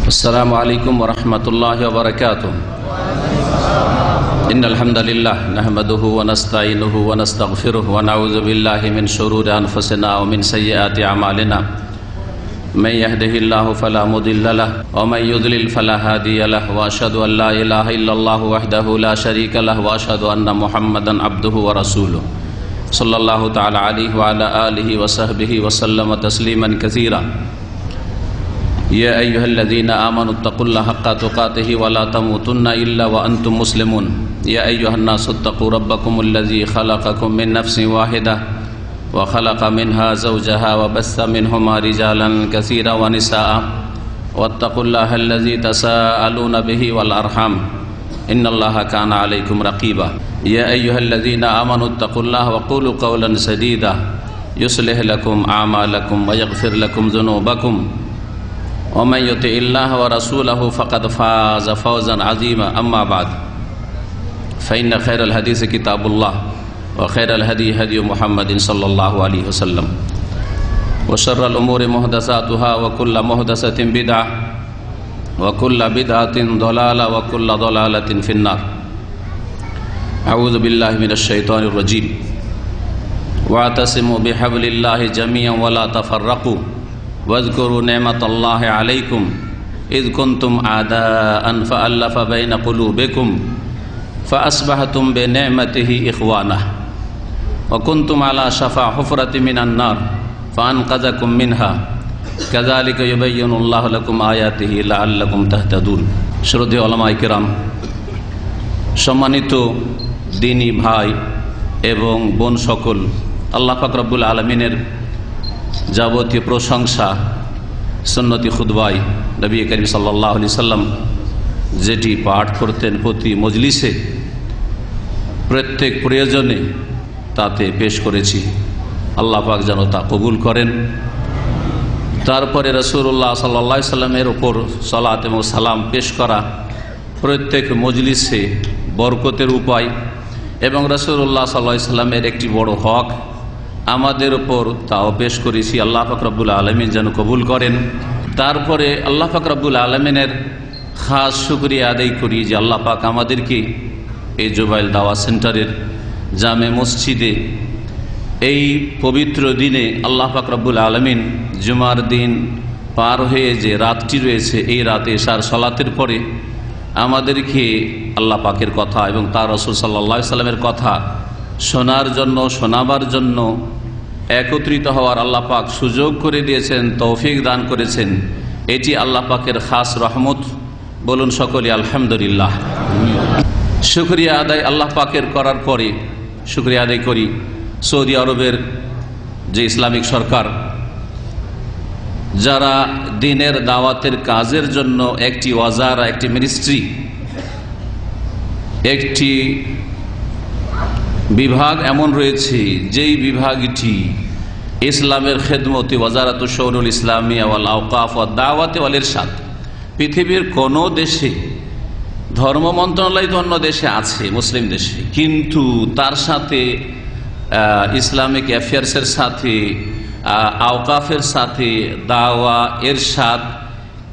السلام عليكم ورحمة الله وبركاته. إن الحمد لله نحمده ونستعينه ونستغفره ونعوذ بالله من شرور أنفسنا ومن سيئات أعمالنا. من يهده الله فلا مضل له ومن يضلل فلا هادي له وأشهد أن لا إله إلا الله وحده لا شريك له وأشهد أن محمدا عبده ورسوله صلى الله تعالى عليه وعلى آله وصحبه وسلم تسليما كثيرا. يا أيها الذين آمنوا اتقوا الله حق تقاته ولا تموتن إلا وأنتم مسلمون. يا أيها الناس اتقوا ربكم الذي خلقكم من نفس واحدة وخلق منها زوجها وبث منهما رجالا كثيرا ونساء واتقوا الله الذي تساءلون به والأرحام إن الله كان عليكم رقيبا. يا أيها الذين آمنوا اتقوا الله وقولوا قولا سديدا يصلح لكم أعمالكم ويغفر لكم ذنوبكم ومن يطع الله ورسوله فقد فاز فوزا عظيما. أما بعد فإن خير الحديث كتاب الله وخير الهدي هدي محمد صلى الله عليه وسلم وشر الأمور محدثاتها وكل محدثة بدعة وكل بدعة ضلالة وكل ضلالة في النار. أعوذ بالله من الشيطان الرجيم. واعتصموا بحبل الله جميعا ولا تفرقوا واذكروا نعمة الله عليكم إذ كنتم أعداء فألف بين قلوبكم فأصبحتم بنعمته إخوانا وكنتم على شفا حفرة من النار فأنقذكم منها كذلك يبين الله لكم آياته لعلكم تهتدون. শ্রদ্ধেয় উলামায়ে কিরাম, সম্মানিত দ্বীনী ভাই এবং বোন সকল, আল্লাহ পাক রব্বুল আলামিনের যাবতীয় প্রশংসা সুন্নতি খুতবায় নবী করিম সাল্লাল্লাহু আলাইহি সাল্লাম যেটি পাঠ করতেন প্রতি মজলিসে, প্রত্যেক প্রয়োজনে তাতে পেশ করেছি। আল্লাহ পাক যেন তা কবুল করেন। তারপরে রাসূলুল্লাহ সাল্লাল্লাহু আলাইহি সাল্লামের উপর সালাত এবং সালাম পেশ করা প্রত্যেক মজলিসে বরকতের উপায় এবং রাসূলুল্লাহ সাল্লাল্লাহু আলাইহি সাল্লামের একটি বড় হক আমাদের উপর, তাও পেশ করেছি। আল্লাহ পাক রব্বুল আলামিন যেন কবুল করেন। তারপরে আল্লাহ পাক রব্বুল আলামিনের খাস শুকরিয়া আদায় করি যে আল্লাহ পাক আমাদেরকে এই জুবাইল দাওয়া সেন্টারের জামে মসজিদে এই পবিত্র দিনে আল্লাহ পাক রব্বুল আলামিন জুমার দিন পার হয়ে যে রাতটি রয়েছে, এই রাতে এশার সালাতের পরে আমাদেরকে আল্লাহ পাকের কথা এবং তার রাসূল সাল্লাল্লাহু আলাইহি সাল্লামের কথা শোনার জন্য, শোনাবার জন্য একত্রিত হওয়ার আল্লাহ পাক সুযোগ করে দিয়েছেন, তৌফিক দান করেছেন। এটি আল্লাহ পাকের খাস রহমত। বলুন সকলে আলহামদুলিল্লাহ। শুকরিয়া আদায় আল্লাহ পাকের করার পরে শুকরিয়া আদায় করি সৌদি আরবের যে ইসলামিক সরকার, যারা দ্বীনের দাওয়াতের কাজের জন্য একটি ওয়াজারা, একটি মিনিস্ট্রি, একটি বিভাগ এমন রয়েছে যেই বিভাগটি ইসলামের খেদমতে ওয়াজারাতুশ শুউনুল ইসলামিয়া ওয়াল আওকাফ ওয়াদ দাওয়াত ওয়াল ইরশাদ। পৃথিবীর কোনো দেশে ধর্ম মন্ত্রণালয় তো অন্য দেশে আছে, মুসলিম দেশে, কিন্তু তার সাথে ইসলামিক অ্যাফেয়ার্সের সাথে, আওকাফের সাথে দাওয়া, ইরশাদ,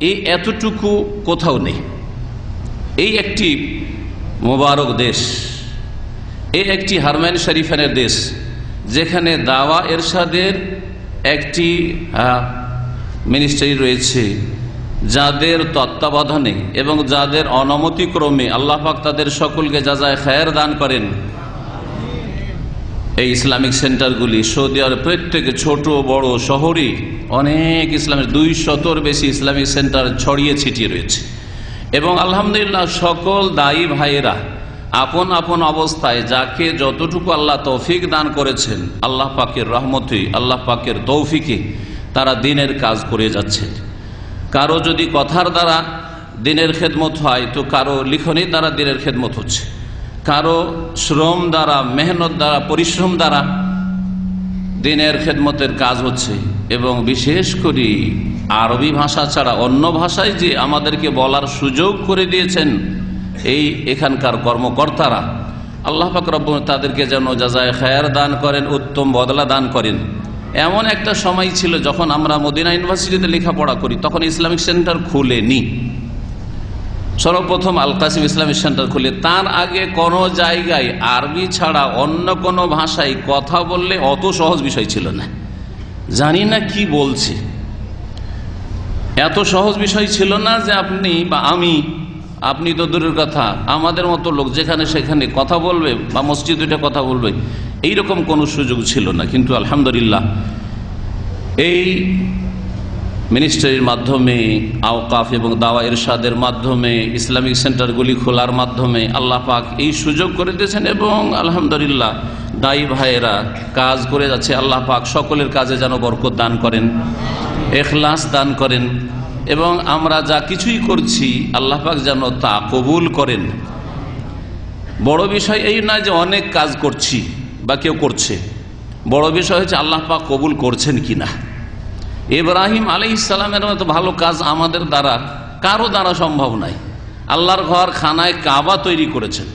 এই এতটুকু কোথাও নেই। এই একটি মোবারক দেশ, এই একটি হারমাইন শরীফের দেশ, যেখানে দাওয়া ইরশাদের একটি মিনিস্ট্রি রয়েছে, যাদের তত্ত্বাবধানে এবং যাদের অনুমতিক্রমে আল্লাহ পাক তাদের সকলকে জাযায়ে খায়ের দান করেন। এই ইসলামিক সেন্টারগুলি সৌদি আরব প্রত্যেক ছোট বড় শহরে অনেক ইসলামের 200-র বেশি ইসলামিক সেন্টার ছড়িয়ে ছিটিয়ে রয়েছে। এবং আলহামদুলিল্লাহ সকল দায়ী ভাইয়েরা আপন আপন অবস্থায় যাকে যতটুকু আল্লাহ তৌফিক দান করেছেন, আল্লাহ পাকের রহমতে, আল্লাহ পাকের তৌফিকে তারা দ্বীনের কাজ করে যাচ্ছে। কারো যদি কথার দ্বারা দ্বীনের খেদমত হয়, তো কারো লিখনেই তারা দ্বীনের খেদমত হচ্ছে, কারো শ্রম দ্বারা, মেহনত দ্বারা, পরিশ্রম দ্বারা দ্বীনের খেদমতের কাজ হচ্ছে। এবং বিশেষ করে আরবি ভাষা ছাড়া অন্য ভাষায় যে আমাদেরকে বলার সুযোগ করে দিয়েছেন এই এখানকার কর্মকর্তারা, আল্লাহ পাক রব্বুল তাদেরকে যেন জাযায়ে খায়ের দান করেন, উত্তম বদলা দান করেন। এমন একটা সময় ছিল যখন আমরা মদিনা ইউনিভার্সিটিতে লেখাপড়া করি, তখন ইসলামিক সেন্টার খুলেনি। সর্বপ্রথম আল কাসিম ইসলামিক সেন্টার খুলে, তার আগে কোনো জায়গায় আরবি ছাড়া অন্য কোনো ভাষায় কথা বললে অত সহজ বিষয় ছিল না। জানি না কি বলছে, এত সহজ বিষয় ছিল না যে আপনি বা আপনি তো দূরের কথা, আমাদের মতো লোক যেখানে সেখানে কথা বলবে বা মসজিদ দুইটা কথা বলবে, এইরকম কোনো সুযোগ ছিল না। কিন্তু আলহামদুলিল্লাহ এই মিনিস্ট্রির মাধ্যমে, আওকাফ এবং দাওয়া ইরশাদের মাধ্যমে, ইসলামিক সেন্টারগুলি খোলার মাধ্যমে আল্লাহ পাক এই সুযোগ করে দিয়েছেন এবং আলহামদুলিল্লাহ দায়ী ভাইয়েরা কাজ করে যাচ্ছে। আল্লাহ পাক সকলের কাজে যেন বরকত দান করেন, ইখলাস দান করেন এবং আমরা যা কিছুই করছি আল্লাহ পাক যেন তা কবুল করেন। বড় বিষয় এই নয় যে অনেক কাজ করছি বা কেউ করছে, বড় বিষয় হচ্ছে আল্লাহ পাক কবুল করছেন কিনা। ইব্রাহিম আলাইহিস সালামের মতো ভালো কাজ আমাদের দ্বারা কারো দ্বারা সম্ভব নয়। আল্লাহর ঘর খানায় কাবা তৈরি করেছেন,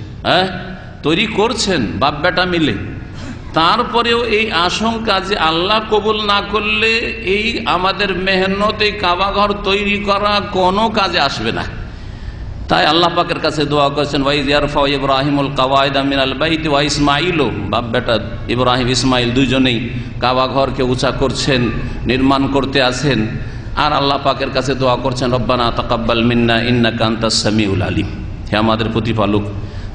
তৈরি করছেন বাপ বেটা মিলে। তারপরেও এই আশঙ্কা যে আল্লাহ কবুল না করলে এই আমাদের মেহনত এই কাবা ঘর তৈরি করা কোনো কাজে আসবে না। তাই আল্লাহ পাকের কাছে দোয়া করেছেন, ওয়াইজ ইয়ারফাউ ইব্রাহিমুল কাওয়াইদা মিনাল বাইত ওয়া ইসমাঈল, বাপ বেটা ইব্রাহিম ইসমাইল দুইজনেই কাবা ঘরকে উঁচা করছেন, নির্মাণ করতে আছেন। আর আল্লাহ পাকের কাছে দোয়া করছেন, রব্বানা তাকাব্বাল মিন্না ইন্নাকা আনতাস সামিউল আলিম, হে আমাদের প্রতিপালক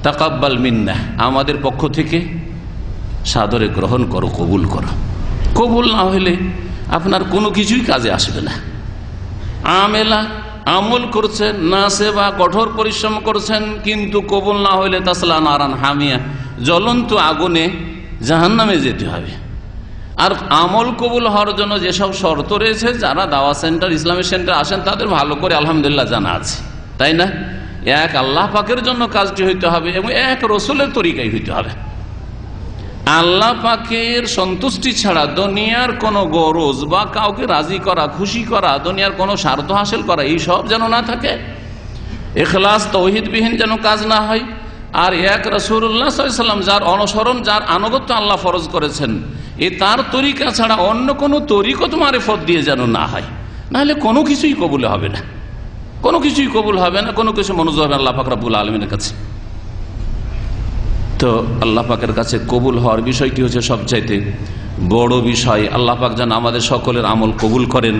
তাকাব্বাল মিন্না, আমাদের পক্ষ থেকে সাদরে গ্রহণ করো, কবুল করো। কবুল না হলে আপনার কোনো কিছুই কাজে আসবে না। আমল করছেন না, সেবা কঠোর পরিশ্রম করছেন, কিন্তু কবুল না হইলে তাসলা নারান হামিয়া, জ্বলন্ত আগুনে জাহান্নামে যেতে হবে। আর আমল কবুল হওয়ার জন্য যেসব শর্ত রয়েছে, যারা দাওয়া সেন্টার ইসলামিক সেন্টার আসেন তাদের ভালো করে আলহামদুলিল্লাহ জানা আছে, তাই না? এক আল্লাহ পাকের জন্য কাজটি হইতে হবে এবং এক রসুলের তরিকায় হইতে হবে। আল্লাহ পাকের সন্তুষ্টি ছাড়া দুনিয়ার কোনো গরজ বা কাউকে রাজি করা, খুশি করা, দুনিয়ার কোনো স্বার্থ হাসিল করা, এই সব যেন না থাকে। ইখলাস তৌহিদবিহীন যেন কাজ না হয়। আর এক রাসূলুল্লাহ সাল্লাল্লাহু আলাইহি ওয়াসাল্লাম যার অনুসরণ, যার আনুগত্য আল্লাহ ফরজ করেছেন, তার তরিকা ছাড়া অন্য কোনো তরিকত মারিফত দিয়ে যেন না হয়, নাহলে কোনো কিছুই কবুল হবে না, কোনো কিছুই কবুল হবে না, কোনো কিছু মনোযোগ হবে আল্লাহ পাক রব্বুল আলামিনের কাছে। তো আল্লাহ পাকের কাছে কবুল হওয়ার বিষয়টি হচ্ছে সবচাইতে বড় বিষয়। আল্লাহ পাক যেন আমাদের সকলের আমল কবুল করেন।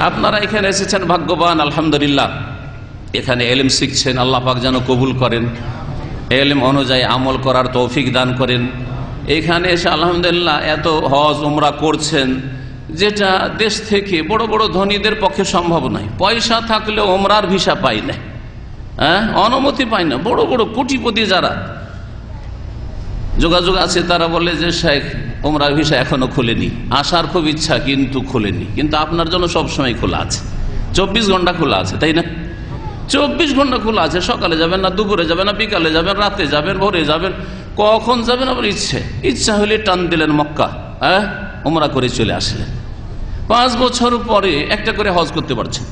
আপনারা এখানে এসেছেন ভাগ্যবান, আলহামদুলিল্লাহ। এখানে এলেম শিখছেন, আল্লাহ পাক যেন কবুল করেন, এলেম অনুযায়ী আমল করার তৌফিক দান করেন। এখানে এসে আলহামদুলিল্লাহ এত হজ উমরা করছেন, যেটা দেশ থেকে বড় বড় ধনীদের পক্ষে সম্ভব নয়। পয়সা থাকলেও উমরার ভিসা পায় না, অনুমতি পায় না। বড় বড় কোটিপতি যারা যোগাযোগ আছে তারা বলে যে শেখ উমরার ভিসা এখনো খুলেনি, আসার খুব ইচ্ছা কিন্তু খুলেনি। কিন্তু আপনার জন্য সবসময় খোলা আছে, 24 ঘন্টা খোলা আছে, তাই না? 24 ঘন্টা খোলা আছে। সকালে যাবেন না, দুপুরে যাবেন না, বিকালে যাবেন, রাতে যাবেন, ভোরে যাবেন, কখন যাবেন আপনার ইচ্ছা হলে টান দিলেন মক্কা, উমরা করে চলে আসলেন। 5 বছর পরে একটা করে হজ করতে পারছেন,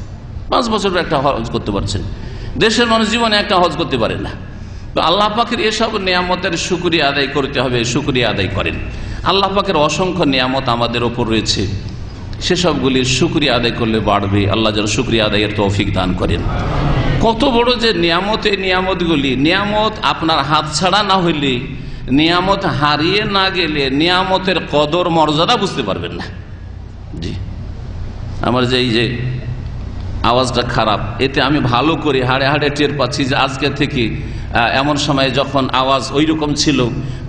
5 বছর একটা হজ করতে পারছেন। দেশের মানুষ জীবনে একটা হজ করতে পারে না। তো আল্লাহ পাকের এসব নিয়ামতের শুকরিয়া আদায় করতে হবে, শুকরিয়া আদায় করেন। আল্লাহ পাকের অসংখ্য নিয়ামত আমাদের ওপর রয়েছে, সেসবগুলির শুকরিয়া আদায় করলে বাড়বে। আল্লাহ যেন শুকরিয়া আদায়ের তৌফিক দান করেন। কত বড় যে নিয়ামত, এই নিয়ামতগুলি, নিয়ামত আপনার হাত ছাড়া না হইলে, নিয়ামত হারিয়ে না গেলে নিয়ামতের কদর মর্যাদা বুঝতে পারবেন না। জি, আমার যে এই যে আওয়াজটা খারাপ, এতে আমি ভালো করে হাড়ে হাড়ে টের পাচ্ছি যে আজকে থেকে এমন সময় যখন আওয়াজ ওই রকম ছিল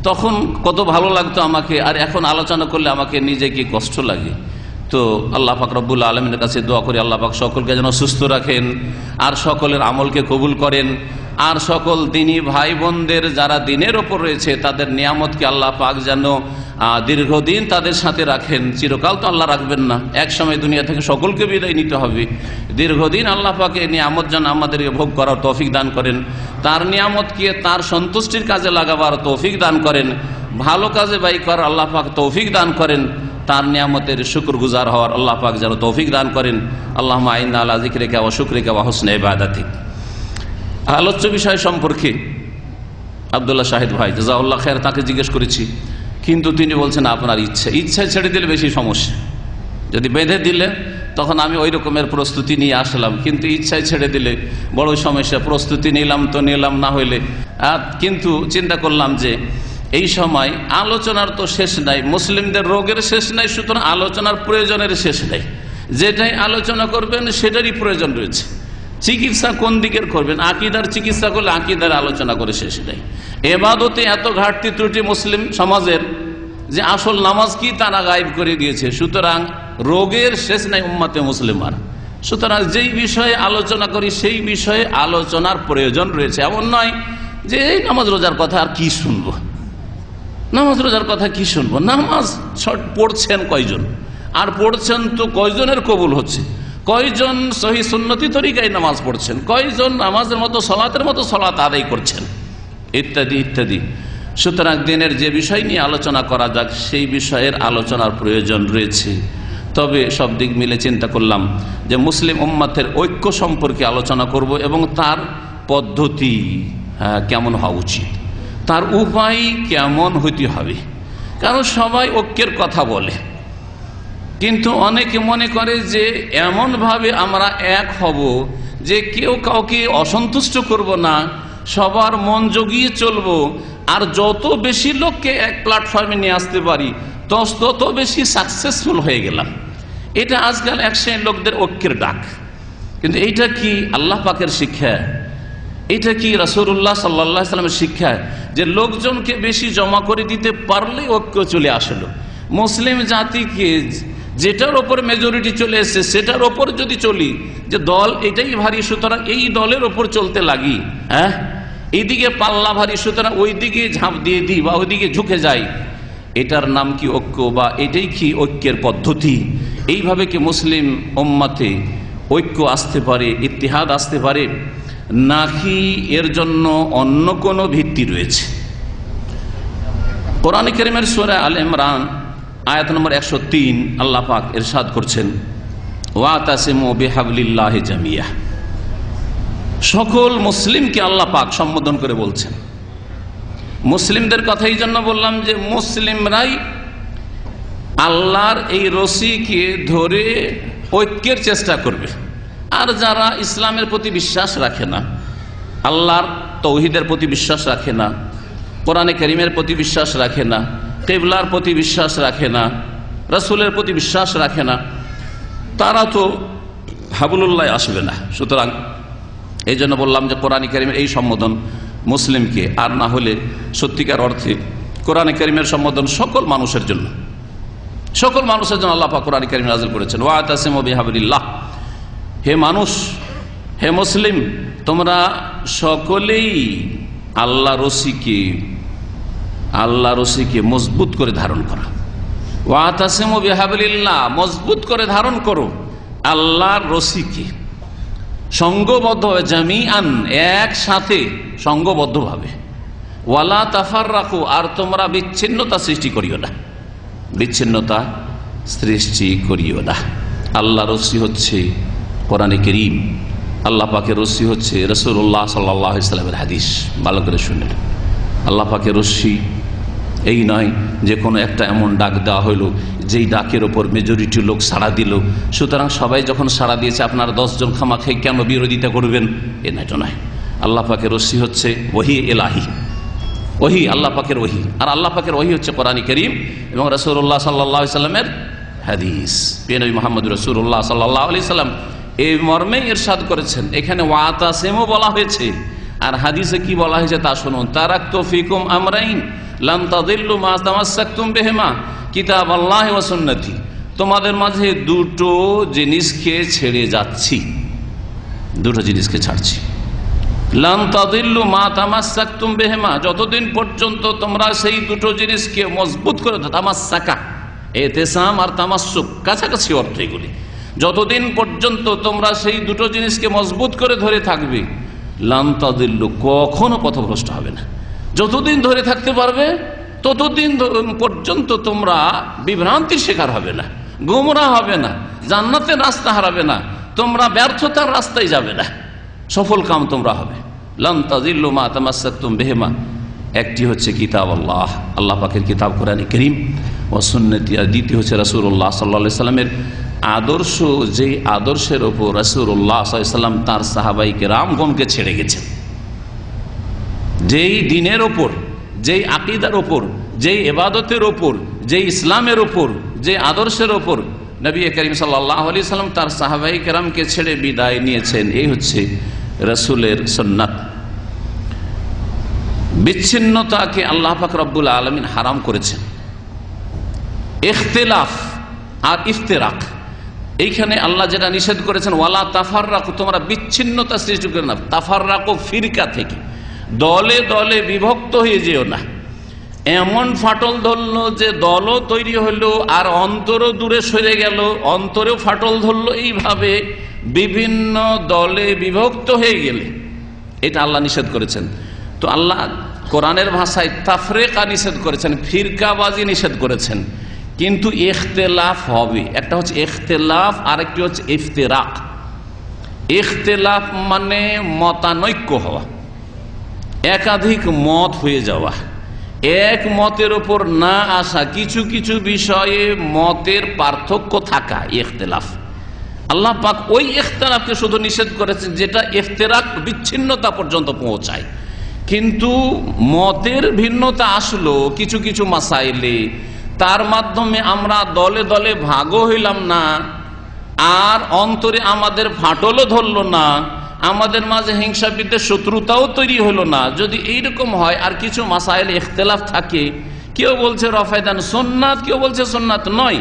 তখন কত ভালো লাগতো আমাকে, আর এখন আলোচনা করলে আমাকে নিজেকে কষ্ট লাগে। তো আল্লাহ পাক রব্বুল আলামিনের কাছে দোয়া করি, আল্লাহ পাক সকলকে যেন সুস্থ রাখেন আর সকলের আমলকে কবুল করেন। আর সকল দিনী ভাই বোনদের যারা দিনের ওপর রয়েছে তাদের নিয়ামতকে আল্লাহ পাক যেন দীর্ঘদিন তাদের সাথে রাখেন। চিরকাল তো আল্লাহ রাখবেন না, এক সময় দুনিয়া থেকে সকলকে বিদায় নিতে হবে। দীর্ঘদিন আল্লাহ পাকে নিয়ামত যেন আমাদেরকে ভোগ করার তৌফিক দান করেন, তার নিয়ামতকে তার সন্তুষ্টির কাজে লাগাবার তৌফিক দান করেন, ভালো কাজে ব্যয় করার আল্লাহ পাক তৌফিক দান করেন, তার নিয়ামতের শুকরগুজার হওয়ার আল্লাহ পাক যেন তৌফিক দান করেন। আল্লাহুম্মা আইন্না আলা যিকরিকা ওয়া শুকরিকা ওয়া হুসনি ইবাদাতিক। আলোচ্য বিষয় সম্পর্কে আব্দুল্লাহ শাহিদ ভাই জাযাকাল্লাহ খায়ের, তাকে জিজ্ঞেস করেছি কিন্তু তিনি বলছেন আপনার ইচ্ছায় ছেড়ে দিলে বেশি সমস্যা। যদি বেঁধে দিলে তখন আমি ওই রকমের প্রস্তুতি নিয়ে আসলাম, কিন্তু ইচ্ছায় ছেড়ে দিলে বড় সমস্যা। প্রস্তুতি নিলাম তো নিলাম, না হইলে কিন্তু চিন্তা করলাম যে এই সময় আলোচনার তো শেষ নাই, মুসলিমদের রোগের শেষ নাই, সুতরাং আলোচনার প্রয়োজনের শেষ নাই। যেটাই আলোচনা করবেন সেটারই প্রয়োজন রয়েছে। চিকিৎসা কোন দিকের করবেন? আকীদার চিকিৎসা করলে আকীদার আলোচনা করে শেষ নাই। এবাদতে এত ঘাটতি ত্রুটি মুসলিম সমাজের যে আসল নামাজ কি তারা গায়েব করে দিয়েছে। সুতরাং রোগের শেষ নাই উম্মতে মুসলিমার। সুতরাং যেই বিষয়ে আলোচনা করি সেই বিষয়ে আলোচনার প্রয়োজন রয়েছে। এমন নয় যে এই নামাজ রোজার কথা আর কি শুনবো, নামাজ রোজার কথা কি শুনবো। নামাজ পড়ছেন কয়জন, আর পড়ছেন তো কয়জনের কবুল হচ্ছে, কয়জন সহি সুন্নতি তরিকায় নামাজ পড়ছেন, কয়জন নামাজের মতো সলাতের মতো সলাত আদায় করছেন, ইত্যাদি ইত্যাদি। সুতরাং দিনের যে বিষয় নিয়ে আলোচনা করা যাক সেই বিষয়ের আলোচনার প্রয়োজন রয়েছে। তবে সব দিক মিলে চিন্তা করলাম যে মুসলিম উম্মতের ঐক্য সম্পর্কে আলোচনা করব এবং তার পদ্ধতি কেমন হওয়া উচিত, তার উপায় কেমন হইতে হবে। কারণ সবাই ঐক্যের কথা বলে, কিন্তু অনেকে মনে করে যে এমনভাবে আমরা এক হব যে কেউ কাউকে অসন্তুষ্ট করব না, সবার মন জগিয়ে চলবো, আর যত বেশি লোককে এক প্ল্যাটফর্মে নিয়ে আসতে পারি তত বেশি সাকসেসফুল হয়ে গেলাম। এটা আজকাল এক শ্রেণীর লোকদের ঐক্যের ডাক। কিন্তু এইটা কি আল্লাহ পাকের শিক্ষা? এটা কি রাসূলুল্লাহ সাল্লাল্লাহু আলাইহি ওয়াসাল্লামের শিক্ষা যে লোকজনকে বেশি জমা করে দিতে পারলেই ঐক্য চলে আসলো? মুসলিম জাতিকে যেটার ওপর মেজরিটি চলে এসছে সেটার ওপর যদি চলি, যে দল এটাই ভারী সুতরাং এই দলের ওপর চলতে লাগি, এইদিকে পাল্লা ভারী সুতরাং ওই দিকে ঝাঁপ দিয়ে দিই বা ওইদিকে ঝুঁকে যাই, এটার নাম কি ঐক্য? বা এটাই কি ঐক্যের পদ্ধতি? এইভাবে কি মুসলিম উম্মতে ঐক্য আসতে পারে, ইত্তিহাদ আসতে পারে, নাকি এর জন্য অন্য কোনো ভিত্তি রয়েছে? কোরআনে কারীমের সূরা আল ইমরান আয়াত নম্বর 103 আল্লাহ পাক ইরশাদ করছেন, ওয়াতাসিমু বিহাবলিল্লাহি জামিয়া। সকল মুসলিমকে আল্লাহ পাক সম্বোধন করে বলছেন। মুসলিমদের কথা এই জন্য বললাম যে মুসলিমরাই আল্লাহর এই রশিকে ধরে ঐক্যের চেষ্টা করবে। আর যারা ইসলামের প্রতি বিশ্বাস রাখে না, আল্লাহর তৌহিদের প্রতি বিশ্বাস রাখে না, কোরআনে কারীমের প্রতি বিশ্বাস রাখে না, কিবলার প্রতি বিশ্বাস রাখে না, রাসূলের প্রতি বিশ্বাস রাখে না, তারা তো হাবলুল্লাহ আসবে না। সুতরাং এই জন্য বললাম যে কোরআনে কারীমের এই সম্বোধন মুসলিমকে, আর না হলে সত্যিকার অর্থে কোরআনে কারীমের সম্বোধন সকল মানুষের জন্য, সকল মানুষের জন্য আল্লাহ পাক কোরআনে কারীম নাযিল করেছেন, ওয়াতাসিমু বিহাবলিল্লাহ। হে মানুষ, হে মুসলিম, তোমরা সকলেই আল্লাহ রশিকে মজবুত করে ধারণ করো। ওয়াতাসিমু বিহাবলিল্লাহ, মজবুত করে ধারণ করো আল্লাহর রশিকে, সঙ্গবদ্ধভাবে, জামিআন, একসাথে সঙ্গবদ্ধভাবে। ওয়ালা তাফাররাকু, আর তোমরা বিচ্ছিন্নতা সৃষ্টি করিও না, বিচ্ছিন্নতা সৃষ্টি করিও না। আল্লাহ রশি হচ্ছে কোরআনে কারীম, আল্লাহ পাকের রশি হচ্ছে রাসূলুল্লাহ সাল্লাল্লাহু আলাইহি ওয়াসাল্লামের হাদিস। ভালো করে শুনেন, আল্লাহ পাকের রশি এই নয় যে কোনো একটা এমন ডাক দেওয়া হইল যেই ডাকের ওপর মেজরিটি লোক সাড়া দিল, সুতরাং সবাই যখন সাড়া দিয়েছে আপনারা 10 জন খামাখাই কেন বিরোধিতা করবেন? এ নয়। আল্লাহ পাকের রশি হচ্ছে ওহী ইলাহি, ওহী আল্লাহ পাকের ওহী, আর আল্লাহ পাকের ওহী হচ্ছে কোরআনে কারীম এবং রাসূলুল্লাহ সাল্লাল্লাহু আলাইহি ওয়াসাল্লামের হাদিস। প্রিয় নবী মুহাম্মদ রাসূলুল্লাহ সাল্লাল্লাহু আলাইহি ওয়াসাল্লাম এই মর্মে ইরশাদ করেছেন। এখানে ওয়াতাসিমু বলা হয়েছে, আর হাদিসে কি বলা হয়েছে তা শুনুন। তারাকতু ফিকুম আমরাইন লান তাদিল্লু মা তামাসসাকতুম বিহিমা কিতাবাল্লাহি ওয়া সুন্নতি। তোমাদের মাঝে দুটো জিনিসকে ছেড়ে যাচ্ছি, দুটো জিনিসকে ছাড়ছি। লান তাদিল্লু মা তামাসসাকতুম বিহিমা, যতদিন পর্যন্ত তোমরা সেই দুটো জিনিসকে মজবুত করে, তামাসসাকা, ইতিসাম আর তামাসসুক কাছাকাছি অর্থ এগুলি। যতদিন পর্যন্ত তোমরা সেই দুটো জিনিসকে মজবুত করে ধরে থাকবে, লান তাদিল্লু, কখনো পথভ্রষ্ট হবে না। যতদিন ধরে থাকতে পারবে ততদিন পর্যন্ত তোমরা বিভ্রান্তির শিকার হবে না, গোমরা হবে না, জান্নাতের রাস্তা হারাবে না, তোমরা ব্যর্থতার রাস্তায় যাবে না, সফল কাম তোমরা হবে। লান তাযিল্লু মা তামাসসাকতুম বিহিমা একটি হচ্ছে কিতাব আল্লাহ, আল্লাহ পাকের কিতাব কোরআন কারীম, ও সুন্নতি, আর দ্বিতীয় হচ্ছে রাসূলুল্লাহ সাল্লাল্লাহু আলাইহি সাল্লামের আদর্শ, যেই আদর্শের ওপর রাসূলুল্লাহ সাল্লাল্লাহু আলাইহি সাল্লাম তার সাহাবায়ে কেরামগণকে ছেড়ে গেছেন, যেই দ্বীনের ওপর, যেই আকীদার ওপর, যেই ইবাদতের ওপর, যেই ইসলামের ওপর, যে আদর্শের ওপর নবী করিম সাল্লাল্লাহু আলাইহি সাল্লাম তার সাহাবায়ে কেরামকে ছেড়ে বিদায় নিয়েছেন, এই হচ্ছে রাসূলের সুন্নাত। বিচ্ছিন্নতাকে আল্লাহ পাক রব্বুল আলামিন হারাম করেছেন। ইখতিলাফ আর ইফতিরাক, এইখানে আল্লাহ যেটা নিষেধ করেছেন, ওয়ালা তাফাররাকু, তোমরা বিচ্ছিন্নতা সৃষ্টি করো না, তাফাররাকু ফিরকা থেকে, দলে দলে বিভক্ত হয়ে যেও না। এমন ফাটল ধরলো যে দলও তৈরি হলো আর অন্তরও দূরে সরে গেল, অন্তরেও ফাটল ধরলো, এইভাবে বিভিন্ন দলে বিভক্ত হয়ে গেলে এটা আল্লাহ নিষেধ করেছেন। তো আল্লাহ কোরআনের ভাষায় তাফরিকা নিষেধ করেছেন, ফিরকাবাজি নিষেধ করেছেন, কিন্তু ইখতিলাফ হবে। একটা হচ্ছে ইখতিলাফ, আরেকটি হচ্ছে ইফতিরাক। ইখতিলাফ মানে মতানৈক্য হওয়া, একাধিক মত হয়ে যাওয়া, এক মতের ওপর না আসা, কিছু কিছু বিষয়ে মতের পার্থক্য থাকা, ইখতিলাফ। আল্লাহ পাক ওই ইখতিলাফকে শুধু নিষেধ করেছেন যেটা ইফতিরাক, বিচ্ছিন্নতা পর্যন্ত পৌঁছায়। কিন্তু মতের ভিন্নতা আসলো কিছু কিছু মাসাইলে, তার মাধ্যমে আমরা দলে দলে ভাগও হইলাম না, আর অন্তরে আমাদের ফাটলও ধরলো না, আমাদের মাঝে হিংসা বিদ্বেষ শত্রুতাও তৈরি হলো না। যদি এইরকম হয়, আর কিছু মাসাইলে ইখতিলাফ থাকে, কেউ বলছে রফায়দান সুন্নাত, কেউ বলছে সুন্নাত নয়,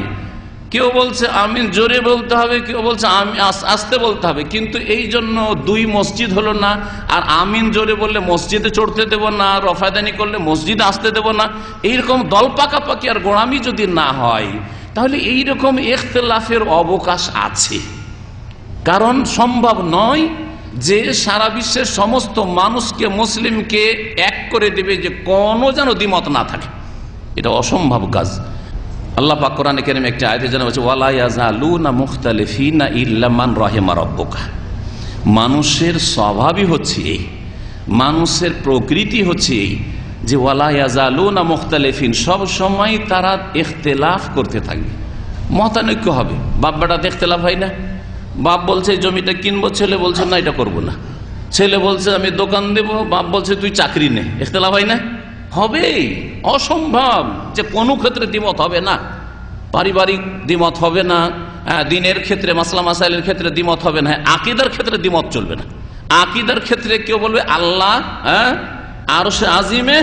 কেউ বলছে আমিন জোরে বলতে হবে, কেউ বলছে আমি আস্তে বলতে হবে, কিন্তু এই জন্য দুই মসজিদ হলো না। আর আমিন জোরে বললে মসজিদে চড়তে দেব না, রফায়দানি করলে মসজিদে আসতে দেব না, এইরকম দল পাকাপাকি আর গোড়ামি যদি না হয়, তাহলে এইরকম ইখতিলাফের অবকাশ আছে। কারণ সম্ভব নয় যে সারা বিশ্বের সমস্ত মানুষকে, মুসলিমকে এক করে দেবে, যে কোনো যেন দ্বিমত না থাকে, এটা অসম্ভব কাজ। আল্লাহ পাক কোরআনে কারীমে একটা আয়াতে জানা হচ্ছে, ওয়ালা ইয়াজালুনা মুখতালিফিনা ইল্লা মান রাহিমা রাব্বুকা। মানুষের স্বভাবই হচ্ছে এই, মানুষের প্রকৃতি হচ্ছে এই, যে ওয়ালা ইয়াজালুনা মুখতালিফিন, সব সময় তারা ইখতিলাফ করতে থাকবে, মতানৈক্য হবে। বাপ বেটাতে ইখতিলাফ হয় না? বাপ বলছে জমিটা কিনবো, ছেলে বলছে না এটা করবো না, ছেলে বলছে আমি দোকান দেবো, বাপ বলছে তুই চাকরি নে, ইখতিলাফ হয় না? হবে। অসম্ভব যে কোনো ক্ষেত্রে দ্বিমত হবে না। পারিবারিক দ্বিমত হবে না, দিনের ক্ষেত্রে, মাসলা মাসাইলের ক্ষেত্রে দ্বিমত হবে না, আকীদার ক্ষেত্রে দ্বিমত চলবে না। আকীদার ক্ষেত্রে কেউ বলবে আল্লাহ আরশে আজিমে,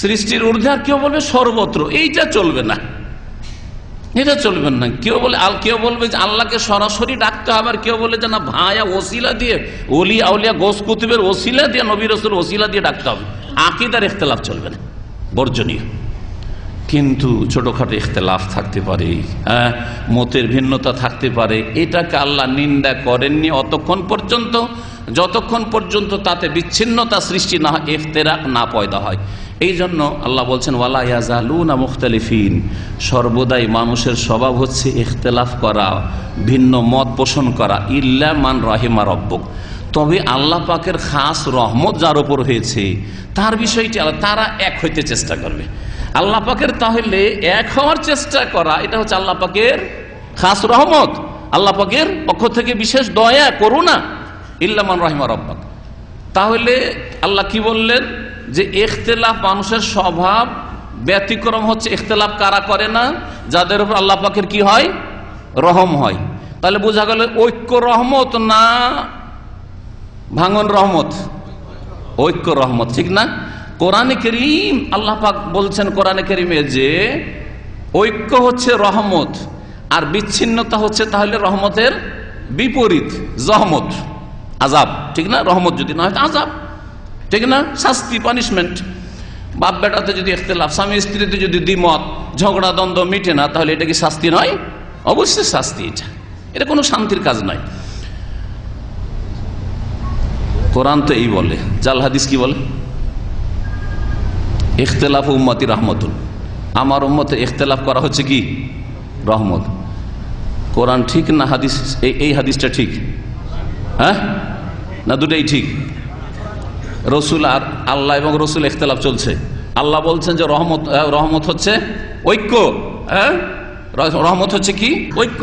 সৃষ্টির ঊর্ধ্বে, আর কেউ বলবে সর্বত্র, এইটা চলবে না, এটা চলবে না। কেউ বলবে যে আল্লাহকে সরাসরি ডাকতে হবে, আর কেউ বলে যে না ভায়া ওসিলা দিয়ে, ওলি আউলিয়া গোস কুতুবের ওসিলা দিয়ে, নবী রাসূল ওসিলা দিয়ে ডাকতে হবে। আকীদার ইখতিলাফ চলবে না, বর্জনীয়। কিন্তু ছোটখাটো ইখতিলাফ থাকতে পারে, মতের ভিন্নতা থাকতে পারে, এটাকে আল্লাহ নিন্দা করেননি যতক্ষণ পর্যন্ত তাতে বিচ্ছিন্নতা সৃষ্টি না হয়, ইফতিরাক না পয়দা হয়। এই জন্য আল্লাহ বলছেন, ওয়ালা ইয়াজালুনা মুখতালিফিন, সর্বদাই মানুষের স্বভাব হচ্ছে ইখতিলাফ করা, ভিন্ন মত পোষণ করা, ইল্লা মান রাহিমা রাব্বুক, তবে আল্লাহ পাকের খাস রহমত যার উপর হয়েছে তার বিষয়টি তারা এক হইতে চেষ্টা করবে। আল্লাহ পাকের তাহলে এক হওয়ার চেষ্টা করা, এটা হচ্ছে আল্লাহ পাকের খাস রহমত, আল্লাহ পাকের পক্ষ থেকে বিশেষ দয়া, করুণা। ইল্লা মান রাহিমা রাব্বুক, তাহলে আল্লাহ কি বললেন? যে ইখতিলাফ মানুষের স্বভাব, ব্যতিক্রম হচ্ছে ইখতিলাফ কারা করে না? যাদের উপর আল্লাহ পাকের কি হয়? রহম হয়। তাহলে বোঝা গেল ঐক্য রহমত না ভাঙন রহমত? ঐক্য রহমত, ঠিক না? কোরআনে কারীম আল্লাহ পাক বলছেন কোরআনে কারীমে যে ঐক্য হচ্ছে রহমত, আর বিচ্ছিন্নতা হচ্ছে তাহলে রহমতের বিপরীত, জহমত, আযাব, ঠিক না? রহমত যদি না হয় আযাব, ঠিক না? শাস্তি, পানিশমেন্ট। বাপ বেটাতে যদি ইখতিলাফ, স্বামী স্ত্রীতে যদি দ্বিমত, ঝগড়া দ্বন্দ্ব মিটে না, তাহলে এটা কি শাস্তি নয়? অবশ্যই শাস্তি। এটা কোনো শান্তির কাজ নয়। কোরআন তো এই বলে, জাল হাদিস কি বলে? ইখতিলাফ উম্মতি রাহমাতুন, আমার উম্মতে ইখতিলাফ করা হচ্ছে কি? রহমত। কোরআন ঠিক না হাদিস? এই হাদিসটা ঠিক, হ্যাঁ না দুটাই ঠিক? রসুল আর আল্লাহ এবং রসুল ইখতিলাফ চলছে। আল্লাহ বলছেন যে রহমত হচ্ছে ঐক্য, রহমত হচ্ছে কি ঐক্য।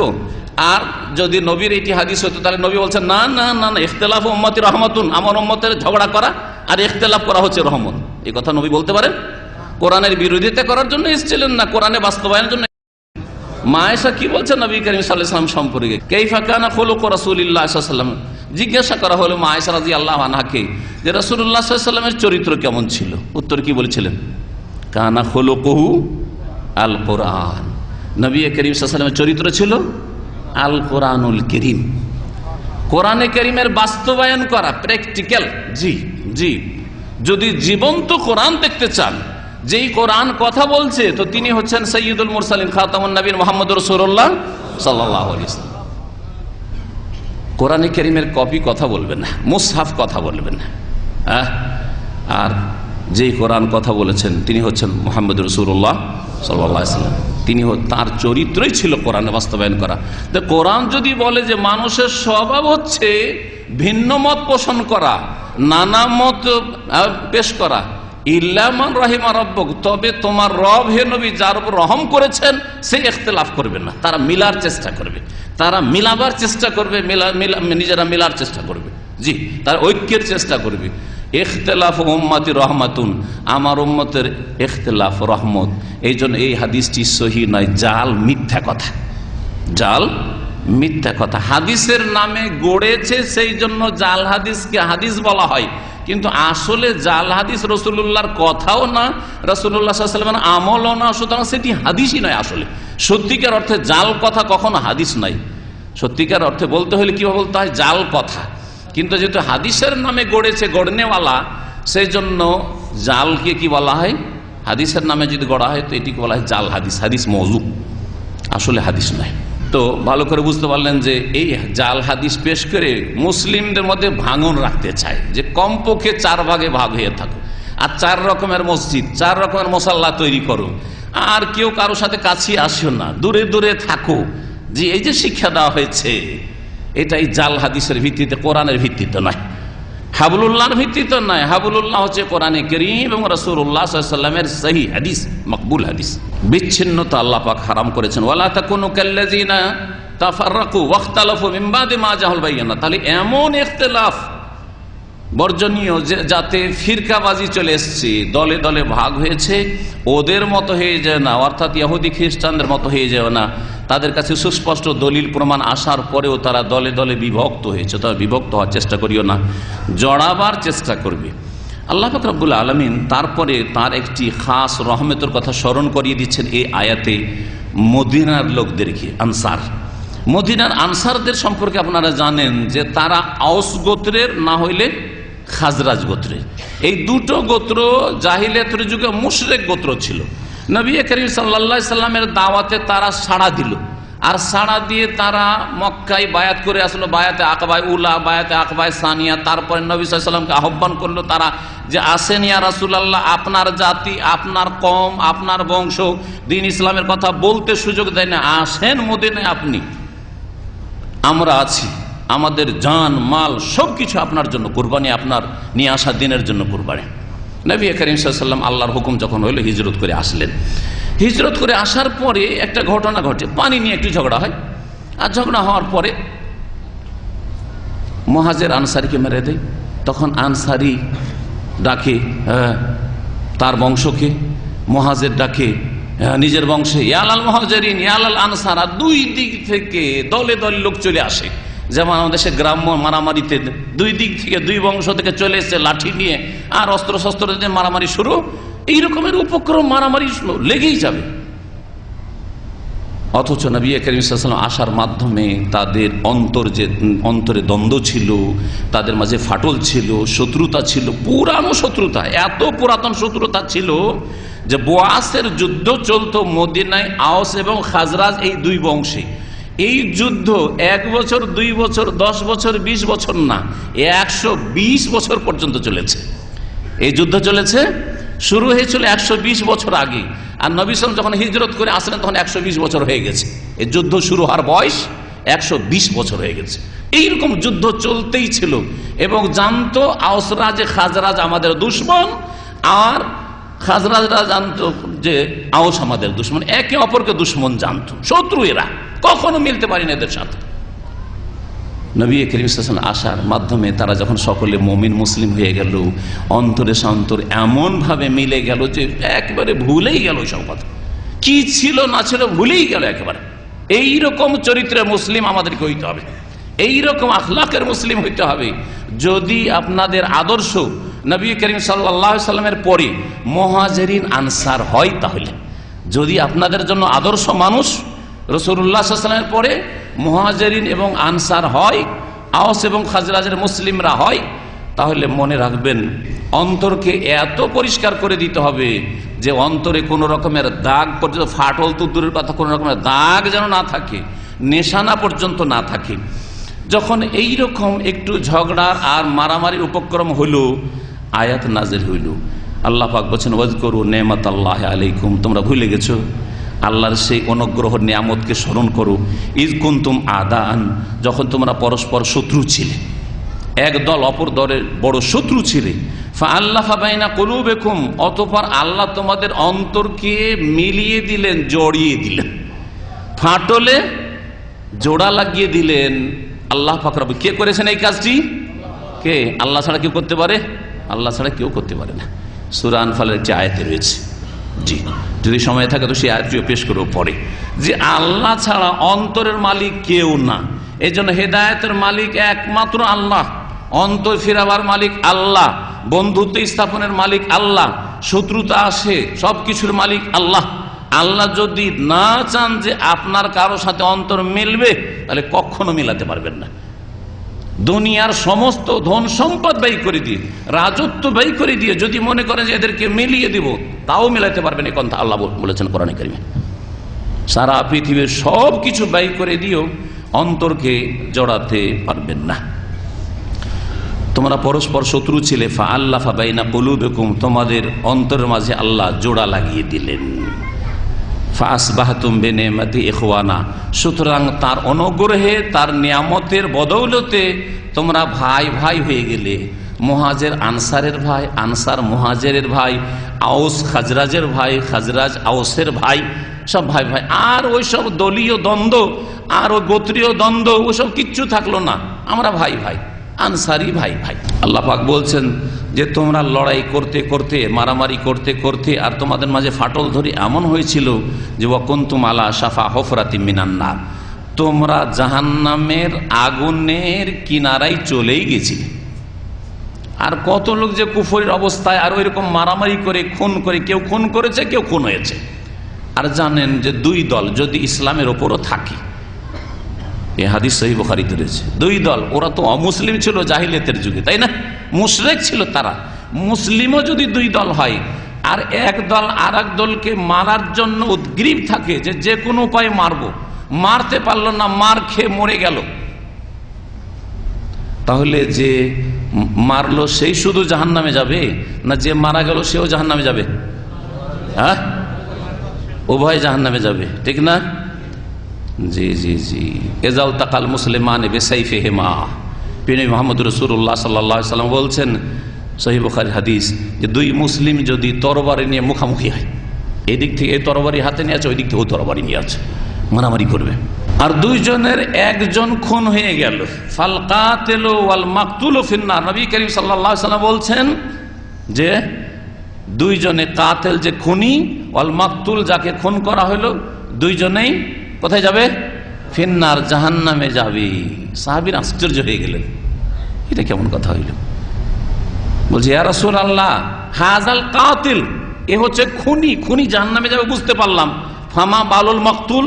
আর যদি নবীর এটি হাদিস হতো তাহলে নবী বলছেন না না না না, ইখতিলাফ উম্মতি রহমাতুন, আমার উম্মতের ঝগড়া করা আর ইখতিলাফ করা হচ্ছে রহমত। এই কথা নবী বলতে পারেন? কোরআনের বিরোধিতা করার জন্য এসেছিলেন না কোরআনে বাস্তবায়নের জন্য? মা আয়েশা কি বলছেন নবী করিম সাল্লাল্লাহু আলাইহি ওয়াসাল্লাম সম্পর্কে? কাইফা কানা খুলুক রাসূলিল্লাহ সাল্লাল্লাহু আলাইহি ওয়াসাল্লাম, জিজ্ঞাসা করা হলো মা আয়েশা রাদিয়াল্লাহু আনহাকে যে রাসূলুল্লাহ সাল্লাল্লাহু আলাইহি ওয়াসাল্লামের চরিত্র কেমন ছিল? উত্তর কি বলেছিলেন? কানা খুলুকুহু আল কোরআন, নবী করিম সাল্লাল্লাহু আলাইহি ওয়াসাল্লামের চরিত্র ছিল আল কোরআনুল কারীম, কোরআনে কারীমের বাস্তবায়ন করা, প্র্যাকটিক্যাল। জি জি, যদি জীবন্ত কোরআন দেখতে চান, যেই কোরআন কথা বলছে, তো তিনি হচ্ছেন সাইয়্যিদুল মুরসালিন খাতামুন নবীর মুহাম্মদুর রাসূলুল্লাহ সাল্লাল্লাহু আলাইহি ওয়াসাল্লাম। কোরআনে কারীমের কপি কথা বলবেন না, মুসহাফ কথা বলবেন না। আর যেই কোরআন কথা বলেছেন তিনি হচ্ছেন মুহাম্মদুর রাসূলুল্লাহ সাল্লাল্লাহু আলাইহি ওয়াসাল্লাম, তিনি তার চরিত্রই ছিল কোরআনে বাস্তবায়ন করা। তো কোরআন যদি বলে যে মানুষের স্বভাব হচ্ছে ভিন্ন মত পোষণ করা, নানা মত পেশ করা, ইল্লা মান রাহিমা রাব্বুক, তবে তোমার রব হে নবী যার উপর রহম করেছেন সে ইখতিলাফ করবে না, তারা মিলার চেষ্টা করবে, তারা মিলাবার চেষ্টা করবে, নিজেরা মিলার চেষ্টা করবে। জি, তারা ঐক্যের চেষ্টা করবে। ইখতিলাফ উম্মতি রহমাতুন, আমার উম্মতের ইখতিলাফ রহমত। এই জন্য এই হাদিসটি সহি নয়, জাল, মিথ্যা কথা, জাল মিথ্যা কথা। হাদিসের নামে গড়েছে, সেই জন্য জাল হাদিসকে হাদিস বলা হয়, কিন্তু আসলে জাল হাদিস রাসূলুল্লাহর কথাও না, রাসূলুল্লাহ সাল্লাল্লাহু আলাইহি ওয়াসাল্লামের আমলও না, সুতরাং সেটি হাদিসই নয়। আসলে সত্যিকার অর্থে জাল কথা কখনো হাদিস নয়। সত্যিকার অর্থে বলতে হলে কিভাবে বলতে হয়? জাল কথা। কিন্তু যেহেতু হাদিসের নামে গড়েছে গড়নেওয়ালা, সেই জন্য জালকে কি বলা হয়? হাদিসের নামে যদি গড়া হয় তো এটিকে বলা হয় জাল হাদিস, হাদিস মওযু, আসলে হাদিস নয়। তো ভালো করে বুঝতে পারলেন যে এই জাল হাদিস পেশ করে মুসলিমদের মধ্যে ভাঙন রাখতে চায়, যে কমপক্ষে 4 ভাগে ভাগ হয়ে থাকো, আর 4 রকমের মসজিদ, 4 রকমের মুসাল্লা তৈরি করো, আর কেউ কারো সাথে কাছে আসিও না, দূরে দূরে থাকো। যে এই যে শিক্ষা দেওয়া হয়েছে, এটাই জাল হাদিসের ভিত্তিতে, কোরআনের ভিত্তিতে নয়, হাবলুল্লাহর ভিত্তিতে নয়। হাবলুল্লাহ হচ্ছে কোরআনে কারীম এবং রাসূলুল্লাহ সাল্লাল্লাহু আলাইহি ওয়াসাল্লামের সহিহ হাদিস, মকবুল হাদিস। বিচ্ছিন্নতা আল্লাহ পাক হারাম করেছেন, ওয়ালা তাকুনু কাল্লাযিনা তাফাররাকু ওয়াখতালাফু মিন বাদি মা জাহাল বাইয়ানা। তাহলে এমন ইখতিলাফ বর্জনীয় যাতে ফিরকাবাজি চলে এসছে, দলে দলে ভাগ হয়েছে, ওদের মতো হয়ে যায় না, অর্থাৎ ইহুদি খ্রিস্টানদের মতো হয়ে যায় না। তাদের কাছে সুস্পষ্ট দলিল প্রমাণ আসার পরেও তারা দলে দলে বিভক্ত হয়েছে। তারা বিভক্ত হওয়ার চেষ্টা করিও না, জড়াবার চেষ্টা করবে। আল্লাহ পাক রব্বুল আলামিন তারপরে তার একটি খাস রহমতের কথা স্মরণ করিয়ে দিচ্ছেন এই আয়াতে, মদিনার লোকদেরকে, আনসার। মদিনার আনসারদের সম্পর্কে আপনারা জানেন যে তারা আওস গোত্রের, না হইলে খাজরাজ গোত্রের। এই দুটো গোত্র জাহিলিয়াতের যুগে মুশরিক গোত্র ছিল। নবী করিম সাল্লাল্লাহু আলাইহি সাল্লামের দাওয়াতে তারা সাড়া দিল, আর সাড়া দিয়ে তারা মক্কায় বায়াত করে আসলো, বায়াতে আকবায় উলা, বায়াতে আকবায় সানিয়া। তারপরে নবী সাল্লাল্লাহু আলাইহি সাল্লামকে আহ্বান করলো তারা যে আসেন ইয়া রাসূলুল্লাহ, আপনার জাতি, আপনার কওম, আপনার বংশ দ্বীন ইসলামের কথা বলতে সুযোগ দেয় না, আসেন মদিনায় আপনি, আমরা আছি, আমাদের জান মাল সবকিছু আপনার জন্য কুরবানি, আপনার নিয়ে আসা দিনের জন্য কুরবানি। নবী করিম সাল্লাল্লাহু আলাইহি ওয়াসাল্লাম আল্লাহর হুকুম যখন হইল, হিজরত করে আসলেন। হিজরত করে আসার পরে একটা ঘটনা ঘটে, পানি নিয়ে একটু ঝগড়া হয়, আর ঝগড়া হওয়ার পরে মুহাজির আনসারীকে মেরে দেয়। তখন আনসারী ডাকে তার বংশকে, মুহাজির ডাকে নিজের বংশে, ইয়ালাল মুহাজিরিন ইয়ালাল আনসার। দুই দিক থেকে দলে দলে লোক চলে আসে, যেমন আমাদের দেশে গ্রাম্য মারামারিতে দুই দিক থেকে, দুই বংশ থেকে চলে এসে লাঠি নিয়ে আর অস্ত্র শস্ত্র দিয়ে মারামারি শুরু। এই রকমের উপক্রম, মারামারি লেগেই যাবে। অথচ নবী করিম সাল্লাল্লাহু আলাইহি ওয়াসাল্লাম আসার মাধ্যমে তাদের অন্তরে দ্বন্দ্ব ছিল, তাদের মাঝে ফাটল ছিল, শত্রুতা ছিল, পুরানো শত্রুতা, এত পুরাতন শত্রুতা ছিল যে বোয়াসের যুদ্ধ চলতো মদিনায় আওস এবং খাজরাজ, এই দুই বংশে। এই যুদ্ধ 1 বছর, 2 বছর, 10 বছর, 20 বছর না, 120 বছর পর্যন্ত চলেছে। এই যুদ্ধ চলেছে, শুরু হয়েছিল 120 বছর আগে, আর নবী সাল্লাল্লাহু আলাইহি ওয়াসাল্লাম যখন হিজরত করে আসলেন তখন 120 বছর হয়ে গেছে। এই যুদ্ধ শুরু হওয়ার বয়স 120 বছর হয়ে গেছে। এইরকম যুদ্ধ চলতেই ছিল এবং জানতো আওসরা যে খাজরাজ আমাদের দুশ্মন, আর খাজরাজরা জানতো যে আওস আমাদের দুশ্মন, একে অপরকে দুশ্মন জানতো, শত্রু এরা, কখনো মিলতে পারিনি এদের সাথে। নবী করিম সাল্লাল্লাহু আলাইহি ওয়াসাল্লাম আসার মাধ্যমে তারা যখন সকলে মুমিন মুসলিম হয়ে গেল, অন্তরে সন্তর এমন ভাবে মিলে গেল যে একেবারে ভুলেই গেল সব কথা, কি ছিল না ছিল ভুলেই গেল একেবারে। এইরকম চরিত্রের মুসলিম আমাদেরকে হইতে হবে, এইরকম আখলাকের মুসলিম হইতে হবে। যদি আপনাদের আদর্শ নবী করিম সাল্লাল্লাহু আলাইহি ওয়াসাল্লামের পরে মুহাজিরিন আনসার হয়, তাহলে যদি আপনাদের জন্য আদর্শ মানুষ রাসূলুল্লাহ সাল্লাল্লাহু আলাইহি ওয়াসাল্লামের পরে মুহাজিরিন এবং আনসার হয়, আওস এবং খাজরাজের মুসলিমরা হয়, তাহলে মনে রাখবেন অন্তরকে এত পরিষ্কার করে দিতে হবে যে অন্তরে কোনো রকমের দাগ পর্যন্ত, ফাটল তো দূরের কথা, কোনো রকমের দাগ যেন না থাকে, নিশানা পর্যন্ত না থাকে। যখন এই রকম একটু ঝগড়া আর মারামারির উপক্রম হইল, আয়াত নাজিল হইল। আল্লাহ পাক বলেন ওয়াজকুরু নি'মাতাল্লাহি আলাইকুম, তোমরা ভুলে গেছো আল্লাহর সেই অনুগ্রহ নিয়ামতকে স্মরণ করো। ইজ কুনতুম আদান, যখন তোমরা পরস্পর শত্রু ছিলে, এক দল অপর দলের বড় শত্রু ছিলে। ফাআল্লাফা বাইনা কুলুবিকুম, অতঃপর আল্লাহ তোমাদের অন্তরকে মিলিয়ে দিলেন, জড়িয়ে দিলেন, ফাটলে জোড়া লাগিয়ে দিলেন। আল্লাহ পাক রব্বুল, কে করেছেন এই কাজটি? কে? আল্লাহ ছাড়া কেউ করতে পারে? আল্লাহ ছাড়া কেউ করতে পারে না। সূরা আনফালের একটি আয়াতে রয়েছে, জি যদি সময় থাকে তো সেই আয়াতটিও পেশ করব পরে, যে আল্লাহ ছাড়া অন্তরের মালিক কেউ না। এই জন্য হেদায়েতের মালিক একমাত্র আল্লাহ, অন্তর ফিরাবার মালিক আল্লাহ, বন্ধুত্ব স্থাপনের মালিক আল্লাহ, শত্রুতা আসে সবকিছুর মালিক আল্লাহ। আল্লাহ যদি না চান যে আপনার কারো সাথে অন্তর মিলবে, তাহলে কখনো মিলাতে পারবেন না। দুনিয়ার সমস্ত ধন সম্পদ ব্যয় করে দিয়ে, রাজত্ব ব্যয় করে দিয়ে যদি মনে করেন যে এদেরকে মিলিয়ে দিব, তাও মিলাতে পারবেন, এই কথা আল্লাহ বলেছেন কোরআনে কারিমে। সারা পৃথিবীর সব কিছু ব্যয় করে দিয়েও অন্তরকে জড়াতে পারবেন না। তোমরা পরস্পর শত্রু ছিলে, ফাআল্লাফা বাইনা কুলুবিকুম, তোমাদের অন্তরের মাঝে আল্লাহ জোড়া লাগিয়ে দিলেন। ফাসবাহতুম বিনিয়ামাতি ইখওয়ানা, সুতরাং তার অনুগ্রহে, তার নিয়ামতের বদৌলতে তোমরা ভাই ভাই হয়ে গেলে। মুহাজির আনসারের ভাই, আনসার মুহাজিরের ভাই, আওস খাজরাজের ভাই, খাজরাজ আওসের ভাই, সব ভাই ভাই। আর ওই সব দলীয় দ্বন্দ্ব আর ওই গোত্রীয় দ্বন্দ্ব ওসব কিচ্ছু থাকলো না, আমরা ভাই ভাই, আনসারি ভাই ভাই। আল্লাহ পাক বলছেন যে তোমরা লড়াই করতে করতে, মারামারি করতে করতে, আর তোমাদের মাঝে ফাটল ধরে এমন হয়েছিল যে ওয়াকুনতুম আলা শাফা হুফরাতিম মিনান নার, তোমরা জাহান্নামের আগুনের কিনারায় চলেই গেছিলে। আর কত লোক যে কুফরের অবস্থায় আর ওইরকম মারামারি করে, খুন করে, কেউ খুন করেছে, কেউ খুন হয়েছে। আর জানেন যে দুই দল যদি ইসলামের ওপরও থাকে, এই হাদিস সহিহ বুখারীতে রয়েছে, দুই দল, ওরা তো অমুসলিম ছিল জাহিলিয়াতের যুগে, তাই না? মুশরিক ছিল তারা। মুসলিমও যদি দুই দল হয় আর এক দল আর এক দলকে মারার জন্য উদ্গ্রীব থাকে যে যে কোনো উপায়ে মারবো, মারতে পারলো না, মার খেয়ে মরে গেল, তাহলে যে মারলো সেই শুধু জাহান্নামে যাবে, না যে মারা গেল সেও জাহান্নামে যাবে? হ্যাঁ, উভয় জাহান্নামে যাবে, ঠিক না? জি জি জি। এজাল তাকাল মুসলিমান বেসাইফেহিমা, প্রিয় মুহাম্মদ রাসূলুল্লাহ সাল্লাল্লাহু আলাইহি ওয়াসাল্লাম বলছেন, সহিহ বুখারী হাদিস, যে দুই মুসলিম যদি তরবারি নিয়ে মুখামুখি হয়, এদিক থেকে এই তরবারি হাতে নিয়ে আছে, ওই দিক থেকে ওই তরবারি নিয়ে আছে, মারামারি করবে, আর দুইজনের একজন খুন হয়ে গেল, ফাল কাতিলু ওয়াল মাকতুলু ফিন্নার, নবী করিম সাল্লাল্লাহু আলাইহি ওয়াসাল্লাম বলছেন যে দুইজনে, কাতিল যে খুনি, ওয়াল মাকতুল যাকে খুন করা হলো, দুইজনেই কোথায় যাবে? ফিন্নার, জাহান্নামে যাবে। সাহাবীরা আশ্চর্য হয়ে গেলেন, এটা কেমন কথা হইল? বলছে ইয়া রাসূলুল্লাহ, হাযাল কাতিল, এ হচ্ছে খুনি, খুনি জাহান্নামে যাবে বুঝতে পারলাম, ফামা বালুল মাকতুল,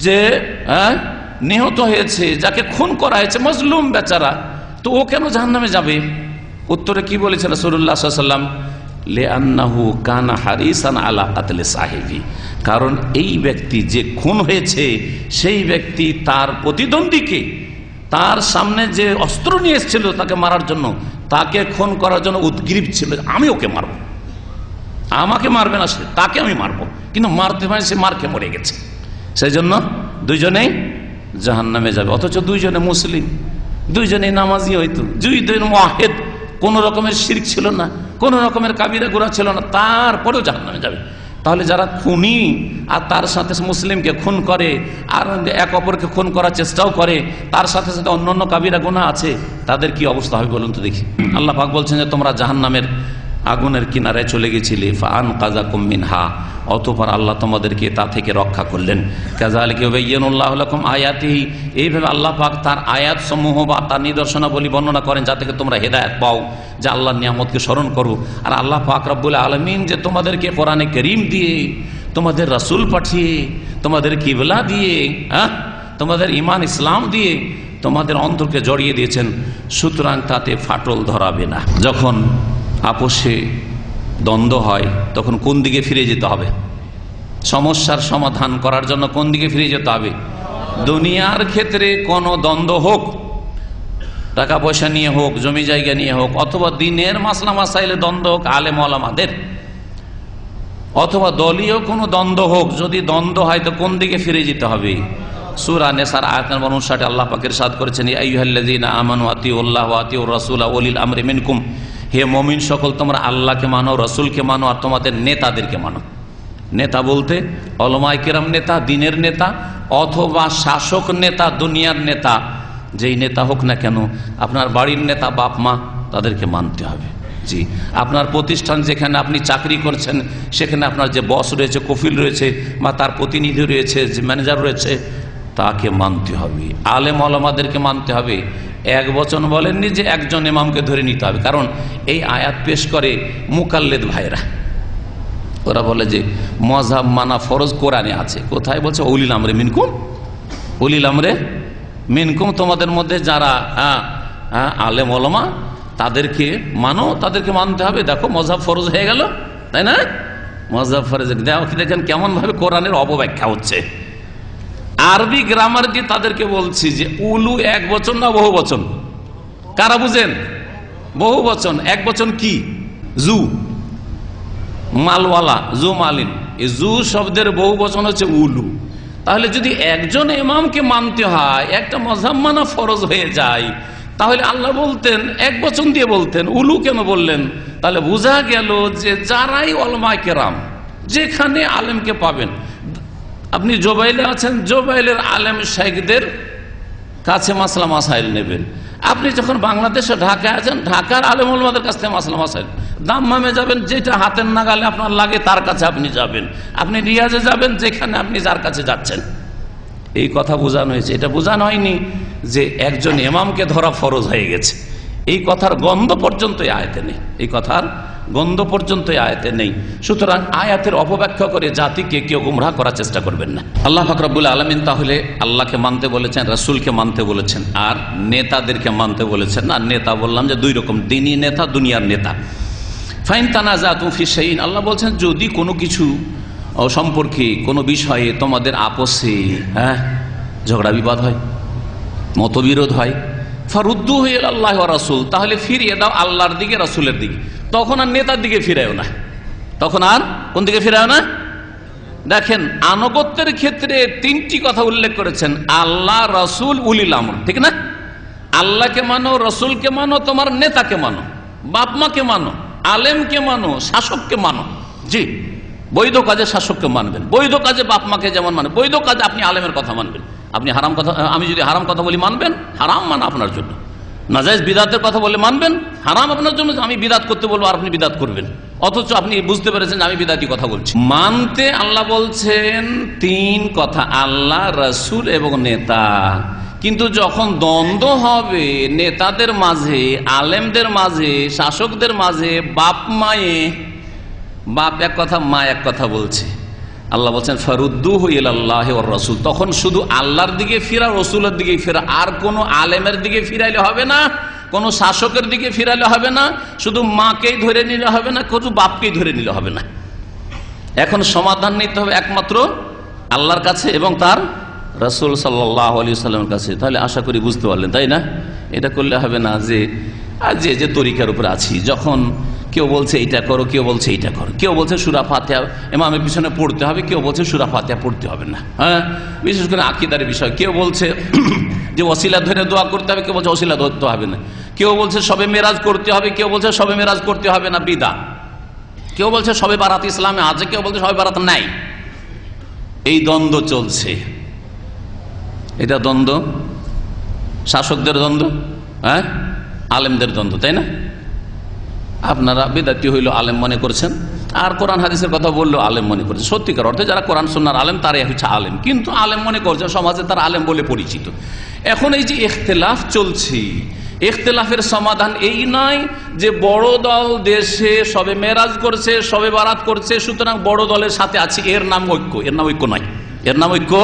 যে নিহত হয়েছে, যাকে খুন করা হয়েছে, মজলুম বেচারা, তো ও কেন জাহান্নামে যাবে? উত্তরে কি বলেছে রাসূলুল্লাহ সাল্লাল্লাহু আলাইহি ওয়াসাল্লাম? লিআন্নাহু কানা হারিসান আলা কাতলি সাহিবি, কারণ এই ব্যক্তি যে খুন হয়েছে, সেই ব্যক্তি তার প্রতিদ্বন্দ্বীকে, তার সামনে যে অস্ত্র নিয়ে এসেছিল তাকে মারার জন্য, তাকে খুন করার জন্য উদ্গ্রীব ছিল, আমি ওকে মারব, আমাকে মারবে না সে, তাকে আমি মারবো, কিন্তু মারতে পারে, সে মার খেয়ে মরে গেছে, সেই জন্য দুইজনেই জাহান্নামে যাবে, অথচ দুইজনে মুসলিম, দুইজনে নামাজি হইতো, দুইজন মুআহিদ, কোন রকমের শিরক ছিল না, কোন রকমের কাবিরা গুনাহ ছিল না, তারপরেও জাহান্নামে যাবে। তাহলে যারা খুনি আর তার সাথে মুসলিমকে খুন করে আর এক অপরকে খুন করার চেষ্টাও করে, তার সাথে সাথে অন্যান্য কাবিরা গুনাহ আছে, তাদের কি অবস্থা হবে বলুন তো দেখি। আল্লাহ পাক বলছেন যে তোমরা জাহান্নামের আগুনের কিনারায় চলে গেছিলে, ফাআনকাযাকুম মিনহা, অতঃপর আল্লাহ তোমাদেরকে তা থেকে রক্ষা করলেন। কাযালিকা ইউবাইয়িনুল্লাহু লাকুম আয়াতিহি, এইভাবে আল্লাহ পাক তার আয়াত সমূহ বা তার নিদর্শনাবলী বর্ণনা করেন যাতে তোমরা হেদায়েত পাও, যে আল্লাহর নিয়ামতকে স্মরণ করো। আর আল্লাহ পাক রব্বুল আলামিন যে তোমাদেরকে কোরআনে কারীম দিয়ে, তোমাদের রাসূল পাঠিয়ে, তোমাদের কিবলা দিয়ে, তোমাদের ঈমান ইসলাম দিয়ে তোমাদের অন্তরকে জড়িয়ে দিয়েছেন, সুতরাং তাতে ফাটল ধরাবে না। যখন আপোষে দ্বন্দ্ব হয় তখন কোন দিকে ফিরে যেতে হবে? সমস্যার সমাধান করার জন্য কোন দিকে ফিরে যেতে হবে? দুনিয়ার ক্ষেত্রে কোনো দ্বন্দ্ব হোক, টাকা পয়সা নিয়ে হোক, জমি জায়গা নিয়ে হোক, অথবা দিনের মাসলা মাসাইলে দ্বন্দ্ব হোক আলেম ওলামাদের, অথবা দলীয় কোনো দ্বন্দ্ব হোক, যদি দ্বন্দ্ব হয় তো কোন দিকে ফিরে যেতে হবে? সূরা নিসার আয়াত নম্বর 59 আল্লাহ পাক ইরশাদ করেছেন, ইয়া আইয়ুহাল্লাযীনা আমানু আতিউল্লাহ ওয়া আতিউর রাসূলা ওয়া উলিল আমরি মিনকুম, হে মুমিন সকল তোমরা আল্লাহকে মানো, রাসূলকে মানো, আর তোমাদের নেতাদেরকে মানো। নেতা বলতে উলামায়ে কেরাম নেতা, দ্বীনের নেতা, অথবা শাসক নেতা, দুনিয়ার নেতা, যেই নেতা হোক না কেন, আপনার বাড়ির নেতা বাপ মা, তাদেরকে মানতে হবে। জি, আপনার প্রতিষ্ঠান যেখানে আপনি চাকরি করছেন সেখানে আপনার যে বস রয়েছে, কফিল রয়েছে, বা তার প্রতিনিধি রয়েছে, যে ম্যানেজার রয়েছে, তাকে মানতে হবে। আলেম ওলামাদেরকে মানতে হবে। এক বচন বলেননি যে একজন ইমামকে ধরে নিতে হবে, কারণ এই আয়াত পেশ করে মুকাল্লিদ ভাইরা, ওরা বলে যে মযহাব মানা ফরজ কোরআনে আছে। কোথায় বলছে? উলিল আমরে মিনকুম, উলিল আমরে মিনকুম, তোমাদের মধ্যে যারা আলেম ওলামা তাদেরকে মানো, তাদেরকে মানতে হবে। দেখো মযহাব ফরজ হয়ে গেল, তাই না? মযহাব ফরজ, দেখেন কেমন ভাবে কোরআনের অপব্যাখ্যা হচ্ছে। আরবি গ্রামার দিয়ে তাদেরকে বলছি যে উলু এক বচন না বহু বচন? কারা বুঝেন? বহু বচন। এক বচন কি? জু, মালওয়ালা, জু মালিন, এই জু শব্দের বহু বচন হচ্ছে উলু। তাহলে যদি একজন ইমামকে মানতে হয়, একটা মযহাব মানা ফরজ হয়ে যায়, তাহলে আল্লাহ বলতেন এক বচন দিয়ে বলতেন, উলু কেন বললেন? তাহলে বোঝা গেল যে যারাই উলামায়ে কেরাম, যেখানে আলেমকে পাবেন, আপনি জোবাইলে আছেন, জোবাইলের আলেম শাইখদের কাছে মাসলা মাসাইল নেবেন। আপনি যখন বাংলাদেশে ঢাকায় আছেন, ঢাকার আলেম ওলামাদের কাছ থেকে মাসলা মাসাইল। দাম্মামে যাবেন, যেটা হাতের নাগালে আপনার লাগে তার কাছে আপনি যাবেন। আপনি রিয়াজে যাবেন, যেখানে আপনি যার কাছে যাচ্ছেন। এই কথা বোঝানো হয়েছে। এটা বোঝানো হয়নি যে একজন ইমামকে ধরা ফরজ হয়ে গেছে। এই কথার গন্ধ পর্যন্ত আয়াতে নেই, এই কথার গন্ধ পর্যন্ত আয়াতে নেই। সুতরাং আয়াতের অপব্যাখ্যা করে জাতিকে কেউ গুমরাহ করার চেষ্টা করবেন না। আল্লাহ পাক রব্বুল আলামিন তাহলে আল্লাহকে মানতে বলেছেন, রাসূলকে মানতে বলেছেন, আর নেতাদেরকে মানতে বলেছেন। আর নেতা বললাম যে দুই রকম, দ্বীনি নেতা, দুনিয়ার নেতা। ফাইন তানাজাতুম ফি শাইইন, আল্লাহ বলছেন যদি কোনো কিছু সম্পর্কে, কোনো বিষয়ে তোমাদের আপসে ঝগড়া বিবাদ হয়, মতবিরোধ হয়, ফারুদ্দুহু ইলাল্লাহি ওয়া রাসূল, তাহলে ফিরিয়ে দাও আল্লাহর দিকে, রাসূলের দিকে। তখন আর নেতার দিকে ফিরায়ও না, তখন আর কোন দিকে ফিরায়ও না। দেখেন আনুগত্যের ক্ষেত্রে তিনটি কথা উল্লেখ করেছেন, আল্লাহ, রাসূল, উলিল আমর, ঠিক না? আল্লাহকে মানো, রাসূলকে মানো, তোমার নেতাকে মানো, বাপ মাকে মানো, আলেমকে মানো, শাসককে মানো। জি, বৈধ কাজে শাসককে মানবেন, বৈধ কাজে বাপ মাকে যেমন মানে, বৈধ কাজে আপনি আলেমের কথা মানবেন। আপনি হারাম কথা, আমি যদি হারাম কথা বলি মানবেন, হারাম মানা আপনার জন্য। নাজায়েজ বিদাতের কথা বলে মানবেন, হারাম আপনার জন্য। আমি বিদাত করতে বলবো আর আপনি বিদাত করবেন, অথচ আপনি বুঝতে পেরেছেন আমি বিদাতি কথা বলছি। মানতে আল্লাহ বলছেন তিন কথা, আল্লাহ, রাসূল এবং নেতা। কিন্তু যখন দ্বন্দ্ব হবে নেতাদের মাঝে, আলেমদের মাঝে, শাসকদের মাঝে, বাপ মায়ে, বাপ এক কথা, মা এক কথা বলছে, আল্লাহ বলছেন ফারুদ্দুহু ইলাল্লাহি ওয়ার রাসূল, তখন শুধু আল্লাহর দিকে ফিরা, রাসূলের দিকে ফিরা, আর কোনো আলেমের দিকে ফিরাইলে হবে না, কোনো শাসকের দিকে ফিরাইলে হবে না, শুধু মাকেই ধরে নিলে হবে না, শুধু বাপকেই ধরে নিলে হবে না। এখন সমাধান নিতে হবে একমাত্র আল্লাহর কাছে এবং তার রাসূল সাল্লাল্লাহু আলাইহি ওয়াসাল্লামের কাছে। তাহলে আশা করি বুঝতে পারলেন, তাই না? এটা করলে হবে না যে আর যে যে তরিকার উপর আছি, যখন কেউ বলছে এইটা করো, কেউ বলছে এইটা করো, কেউ বলছে সূরা ফাতিহা ইমামের পিছনে পড়তে হবে, কেউ বলছে সূরা ফাতিহা পড়তে হবে না। হ্যাঁ, বিশেষ করে আকীদার বিষয়। কেউ বলছে যে ওসিলা ধরে দোয়া করতে হবে, কেউ বলছে ওসিলা ধরতে হবে না। কেউ বলছে শবে মেরাজ করতে হবে, কেউ বলছে শবে মেরাজ করতে হবে না, বিদআত। কেউ বলছে শবে বারাত ইসলামে আছে, কেউ বলছে শবে বারাত নাই। এই দ্বন্দ্ব চলছে। এটা দ্বন্দ্ব শাসকদের দ্বন্দ্ব, হ্যাঁ, আলেমদের দ্বন্দ্ব, তাই না? আপনারা বিদআতি হইল আলেম মনে করছেন, আর কোরআন হাদিসের কথা বললেও আলেম মনে করছেন। সত্যিকার অর্থে যারা কোরআন সুন্নাহর আলেম তারাই হচ্ছে আলেম, কিন্তু আলেম মনে করছেন, সমাজে তারা আলেম বলে পরিচিত। এখন এই যে ইখতিলাফ চলছে, ইখতিলাফের সমাধান এই নয় যে বড় দল দেশে সবে মেরাজ করছে, সবে বারাত করছে, সুতরাং বড় দলের সাথে আছে, এর নাম ঐক্য। এর নাম ঐক্য নয়, এর নাম ঐক্য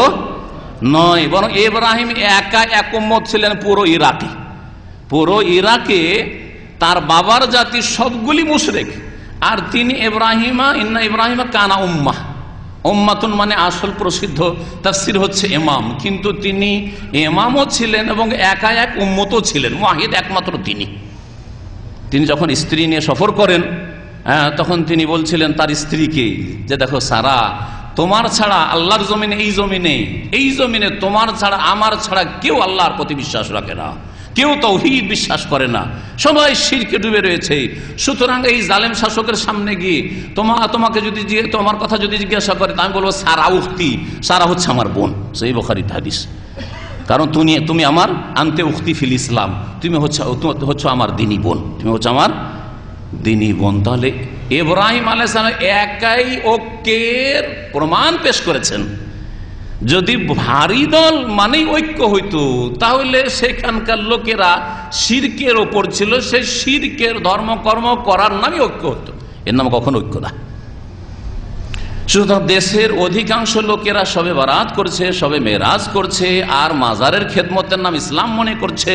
নয়। বরং ইব্রাহিম একা এক উম্মত ছিলেন পুরো ইরাকে। পুরো ইরাকে তার বাবার জাতি সবগুলি মুশরিক, আর তিনি ইব্রাহিমা ইন্না ইব্রাহিমা কানা উম্মাহ। উম্মাতুন মানে আসল প্রসিদ্ধ তাফসীর হচ্ছে ইমাম, কিন্তু তিনি ইমামও ছিলেন এবং একা এক উম্মতও ছিলেন, ওয়াহিদ একমাত্র তিনি। তিনি যখন স্ত্রী নিয়ে সফর করেন, তখন তিনি বলছিলেন তার স্ত্রীকে যে দেখো সারা, তোমার ছাড়া আল্লাহর জমিনে, এই জমিনে তোমার ছাড়া আমার ছাড়া কেউ আল্লাহর প্রতি বিশ্বাস রাখে না, কেউ তাওহীদ বিশ্বাস করে না, সবাই শিরকে ডুবে রয়েছে। সুতরাং এই জালেম শাসকের সামনে গিয়ে তোমাকে যদি তোমার কথা যদি জিজ্ঞাসা করে, আমি বলবো সারা উখতি, সারা হচ্ছে আমার বোন। সেই বুখারীর হাদিস। কারণ তুমি আমার আনতে উখতি ফিল ইসলাম, তুমি হচ্ছে আমার দিনী বোন, তুমি হচ্ছে আমার দিনী বোন। তাহলে ইব্রাহিম আলাইহিস সালাম একাই ঐক্যের প্রমাণ পেশ করেছেন। যদি ভারী দল মানেই ঐক্য হইতো, তাহলে সেখানকার লোকেরা শিরকের ওপর ছিল, সেই শিরকের ধর্মকর্ম করার নামই ঐক্য হতো, এর নাম কখনো ঐক্য না। সুতরাং দেশের অধিকাংশ লোকেরা সবে বারাত করছে, সবে মেরাজ করছে, আর মাজারের খেদমতের নাম ইসলাম মনে করছে,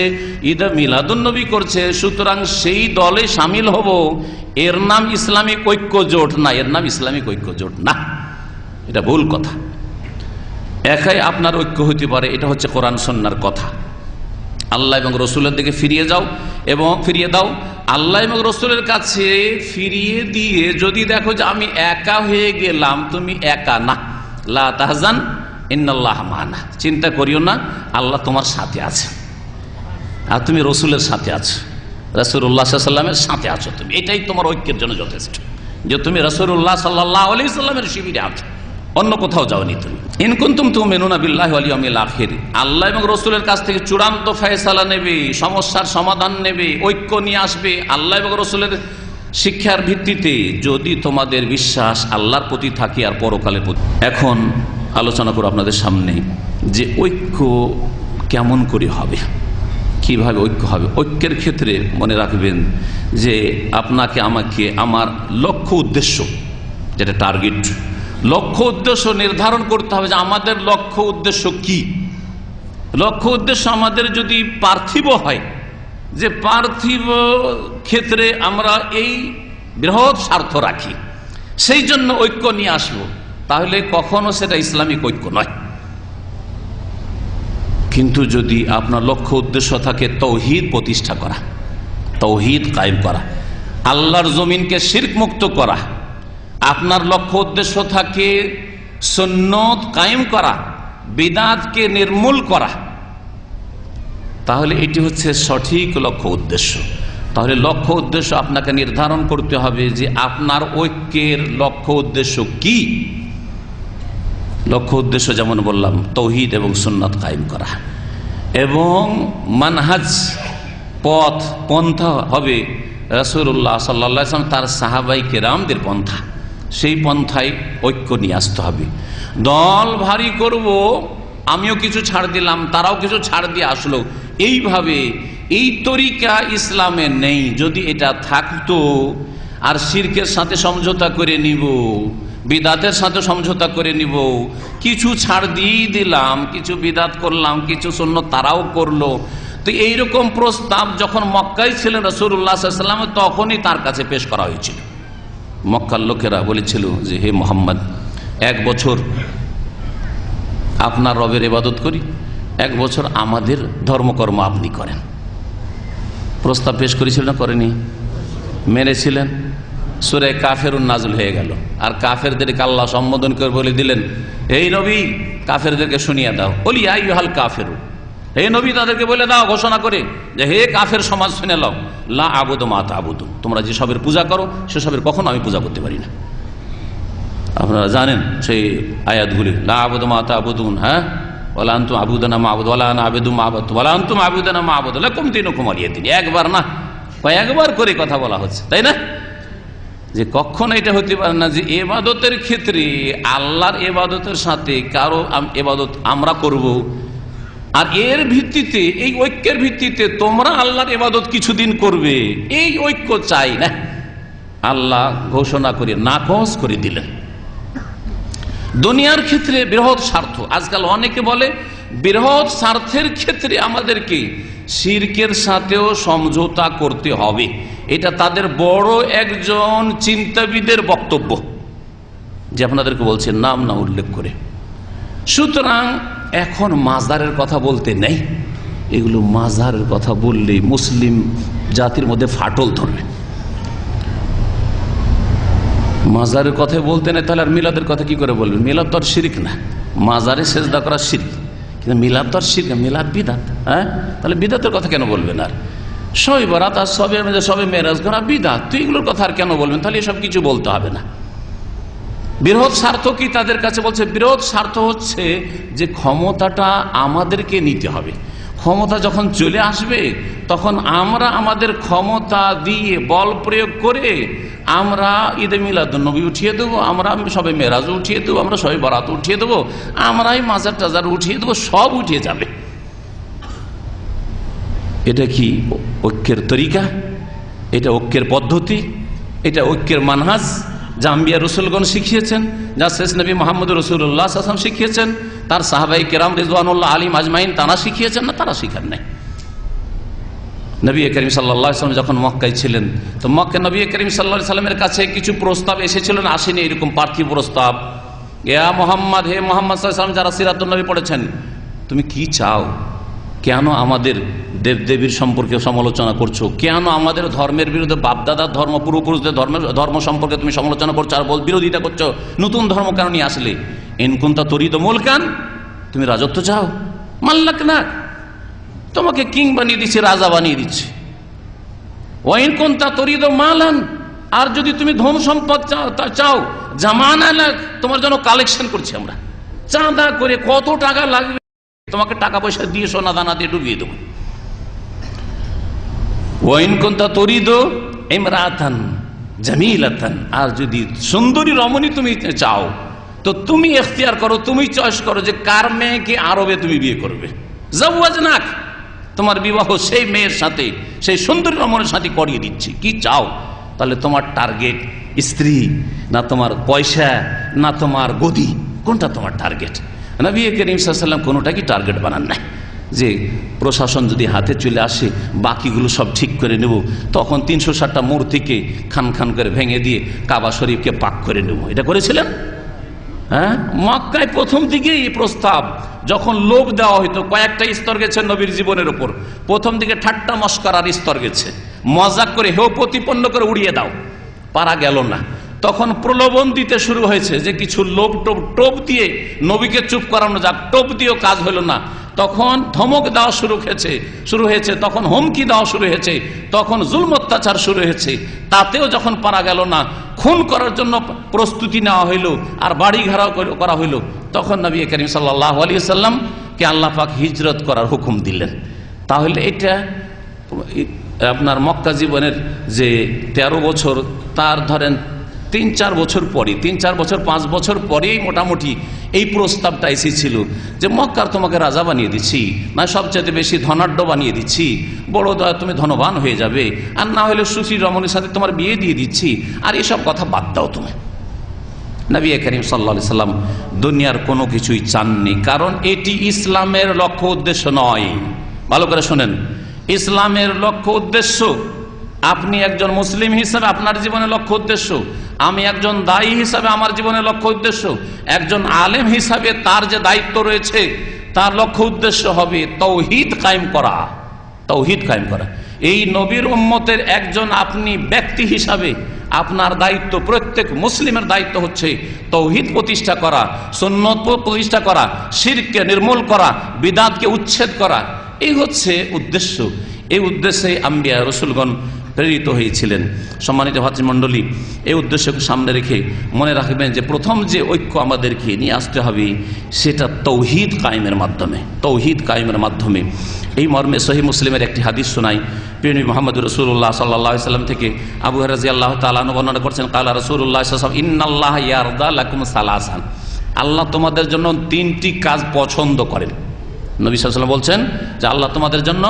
ঈদ মিলাদুন নবী করছে। সুতরাং সেই দলে সামিল হব, এর নাম ইসলামিক ঐক্য জোট না, এর নাম ইসলামিক ঐক্য জোট না। এটা ভুল কথা। একাই আপনার ঐক্য হইতে পারে, এটা হচ্ছে কোরআন সুন্নাহর কথা। আল্লাহ এবং রসুলের দিকে ফিরিয়ে দাও। আল্লাহ এবং রসুলের কাছে ফিরিয়ে দিয়ে যদি দেখো যে আমি একা হয়ে গেলাম, তুমি একা না, লা তাহজান ইন্নাল্লাহ মা'ানা, চিন্তা করিও না, আল্লাহ তোমার সাথে আছে, আর তুমি রসুলের সাথে আছো, রাসূলুল্লাহ সাল্লাল্লাহু আলাইহি ওয়াসাল্লামের সাথে আছো তুমি। এটাই তোমার ঐক্যের জন্য যথেষ্ট, যে তুমি রাসূলুল্লাহ সাল্লাল্লাহু আলাইহি ওয়াসাল্লামের শিবিরে আছো, অন্য কোথাও যাওনি তুমি। ইন কুনতুম তুমিনুনা বিল্লাহি ওয়াল ইয়াউমিল আখির, আল্লাহ এবং রাসূলের কাছ থেকে চূড়ান্ত ফয়সালা নেবে, সমস্যার সমাধান নেবে, ঐক্য নিয়ে আসবে আল্লাহ এবং রাসূলের শিক্ষার ভিত্তিতে, যদি তোমাদের বিশ্বাস আল্লাহর প্রতি থাকে আর পরকালের প্রতি। এখন আলোচনা করব আপনাদের সামনে যে ঐক্য কেমন করে হবে, কিভাবে ঐক্য হবে। ঐক্যের ক্ষেত্রে মনে রাখবেন যে আপনাকে আমাকে আমার লক্ষ্য উদ্দেশ্য, যেটা টার্গেট, লক্ষ্য উদ্দেশ্য নির্ধারণ করতে হবে যে আমাদের লক্ষ্য উদ্দেশ্য কি। লক্ষ্য উদ্দেশ্য আমাদের যদি পার্থিব হয়, যে পার্থিব ক্ষেত্রে আমরা এই বৃহৎ স্বার্থ রাখি, সেই জন্য ঐক্য নিয়ে আসবো, তাহলে কখনো সেটা ইসলামিক ঐক্য নয়। কিন্তু যদি আপনার লক্ষ্য উদ্দেশ্য থাকে তাওহীদ প্রতিষ্ঠা করা, তাওহীদ কায়েম করা, আল্লাহর জমিনকে শিরক মুক্ত করা, আপনার লক্ষ্য উদ্দেশ্য থাকে সুন্নত কায়েম করা, বিদআতকে নির্মূল করা, তাহলে এটি হচ্ছে সঠিক লক্ষ্য উদ্দেশ্য। তাহলে লক্ষ্য উদ্দেশ্য আপনাকে নির্ধারণ করতে হবে যে আপনার ঐক্যের লক্ষ্য উদ্দেশ্য কি। লক্ষ্য উদ্দেশ্য যেমন বললাম তাওহীদ এবং সুন্নাত কায়েম করা, এবং মানহাজ পন্থা হবে রাসূলুল্লাহ সাল্লাল্লাহু আলাইহি ওয়াসাল্লাম তার সাহাবায়ে কেরামদের পন্থা, সেই পন্থায় ঐক্য নিয়ে আসতে হবে। দল ভারী করব, আমিও কিছু ছাড় দিলাম, তারাও কিছু ছাড় দিয়ে আসলো, এইভাবে এই তরিকা ইসলামে নেই। যদি এটা থাকতো, আর শিরকের সাথে সমঝোতা করে নিব, বিদাতের সাথে সমঝোতা করে নিব, কিছু ছাড় দিয়ে দিলাম, কিছু বিদাত করলাম, কিছু সুন্নাত তারাও করলো, তো এইরকম প্রস্তাব যখন মক্কায় ছিলেন রাসূলুল্লাহ সাল্লাল্লাহু আলাইহি ওয়াসাল্লাম, তখনই তার কাছে পেশ করা হয়েছিল। মক্কার লোকেরা বলেছিল যে হে মুহাম্মদ, 1 বছর আপনার রবের ইবাদত করি, 1 বছর আমাদের ধর্মকর্ম আপনি করেন। প্রস্তাব পেশ করেছিলেন না করেনি? মেরেছিলেন। সূরা কাফেরুন নাযিল হয়ে গেল, আর কাফেরদেরকে আল্লাহ সম্বোধন করে বলে দিলেন, এই নবী কাফেরদেরকে শুনিয়ে দাও, বলি আই হাল কাফেরু, হে নবী তাদেরকে বলে দাও ঘোষণা করে যে হে কাফের সমাজ শুনে লাও, লা আবুদু মা তা'বুদুন, তোমরা যে সবের পূজা করো সেসবের কখনো আমি পূজা করতে পারি না। আপনারা জানেন সেই আয়াতগুলি, লা আবুদু মা তা'বুদুন, হ্যাঁ, ওয়ালা আনতুম আবুদুনা মা আবুদু ওয়ালা আনা আবুদু মা আবুদু ওয়ালা আনতুম আবুদুনা মা আবুদু লাকুম দীনুকুম ওয়ালিয়া দীন। একবার না, কয়েকবার করে কথা বলা হচ্ছে, তাই না? যে কখনো এটা হতে পারে না যে ইবাদতের ক্ষেত্রে আল্লাহর ইবাদতের সাথে কারো ইবাদত আমরা করব, আর এর ভিত্তিতে, এই ঐক্যের ভিত্তিতে তোমরা আল্লাহর ইবাদত কিছুদিন করবে, এই ঐক্য চাই না। আল্লাহ ঘোষণা করে নাকচ করে দিলেন। দুনিয়ার ক্ষেত্রে বৃহৎ স্বার্থ, আজকাল অনেকে বলে বৃহৎ স্বার্থের ক্ষেত্রে আমাদেরকে শিরকের সাথেও সমঝোতা করতে হবে, এটা তাদের বড় একজন চিন্তাবিদের বক্তব্য, যে আপনাদেরকে বলছে নাম না উল্লেখ করে। সুতরাং এখন মাজারের কথা বলতে নেই, এগুলো মাজারের কথা বললে মুসলিম জাতির মধ্যে ফাটল ধরবে। মাজারের কথা বলতে নেই, তাহলে আর মিলাদের কথা কি করে বলবেন? মিলাদ তো আর শিরক না, মাজারে সেজদা করা শিরক, কিন্তু মিলাদ তো আর শিরক, মিলাদ বিদাত। হ্যাঁ, তাহলে বিদাতের কথা কেন বলবেন? আর সবে বরাত আর সবে মেরাজ করা বিদাত, তো এগুলোর কথা আর কেন বলবেন? তাহলে এসব কিছু বলতে হবে না। বৃহৎ স্বার্থ কি তাদের কাছে? বলছে বৃহৎ স্বার্থ হচ্ছে যে ক্ষমতাটা আমাদেরকে নিতে হবে, ক্ষমতা যখন চলে আসবে তখন আমরা আমাদের ক্ষমতা দিয়ে বল প্রয়োগ করে আমরা ঈদে মিলাদুন্নবী উঠিয়ে দেবো, আমরা সবে মেরাজ উঠিয়ে দেবো, আমরা সবে বরাত উঠিয়ে দেবো, আমরাই মাজার টাজার উঠিয়ে দেবো, সব উঠিয়ে যাবে। এটা কি ঐক্যের তরিকা? এটা ঐক্যের পদ্ধতি? এটা ঐক্যের মানহাজ যা আম্বিয়া রসুলগণ শিখিয়েছেন, যা শেষ নবী মুহাম্মদ রাসূলুল্লাহ সাল্লাল্লাহু আলাইহি ওয়াসাল্লাম শিখিয়েছেন, তার সাহাবায়ে কেরাম রিজওয়ানুল্লাহ আলাইহিম আজমাইন তারা শিখিয়েছেন না? তারা শিখান নাই। নবী করিম সাল্লাল্লাহু আলাইহি ওয়াসাল্লাম যখন মক্কায় ছিলেন, তো মক্কায় নবী করিম সাল্লাল্লাহু আলাইহি ওয়াসাল্লামের কাছে কিছু প্রস্তাব এসেছিলেন, আসেনি এরকম পার্থিব প্রস্তাব। ইয়া মুহাম্মদ, হে মুহাম্মদ সাল্লাল্লাহু আলাইহি ওয়াসাল্লাম, যারা সিরাতুন নবী পড়েছেন, তুমি কি চাও? কেন আমাদের দেবদেবীর সম্পর্কে সমালোচনা করছো? কেন আমাদের ধর্মের বিরুদ্ধে, বাপদাদার ধর্ম, পূর্বপুরুষদের ধর্ম সম্পর্কে তুমি সমালোচনা করছো আর বিরোধিতা করছো? নতুন ধর্ম কেন নিয়ে আসলে? ইন কুনতা তুরিদু মুলকান, তুমি রাজত্ব চাও? মাল্লাক না, তোমাকে কিং বানিয়ে দিচ্ছে, রাজা বানিয়ে দিচ্ছে। ওয়াইন কুনতা তুরিদু মালান, আর যদি তুমি ধন সম্পদ চাও, জামানা লাগ, তোমার জন্য কালেকশন করছি আমরা, চাঁদা করে কত টাকা লাগবে তোমাকে টাকা পয়সা দিয়ে সোনা দানা দিয়ে ডুবিয়ে দেবো। ওয়াইন কুনতা তুরিদু ইমরাতান জামিলাতান, আর যদি সুন্দরী রমণী তুমি চাও তো তুমি ইখতিয়ার করো, তুমি চয়েস করো যে কার মেয়েকে আরবে তুমি বিয়ে করবে। জাওয়াজনাক, তোমার বিবাহ সেই মেয়ের সাথে, সেই সুন্দরী রমণীর সাথে করিয়ে দিচ্ছি। কি চাও? তাহলে তোমার টার্গেট স্ত্রী না তোমার পয়সা না তোমার গদি, কোনটা তোমার টার্গেট? নবী করিম সাল্লাল্লাহু আলাইহি ওয়াসাল্লাম কোনোটা কি টার্গেট বানান নাই যে প্রশাসন যদি হাতে চলে আসে বাকিগুলো সব ঠিক করে নেব, তখন 360টা মূর্তিকে খান খান করে ভেঙে দিয়ে কাবা শরীফকে পাক করে নেব, এটা করেছিলেন? হ্যাঁ, মক্কায় প্রথম দিকে এই প্রস্তাব যখন লোভ দেওয়া হইতো, কয়েকটা স্তর গেছে নবীর জীবনের উপর। প্রথম দিকে ঠাট্টা মস্করার স্তর গেছে, মজাক করে হেও প্রতিপন্ন করে উড়িয়ে দাও, পারা গেল না। তখন প্রলোভন দিতে শুরু হয়েছে যে কিছু লোভ টোপ দিয়ে নবীকে চুপ করানো যাক, টোপ দিয়েও কাজ হলো না, তখন ধমক দেওয়া শুরু হয়েছে, তখন হুমকি দেওয়া শুরু হয়েছে, তখন জুলম অত্যাচার শুরু হয়েছে। তাতেও যখন পারা গেল না, খুন করার জন্য প্রস্তুতি নেওয়া হইল আর বাড়ি ঘেরাও করা হইল, তখন নবী করিম সাল্লাল্লাহু আলাইহি ওয়াসাল্লামকে আল্লাহ পাক হিজরত করার হুকুম দিলেন। তাহলে এটা আপনার মক্কা জীবনের যে 13 বছর, তার ধরেন 3-4 বছর পরে, 3-4 বছর 5 বছর পরেই মোটামুটি এই প্রস্তাবটা এসেছিল যে মক্কার তোমাকে রাজা বানিয়ে দিচ্ছি, না সবচেয়ে বেশি ধনাঢ্য বানিয়ে দিচ্ছি, বড় তুমি ধনবান হয়ে যাবে, আর না হলে সুশ্রী রমণীর সাথে তোমার বিয়ে দিয়ে দিচ্ছি, আর এসব কথা বাদ দাও তুমি। নবী করিম সাল্লাল্লাহু আলাইহি ওয়াসাল্লাম দুনিয়ার কোনো কিছুই চাননি, কারণ এটি ইসলামের লক্ষ্য উদ্দেশ্য নয়। ভালো করে শোনেন, ইসলামের লক্ষ্য উদ্দেশ্য, আপনি একজন মুসলিম হিসাবে আপনার জীবনের লক্ষ্য উদ্দেশ্য, আমি একজন দায়ী হিসাবে আমার জীবনের লক্ষ্য উদ্দেশ্য, একজন আলেম হিসাবে তার যে দায়িত্ব রয়েছে তার লক্ষ্য উদ্দেশ্য হবে তাওহীদ কায়েম করা। তাওহীদ কায়েম করা, এই নবীর উম্মতের একজন আপনি ব্যক্তি হিসাবে আপনার দায়িত্ব, প্রত্যেক মুসলিমের দায়িত্ব হচ্ছে তৌহিদ প্রতিষ্ঠা করা, সুন্নত প্রতিষ্ঠা করা, শিরককে নির্মূল করা, বিদআতকে উচ্ছেদ করা। এই হচ্ছে উদ্দেশ্য। এই উদ্দেশ্যে আম্বিয়া রসুলগণ প্রেরিত হয়েছিলেন। সম্মানিত ভাতৃমণ্ডলী, এই উদ্দেশ্যকে সামনে রেখে মনে রাখবেন যে প্রথম যে ঐক্য আমাদেরকে নিয়ে আসতে হবে সেটা তৌহিদ কায়েমের মাধ্যমে। তৌহিদ কায়েমের মাধ্যমে এই মর্মে সহিহ মুসলিমের একটি হাদিস শোনাই। প্রিয় নবী মুহাম্মদ রাসূলুল্লাহ সাল্লাল্লাহু আলাইহি ওয়াসাল্লাম থেকে আবু হুরায়রা রাদিয়াল্লাহু তাআলা আনহু বর্ণনা করছেন, ক্বালা রাসূলুল্লাহ সাল্লাল্লাহু আলাইহি ওয়াসাল্লাম, ইন্নাল্লাহা ইয়ারদা লাকুম সালাসান, আল্লাহ তোমাদের জন্য তিনটি কাজ পছন্দ করেন। নবী সাল্লাল্লাহু আলাইহি ওয়াসাল্লাম বলছেন যে আল্লাহ তোমাদের জন্য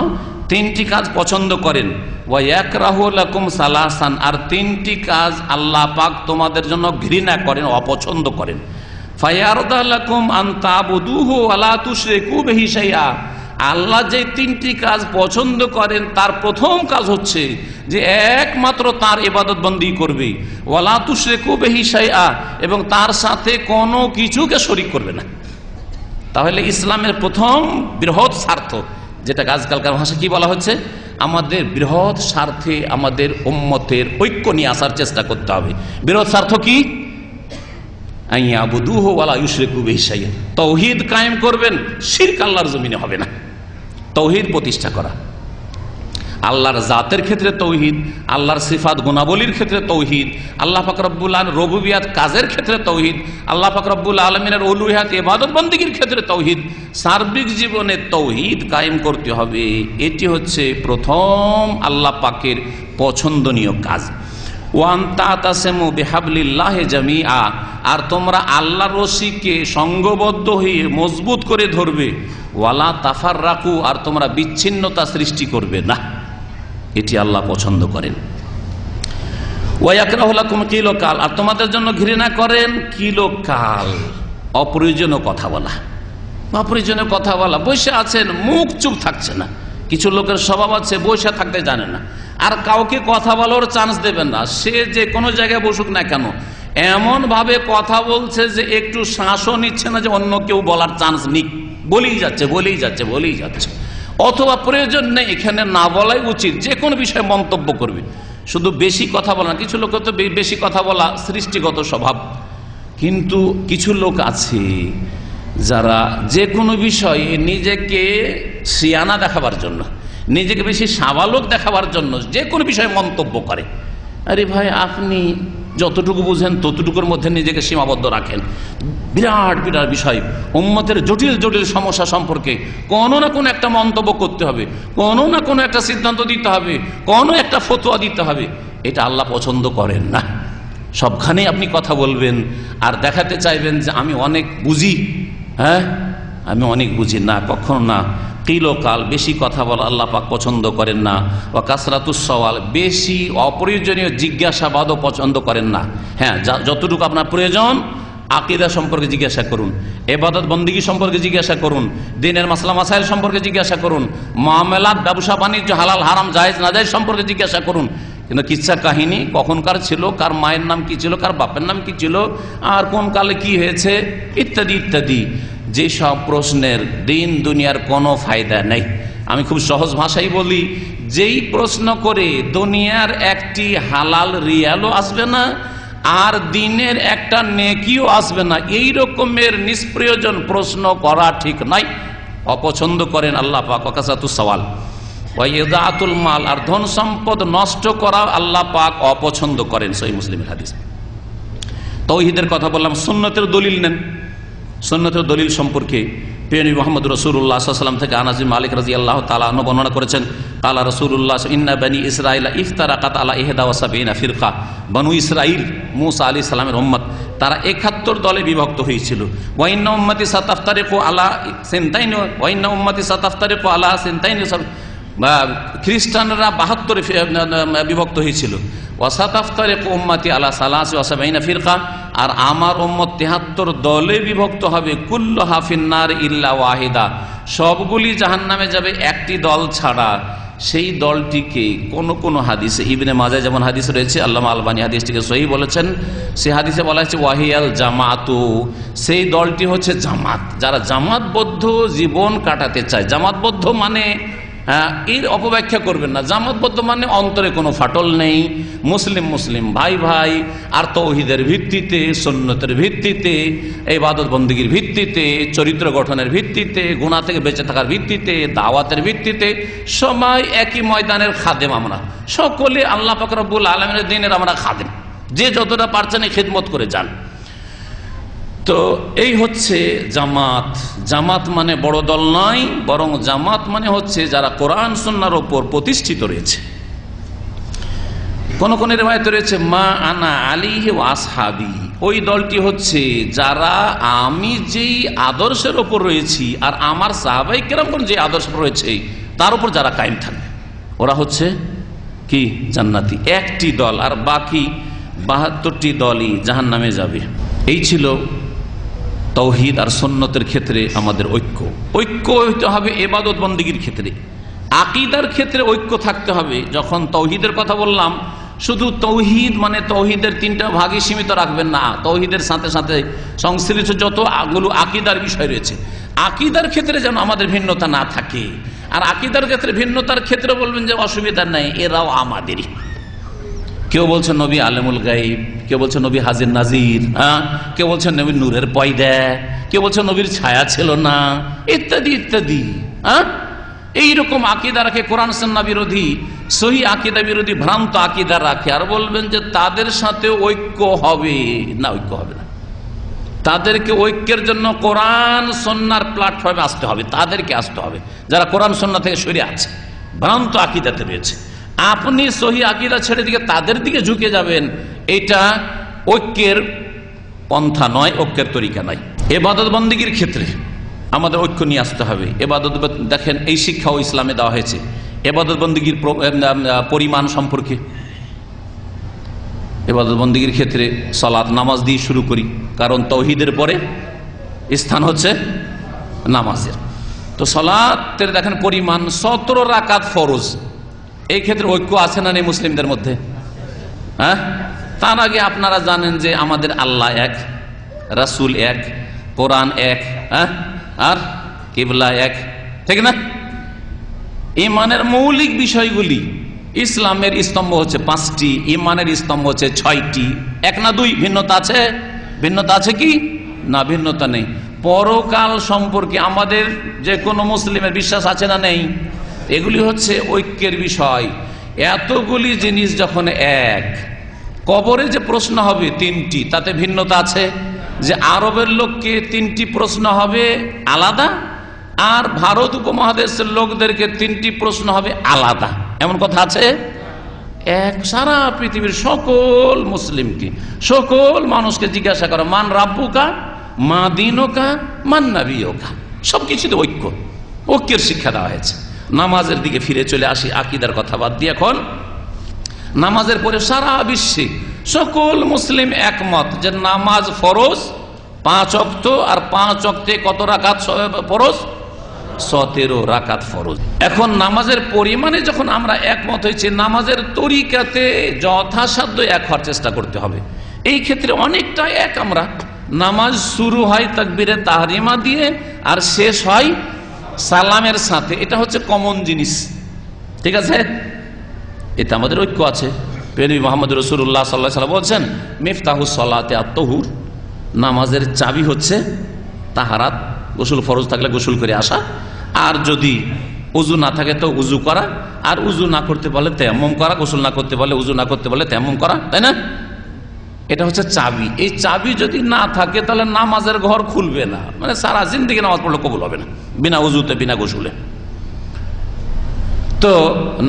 তিনটি কাজ পছন্দ করেন। ওয়া ইয়াকরাহু লাকুম সালাসান, আর তিনটি কাজ আল্লাহ পাক তোমাদের জন্য ঘৃণা করেন, অপছন্দ করেন। ফায়ারদা লাকুম আন তা'বুদুহু ওয়া লা তুশরিকু বিহি শাইআ, আল্লাহ যে তিনটি কাজ পছন্দ করেন তার প্রথম কাজ হচ্ছে যে একমাত্র তার ইবাদত বন্দেগী করবে, ওয়া লা তুশরিকু বিহি শাইআ, এবং তার সাথে কোনো কিছুকে শরীক করবে না। তাহলে ইসলামের প্রথম বৃহৎ স্বার্থ, যেটাকে আজকালকার ভাষা কি বলা হচ্ছে, আমাদের বৃহৎ স্বার্থে আমাদের উম্মতের ঐক্য নিয়ে আসার চেষ্টা করতে হবে। বৃহৎ স্বার্থ কি? আইয়াবুদুহু ওয়া লা ইউশরিকু বিহি শাইআ, তাওহীদ কায়েম করবেন, শিরক আল্লাহর জমিনে হবে না। তাওহীদ প্রতিষ্ঠা করা, আল্লাহর জাতের ক্ষেত্রে তাওহীদ, আল্লাহর সিফাত গুণাবলীর ক্ষেত্রে তাওহীদ, আল্লাহ পাক রব্বুল আলামিন রুবুবিয়াত কাজের ক্ষেত্রে তাওহীদ, আল্লাহ পাক রব্বুল আলামিনের উলুহিয়াত ইবাদত বন্দেগীর ক্ষেত্রে তাওহীদ, সার্বিক জীবনে তাওহীদ কায়েম করতে হবে। এটি হচ্ছে প্রথম আল্লাহ পাকের পছন্দনীয় কাজ। ওয়ান তাতাসিমু বিহাবলিল্লাহি জামিআ, আর তোমরা আল্লাহর রশিকে সংঘবদ্ধ হয়ে মজবুত করে ধরবে। ওয়ালা তাফাররাকু, আর তোমরা বিচ্ছিন্নতা সৃষ্টি করবে না। এটি আল্লাহ পছন্দ করেন। ওয়া ইয়াকরাহু লাকুম কিলকাল, আর তোমাদের জন্য ঘৃণা করেন কিলকাল, অপ্রয়োজনীয় কথা বলা। অপ্রয়োজনীয় কথা বলা, বসে আছেন মুখ চুপ থাকছে না। কিছু লোকের স্বভাব আছে বসে থাকতে জানে না, আর কাউকে কথা বলার চান্স দেবেন না। সে যে কোনো জায়গায় বসুক না কেন, এমন ভাবে কথা বলছে যে একটু শ্বাসও নিচ্ছে না যে অন্য কেউ বলার চান্স নিক, বলেই যাচ্ছে বলেই যাচ্ছে বলেই যাচ্ছে। অথবা প্রয়োজন নেই, এখানে না বলাই উচিত, যে কোনো বিষয়ে মন্তব্য করবে। শুধু বেশি কথা বলা না, কিছু লোক তো বেশি কথা বলা সৃষ্টিগত স্বভাব, কিন্তু কিছু লোক আছে যারা যে কোনো বিষয়ে নিজেকে সিয়ানা দেখাবার জন্য, নিজেকে বেশি সাবালক দেখাবার জন্য যে কোনো বিষয়ে মন্তব্য করে। আরে ভাই, আপনি যতটুকু বুঝেন ততটুকুর মধ্যে নিজেকে সীমাবদ্ধ রাখেন। বিরাট বিরাট বিষয়, উম্মতের জটিল জটিল সমস্যা সম্পর্কে কোনো না কোনো একটা মন্তব্য করতে হবে, কোনো না কোনো একটা সিদ্ধান্ত দিতে হবে, কোনো একটা ফতোয়া দিতে হবে। এটা আল্লাহ পছন্দ করেন না। সবখানেই আপনি কথা বলবেন আর দেখাতে চাইবেন যে আমি অনেক বুঝি, হ্যাঁ আমি অনেক বুঝি না, কখনো না। কিলকাল, বেশি কথা বলা আল্লাহ পাক পছন্দ করেন না। ওয়া কাসরাতুস সওয়াল, বেশি অপ্রয়োজনীয় জিজ্ঞাসাবাদও পছন্দ করেন না। হ্যাঁ, যতটুকু আপনার প্রয়োজন আকীদা সম্পর্কে জিজ্ঞাসা করুন, ইবাদত বন্দেগী সম্পর্কে জিজ্ঞাসা করুন, দ্বীনের মাসলা মাসাইল সম্পর্কে জিজ্ঞাসা করুন, মুআমালাত ব্যবসা বাণিজ্য হালাল হারাম জায়েজ নাজায়েজ সম্পর্কে জিজ্ঞাসা করুন। কিন্তু কিচ্ছা কাহিনী কখনকার ছিল, কার মায়ের নাম কি ছিল, কার বাপের নাম কি ছিল, আর কোন কালে কি হয়েছে, ইত্যাদি ইত্যাদি, যেসব প্রশ্নের দিন দুনিয়ার কোনো ফায়দা নেই। আমি খুব সহজ ভাষায় বলি, যেই প্রশ্ন করে দুনিয়ার একটি হালাল রিয়ালও আসবে না আর দিনের একটা নেকিও আসবে না, এই রকমের নিষ্প্রয়োজন প্রশ্ন করা ঠিক নাই, অপছন্দ করেন আল্লাহ পাক। কাসাতুস সওয়াল ওয়া ইযাতুল মাল, আর ধন সম্পদ নষ্ট করা আল্লাহ পাক অপছন্দ করেন। সহিহ মুসলিমের হাদিস। তাওহীদের কথা বললাম, সুন্নতের দলিল নেন। সুন্নতের দলিল সম্পর্কে প্রিয় নবী মুহাম্মদ রাসূলুল্লাহ সাল্লাল্লাহু আলাইহি ওয়াসাল্লাম থেকে আনাস বিন মালিক রাদিয়াল্লাহু তাআলা আনহু বর্ণনা করেছেন, কালা রাসূলুল্লাহ ইন্না বানি ইসরাঈলা ইফতারাকাত আলা 71 ফিরকা, বনু ইসরাঈল মূসা আলাইহিস সালামের উম্মত, তারা 71 দলে বিভক্ত হয়েছিল। ওয়া ইন্না উম্মতি সাতাফতারিকু আলা সিনতাইন ওয়া ইন্না উম্মতি সাতাফতারিকু আলা সিনতাইন, খ্রিস্টানরা 72 বিভক্ত হয়েছিল। ওয়াসাতাফতারিকু উম্মতি আলা 73 ফিরকা, আর আমার উম্মত 73 দলে বিভক্ত হবে। কুল্লুহা ফিন্নার ইল্লা ওয়াহিদা, সবগুলি জাহান্নামে যাবে একটি দল ছাড়া। সেই দলটিকে কোন হাদিসে, ইবনে মাজাহ যেমন হাদিস রয়েছে, আল্লামা আলবানী হাদিসটিকে সহিহ বলেছেন, সে হাদিসে বলা হয়েছে ওয়াহিয়াল জামাতু, সেই দলটি হচ্ছে জামাত, যারা জামাতবদ্ধ জীবন কাটাতে চায়। জামাতবদ্ধ মানে এর অপব্যাখ্যা করবেন না। জামাতবদ্ধ মানে অন্তরে কোনো ফাটল নেই, মুসলিম মুসলিম ভাই ভাই, আর তৌহিদের ভিত্তিতে, সুন্নতের ভিত্তিতে, ইবাদত বন্দেগীর ভিত্তিতে, চরিত্র গঠনের ভিত্তিতে, গুনাহ থেকে বেঁচে থাকার ভিত্তিতে, দাওয়াতের ভিত্তিতে সবাই একই ময়দানের খাদেম। আমরা সকলে আল্লাহ পাক রব্বুল আলামিনের দ্বীনের আমরা খাদেম, যে যতটা পারছেন এই খিদমত করে যান। তো এই হচ্ছে জামাত। জামাত মানে বড় দল নয়, বরং জামাত মানে হচ্ছে যারা কোরআন সুন্নাহর উপর প্রতিষ্ঠিত রয়েছে। কোন কোন রিওয়ায়াত রয়েছে মা আনা আলাইহি ওয়া আসহাবি, ওই দলটি হচ্ছে যারা আমি যেই আদর্শের উপর রয়েছি আর আমার সাহাবায়ে কেরামগণ যে আদর্শ রয়েছে তার উপর যারা কায়েম থাকবে, ওরা হচ্ছে কি জান্নাতি। একটি দল, আর বাকি ৭২টি দলই জাহান্নামে যাবে। এই ছিল তৌহিদ আর সুন্নতের ক্ষেত্রে আমাদের ঐক্য। ঐক্য হইতে হবে ইবাদত বন্দেগীর ক্ষেত্রে, আকীদার ক্ষেত্রে ঐক্য থাকতে হবে। যখন তৌহিদের কথা বললাম, শুধু তৌহিদ মানে তৌহিদের 3টা ভাগে সীমিত রাখবেন না, তৌহিদের সাথে সাথে সংশ্লিষ্ট যতগুলো আকীদার বিষয় রয়েছে, আকীদার ক্ষেত্রে যেন আমাদের ভিন্নতা না থাকে। আর আকীদার ক্ষেত্রে ভিন্নতার ক্ষেত্রে বলবেন যে অসুবিধা নাই, এরাও আমাদেরই। কেউ বলছে নবী আলেমুল গাইব, কেউ বলছে নবী হাজির নাজির, কেউ বলছে নবী নূরের পয়দা, কেউ বলছে নবীর ছায়া ছিল না, ইত্যাদি ইত্যাদি। এইরকম আকীদা রাখে, কোরআন সুন্নাহ বিরোধী, সহি আকীদা বিরোধী ভ্রান্ত আকীদা রাখে। আর বলবেন যে তাদের সাথে ঐক্য হবে না, ঐক্য হবে না। তাদেরকে ঐক্যের জন্য কোরআন সুন্নাহর প্ল্যাটফর্মে আসতে হবে, তাদেরকে আসতে হবে যারা কোরআন সুন্নাহ থেকে সরে আছে, ভ্রান্ত আকীদাতে রয়েছে। আপনি সহি আকীদা ছেড়ে দিকে তাদের দিকে ঝুঁকে যাবেন, এটা ঐক্যের পন্থা নয়, ঐক্যের তরিকা নয়। ইবাদত বন্দেগীর ক্ষেত্রে আমাদের ঐক্য নিয়ে আসতে হবে। ইবাদত, দেখেন এই শিক্ষাও ইসলামে দেওয়া হয়েছে ইবাদত বন্দেগীর পরিমাণ সম্পর্কে। ইবাদত বন্দেগীর ক্ষেত্রে সালাত নামাজ দিয়ে শুরু করি, কারণ তৌহিদের পরে স্থান হচ্ছে নামাজের। তো সালাতের দেখেন পরিমাণ 17 রাকাত ফরজ। এই ক্ষেত্রে ঐক্য আছে না নেই মুসলিমদের মধ্যে? তার আগে আপনারা জানেন যে আমাদের আল্লাহ এক, রাসূল এক, কোরআন এক, আর কিবলা এক, ঠিক না? ঈমানের মৌলিক বিষয়গুলি, ইসলামের স্তম্ভ হচ্ছে 5টি, ঈমানের স্তম্ভ হচ্ছে 6টি। 1 না 2? ভিন্নতা আছে? ভিন্নতা আছে কি না? ভিন্নতা নেই। পরকাল সম্পর্কে আমাদের যে কোনো মুসলিমের বিশ্বাস আছে না নেই? এগুলি হচ্ছে ঐক্যের বিষয়। এতগুলি জিনিস যখন এক, কবরে যে প্রশ্ন হবে 3টি, তাতে ভিন্নতা আছে? যে আরবের লোককে 3টি প্রশ্ন হবে আলাদা, আর ভারত উপমহাদেশের লোকদেরকে 3টি প্রশ্ন হবে আলাদা, এমন কথা আছে? এক। সারা পৃথিবীর সকল মুসলিমকে, সকল মানুষকে জিজ্ঞাসা করা, মান রাব্বুকা, মা দীনুকা, মান নাবিয়ুকা। সবকিছুতে ঐক্য, ঐক্যের শিক্ষা দেওয়া হয়েছে। নামাজের দিকে ফিরে চলে আসি, আকীদার কথা বাদ দিয়ে। এখন নামাজের পরে সারা বিশ্বে সকল মুসলিম একমত যে নামাজ ফরজ 5 ওয়াক্ত, আর 5 ওয়াক্তে কত রাকাত ফরজ? 17 রাকাত ফরজ। এখন নামাজের পরিমাণে যখন আমরা একমত হয়েছি, নামাজের তরিকাতে যথাসাধ্য এক হওয়ার চেষ্টা করতে হবে। এই ক্ষেত্রে অনেকটা এক আমরা। নামাজ শুরু হয় তাকবীরে তাহরিমা দিয়ে আর শেষ হয় সালামের সাথে, এটা হচ্ছে কমন জিনিস, ঠিক আছে? এটা আমাদের ঐক্য আছে। নবী মুহাম্মদ রাসূলুল্লাহ সাল্লাল্লাহু আলাইহি ওয়াসাল্লাম বলেছেন, মিফতাহুস সালাতি আত-তাহুর, নামাজের চাবি হচ্ছে তাহারাত। গোসল ফরজ থাকলে গোসল করে আসা, আর যদি উযু না থাকে তো উযু করা, আর উযু না করতে পারলে তায়াম্মুম করা, গোসল না করতে পারলে, উযু না করতে পারলে তায়াম্মুম করা, তাই না? এটা হচ্ছে চাবি। এই চাবি যদি না থাকে তাহলে নামাজের ঘর খুলবে না, মানে সারা জিন্দেগি নামাজ পড়লে কবুল হবে না, বিনা উযুতে, বিনা গোসলে। তো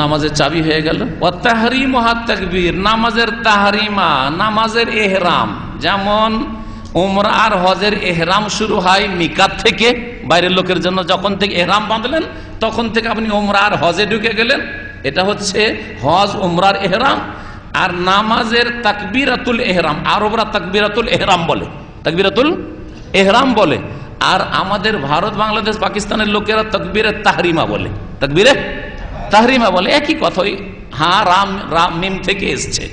নামাজের চাবি হয়ে গেল। ওয়া তাহরিমু তাকবীর, নামাজের তাহরিমা, নামাজের এহরাম। যেমন উমরা আর হজের এহরাম শুরু হয় মিকাত থেকে, বাইরের লোকের জন্য যখন থেকে এহরাম বাঁধলেন তখন থেকে আপনি উমরা আর হজে ঢুকে গেলেন, এটা হচ্ছে হজ উমরার এহরাম। আর নামাজের তাকবীরাতুল এহরাম, আরবরা তাকবীরাতুল এহরাম বলে, তাকবীরাতুল এহরাম বলে, আর আমাদের ভারত, বাংলাদেশ, পাকিস্তানের লোকেরা তাকবীরে তাহরিমা বলে, তাকবীরে তাহরিমা বলে। একই কথা, ওই রাম রাম মিম থেকে এসছে।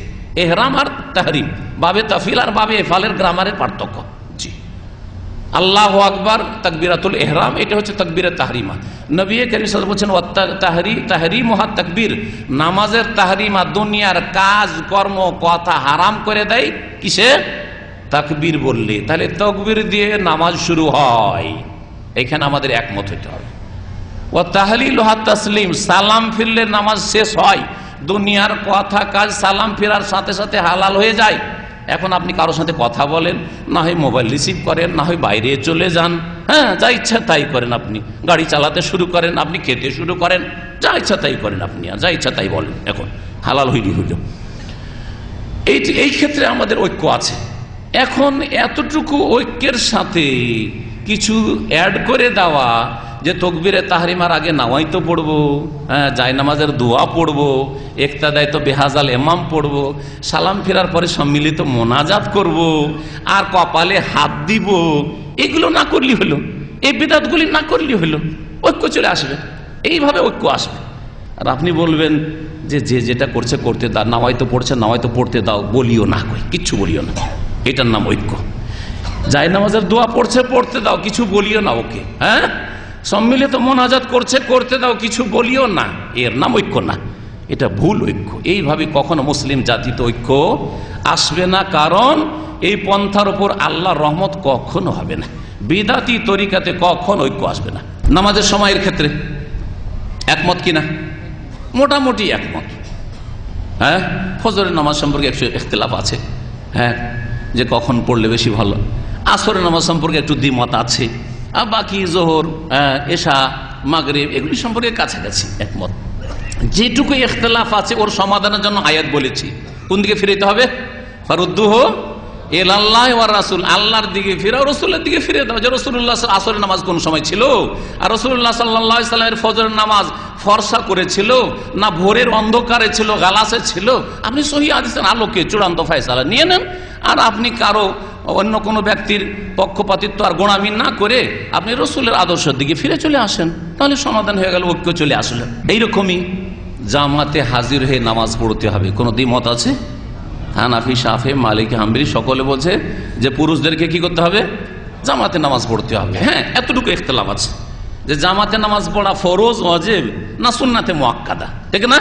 এহরাম আর তাহরিম, বাবে তাফিল আর বাবে এফালের গ্রামারের পার্থক্য। জি, আল্লাহু আকবার তাকবীরাতুল ইহরাম, এটা হচ্ছে তাকবীরে তাহরিমা। নবী করিম সাল্লাল্লাহু আলাইহি ওয়াসাল্লাম বলছেন তাহরিমুহা তাকবীর, নামাজের তাহরিমা দুনিয়ার কাজ কর্ম কথা হারাম করে দেয় কিসে? তাকবীর বললে। তাহলে তাকবীর দিয়ে নামাজ শুরু হয়, এখানে আমাদের একমত হতে হবে। ওয়া তাহলিলুহা তাসলিম, সালাম ফিরলে নামাজ শেষ হয়। দুনিয়ার কথা কাজ সালাম ফেরার সাথে সাথে হালাল হয়ে যায়। এখন আপনি কারোর সাথে কথা বলেন, না হয় মোবাইল রিসিভ করেন, না হয় বাইরে চলে যান, হ্যাঁ যা ইচ্ছা তাই করেন, আপনি গাড়ি চালাতে শুরু করেন, আপনি খেতে শুরু করেন, যা ইচ্ছা তাই করেন, আপনি আর যা ইচ্ছা তাই বলেন, এখন হালাল হইল। এই ক্ষেত্রে আমাদের ঐক্য আছে। এখন এতটুকু ঐক্যের সাথে কিছু অ্যাড করে দেওয়া যে তকবীরে তাহরিমার আগে নামাইতো পড়বো, হ্যাঁ জায়নামাজের দোয়া পড়বো, ইক্তাদায় তো বেহাজাল ইমাম পড়বো, সালাম ফেরার পরে সম্মিলিত মোনাজাত করব, আর কপালে হাত দিব, এগুলো না করলি হলো, এই বিদআতগুলি না করলি হলো, ঐক্য চলে আসবে। এইভাবে ঐক্য আসবে। আর আপনি বলবেন যে যে যেটা করছে করতে দাও, নামাইতো পড়ছে নামাইতো পড়তে দাও, বলিও না, কই কিচ্ছু বলিও না, এটার নাম ঐক্য। জায়নামাজের দোয়া পড়ছে পড়তে দাও, কিছু বলিও না ওকে, হ্যাঁ সম্মিলিত মোনাজাত করছে করতে দাও, কিছু বলিও না, এর নাম ঐক্য না, এটা ভুল ঐক্য। এইভাবে কখনো মুসলিম জাতিতে ঐক্য আসবে না, কারণ এই পন্থার উপর আল্লাহর রহমত কখনো হবে না। বিদাতি তরিকাতে কখনো ঐক্য আসবে না। নামাজের সময়ের ক্ষেত্রে একমত কিনা? মোটামুটি একমত। হ্যাঁ ফজরের নামাজ সম্পর্কে একটু ইখতিলাফ আছে, হ্যাঁ যে কখন পড়লে বেশি ভালো। আসরের নামাজ সম্পর্কে একটু দ্বিমত আছে, আর বাকি জোহর, এশা, মাগরিব এগুলি সম্পর্কে কাছাকাছি একমত। যেটুকু ইখতিলাফ আছে ওর সমাধানের জন্য আয়াত বলেছি। কোন দিকে ফিরে যেতে হবে? ফারুদ্দুহু ইলাল্লাহি ওয়া রাসূল, আল্লাহর দিকে ফিরাও, রাসূলের দিকে ফিরে দাও। যে রাসূলুল্লাহ আসরের নামাজ কোন সময় ছিল, আর রাসূলুল্লাহ সাল্লাল্লাহু আলাইহি সাল্লামের ফজরের নামাজ ফর্সা করেছিল না ভোরের অন্ধকারে ছিল, গালাসে ছিল, আপনি সহিহ হাদিসের আলোকে চূড়ান্ত ফয়সালা নিয়ে নেন। আর আপনি কারো অন্য কোনো ব্যক্তির পক্ষপাতিত্ব আর গোঁড়ামি না করে আপনি রাসূলের আদর্শের দিকে ফিরে চলে আসেন, তাহলে সমাধান হয়ে গেল, ঐক্য চলে আসলে। এইরকমই জামাতে হাজির হয়ে নামাজ পড়তে হবে। কোনো দ্বিমত আছে? হানাফি, শাফি, মালিকি, হাম্বলি সকলে বলছে যে পুরুষদেরকে কি করতে হবে? জামাতে নামাজ পড়তে হবে। হ্যাঁ এতটুকু ইখতিলাফ আছে যে জামাতে নামাজ পড়া ফরজ, ওয়াজিব না সুন্নাতে মুআক্কাদা, ঠিক না?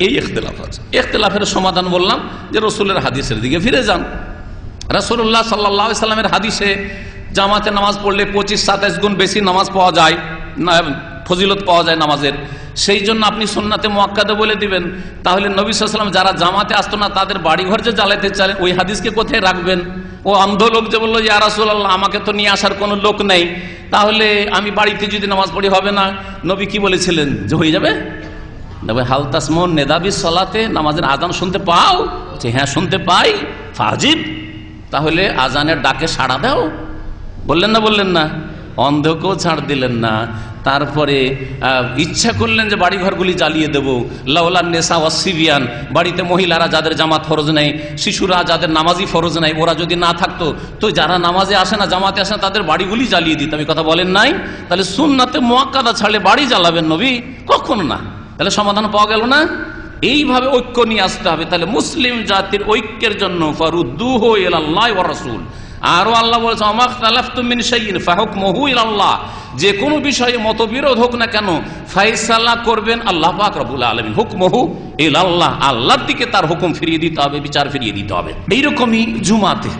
এই ইখতিলাফ আছে। ইখতিলাফের সমাধান বললাম যে রাসূলের হাদিসের দিকে ফিরে যান। রাসূলুল্লাহ সাল্লাল্লাহু আলাইহি সাল্লামের হাদিসে জামাতে নামাজ পড়লে 25-27 গুণ বেশি নামাজ পাওয়া যায়, ফজিলত পাওয়া যায় নামাজের। সেই জন্য আপনি সুন্নাতে মুআক্কাদা বলে দিবেন। তাহলে নবী সাল্লাল্লাহু আলাইহি ওয়াসাল্লাম যারা জামাতে আসতো না তাদের বাড়িঘর যে জ্বালাইতে চান, ওই হাদিসকে কোথায় রাখবেন? ও অন্ধ লোক যে বললো ইয়া রাসূলুল্লাহ আমাকে তো নিয়ে আসার কোনো লোক নেই, তাহলে আমি বাড়িতে যদি নামাজ পড়ি হবে না? নবী কি বলেছিলেন যে হয়ে যাবে? হাল তাসমুন নিদাবিস সালাতে, নামাজের আজান শুনতে পাও? হ্যাঁ শুনতে পাই। ফাজিব, তাহলে আজানের ডাকে সাড়া দাও। বললেন না? বললেন না? অন্ধকেও ছাড় দিলেন না। তারপরে ইচ্ছা করলেন যে বাড়ি ঘরগুলি জ্বালিয়ে দেবো। লাউলান নেসা ওয়াসিবিয়ান, বাড়িতে মহিলারা যাদের জামাত ফরজ নেই, শিশুরা যাদের নামাজি ফরজ নেই, ওরা যদি না থাকতো তো যারা নামাজে আসে না, জামাতে আসে না, তাদের বাড়িগুলি জ্বালিয়ে দিত। আমি কথা বলেন নাই? তাহলে সুন্নাতে মুআক্কাদা ছাড়লে বাড়ি জ্বালাবেন নবী? কখনো না। তাহলে সমাধান পাওয়া গেল না? এইভাবে ঐক্য নিয়ে আসতে হবে। তাহলে মুসলিম জাতির ঐক্যের জন্য ফারুদ্দুহু ইলাল্লাহি ওয়া রাসূল। আরো আল্লাহ বলেছে আমাখতালাফতুম মিন শাইইন ফাহুকমুহু ইলাল্লাহ, যে কোনো বিষয়ে মতবিরোধ হোক না কেন ফয়সালা করবেন আল্লাহ পাক রব্বুল আলামিন। হুকমুহু ইলাল্লাহ, আল্লাহর দিকে তার হুকুম ফিরিয়ে দিতে হবে, বিচার ফিরিয়ে দিতে হবে। এইরকমই জুমাতে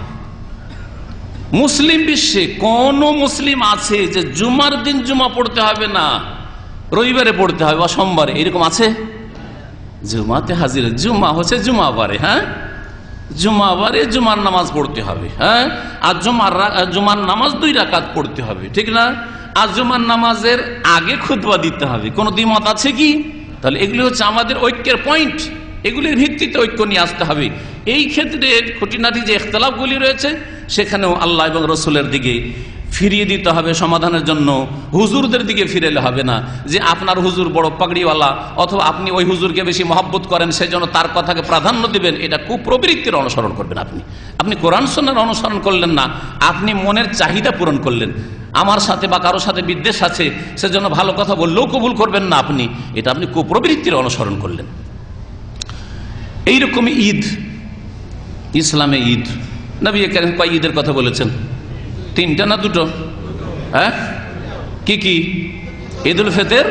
মুসলিম বিশ্বে কোন মুসলিম আছে যে জুমার দিন জুমা পড়তে হবে না, রবিবারে পড়তে হবে বা সোমবারে? এরকম আছে? জুমাতে হাজির, জুমা হচ্ছে জুমাবারে, হ্যাঁ জুমাবারে জুমার নামাজ পড়তে হবে, হ্যাঁ আর জুমার নামাজ 2 রাকাত পড়তে হবে, ঠিক না? আর জুমার নামাজের আগে খুতবা দিতে হবে। কোনো দ্বিমত আছে কি? তাহলে এগুলি হচ্ছে আমাদের ঐক্যের পয়েন্ট, এগুলির ভিত্তিতে ঐক্য নিয়ে আসতে হবে। এই ক্ষেত্রে খুঁটিনাটি যে ইখতিলাফগুলি রয়েছে সেখানেও আল্লাহ এবং রসুলের দিকে ফিরিয়ে দিতে হবে সমাধানের জন্য। হুজুরদের দিকে ফিরেলে হবে না যে আপনার হুজুর বড় পাগড়িওয়ালা, অথবা আপনি ওই হুজুরকে বেশি মহব্বত করেন সেজন্য তার কথাকে প্রাধান্য দিবেন, এটা কুপ্রবৃত্তির অনুসরণ করবেন। আপনি কোরআন সুন্নাহর অনুসরণ করলেন না, আপনি মনের চাহিদা পূরণ করলেন। আমার সাথে বা কারোর সাথে বিদ্বেষ আছে সেজন্য ভালো কথা বললেও কবুল করবেন না আপনি, এটা আপনি কুপ্রবৃত্তির অনুসরণ করলেন। এইরকমই ঈদ, ইসলামে ঈদ, নবী কারীম কয় ঈদের কথা বলেছেন? তিনটা না দুটো? হ্যাঁ, কি কি? ঈদুল ফিতর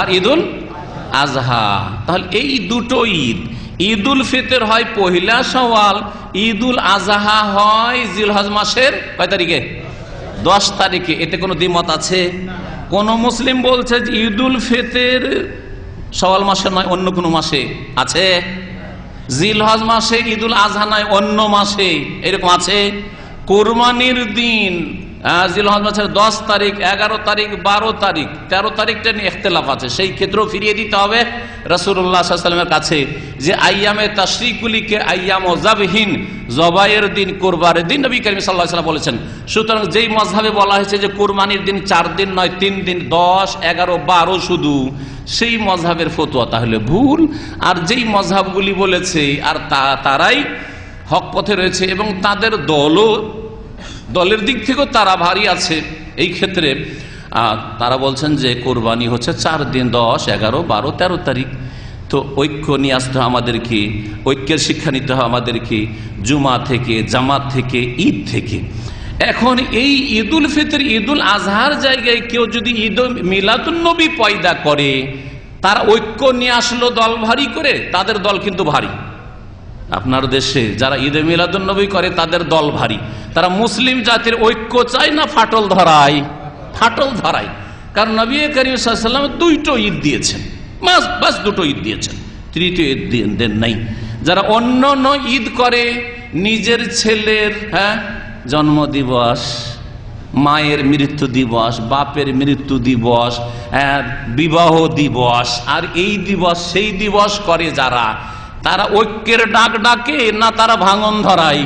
আর ঈদুল আজহা। তাহলে এই দুটো ঈদ, ঈদুল ফিতর হয় পহিলা শাওয়াল, ঈদুল আজহা হয় জিলহজ মাসের কয় তারিখে? 10 তারিখে। এতে কোনো দ্বিমত আছে? কোন মুসলিম বলছে যে ঈদুল ফিতর শাওয়াল মাসে নয় অন্য কোনো মাসে আছে? জিলহজ মাসে, ঈদুল আজহা নয় অন্য মাসে, এরকম আছে? কুরবানির দিন জিলহজ মাসের 10 তারিখ, 11 তারিখ, 12 তারিখ, 13 তারিখটা নিয়ে ইখতিলাফ আছে। সেই ক্ষেত্রেও ফিরিয়ে দিতে হবে রাসূলুল্লাহ সাল্লাল্লাহু আলাইহি ওয়াসাল্লামের কাছে যে আইয়ামে তাশরিকুলিকে আইয়াম ও যাবহিন, জবাইয়ের দিন, কুরবানির দিন নবী করিম সাল্লাল্লাহু আলাইহি ওয়াসাল্লাম বলেছেন। সুতরাং যেই মাযহাবে বলা হয়েছে যে কুরবানির দিন 4 দিন নয় 3 দিন, 10, 11, 12 শুধু, সেই মাযহাবের ফতোয়া তাহলে ভুল। আর যেই মাযহাবগুলি বলেছে আর তারাই হক পথে রয়েছে এবং তাদের দলের দিক থেকেও তারা ভারী আছে এই ক্ষেত্রে। তারা বলছেন যে কোরবানি হচ্ছে 4 দিন, 10, 11, 12, 13 তারিখ। তো ঐক্য নিয়ে আসতে হয় আমাদেরকে, ঐক্যের শিক্ষা নিতে হয় আমাদেরকে জুমা থেকে, জামাত থেকে, ঈদ থেকে। এখন এই ঈদুল ফিতর, ঈদুল আজহার জায়গায় কেউ যদি ঈদ মিলাদুন নবী পয়দা করে, তারা ঐক্য নিয়ে আসলো দল ভারী করে, তাদের দল কিন্তু ভারী। আপনার দেশে যারা ঈদে মিলাদুন নবী করে তাদের দল ভারী। তারা মুসলিম জাতির ঐক্য চায় না ফাটল ধরায়? ফাটল ধরায়। কারণ নবী করিম সাল্লাল্লাহু আলাইহি ওয়াসাল্লাম 2টো ঈদ দিয়েছেন, বাস 2টো ঈদ দিয়েছেন, তৃতীয় ঈদ দেন নাই। যারা অন্য ঈদ করে, নিজের ছেলের জন্ম দিবস, মায়ের মৃত্যু দিবস, বাপের মৃত্যু দিবস, বিবাহ দিবস, আর এই দিবস সেই দিবস করে যারা, তারা ঐক্যের ডাক ডাকে না তারা ভাঙন ধরায়?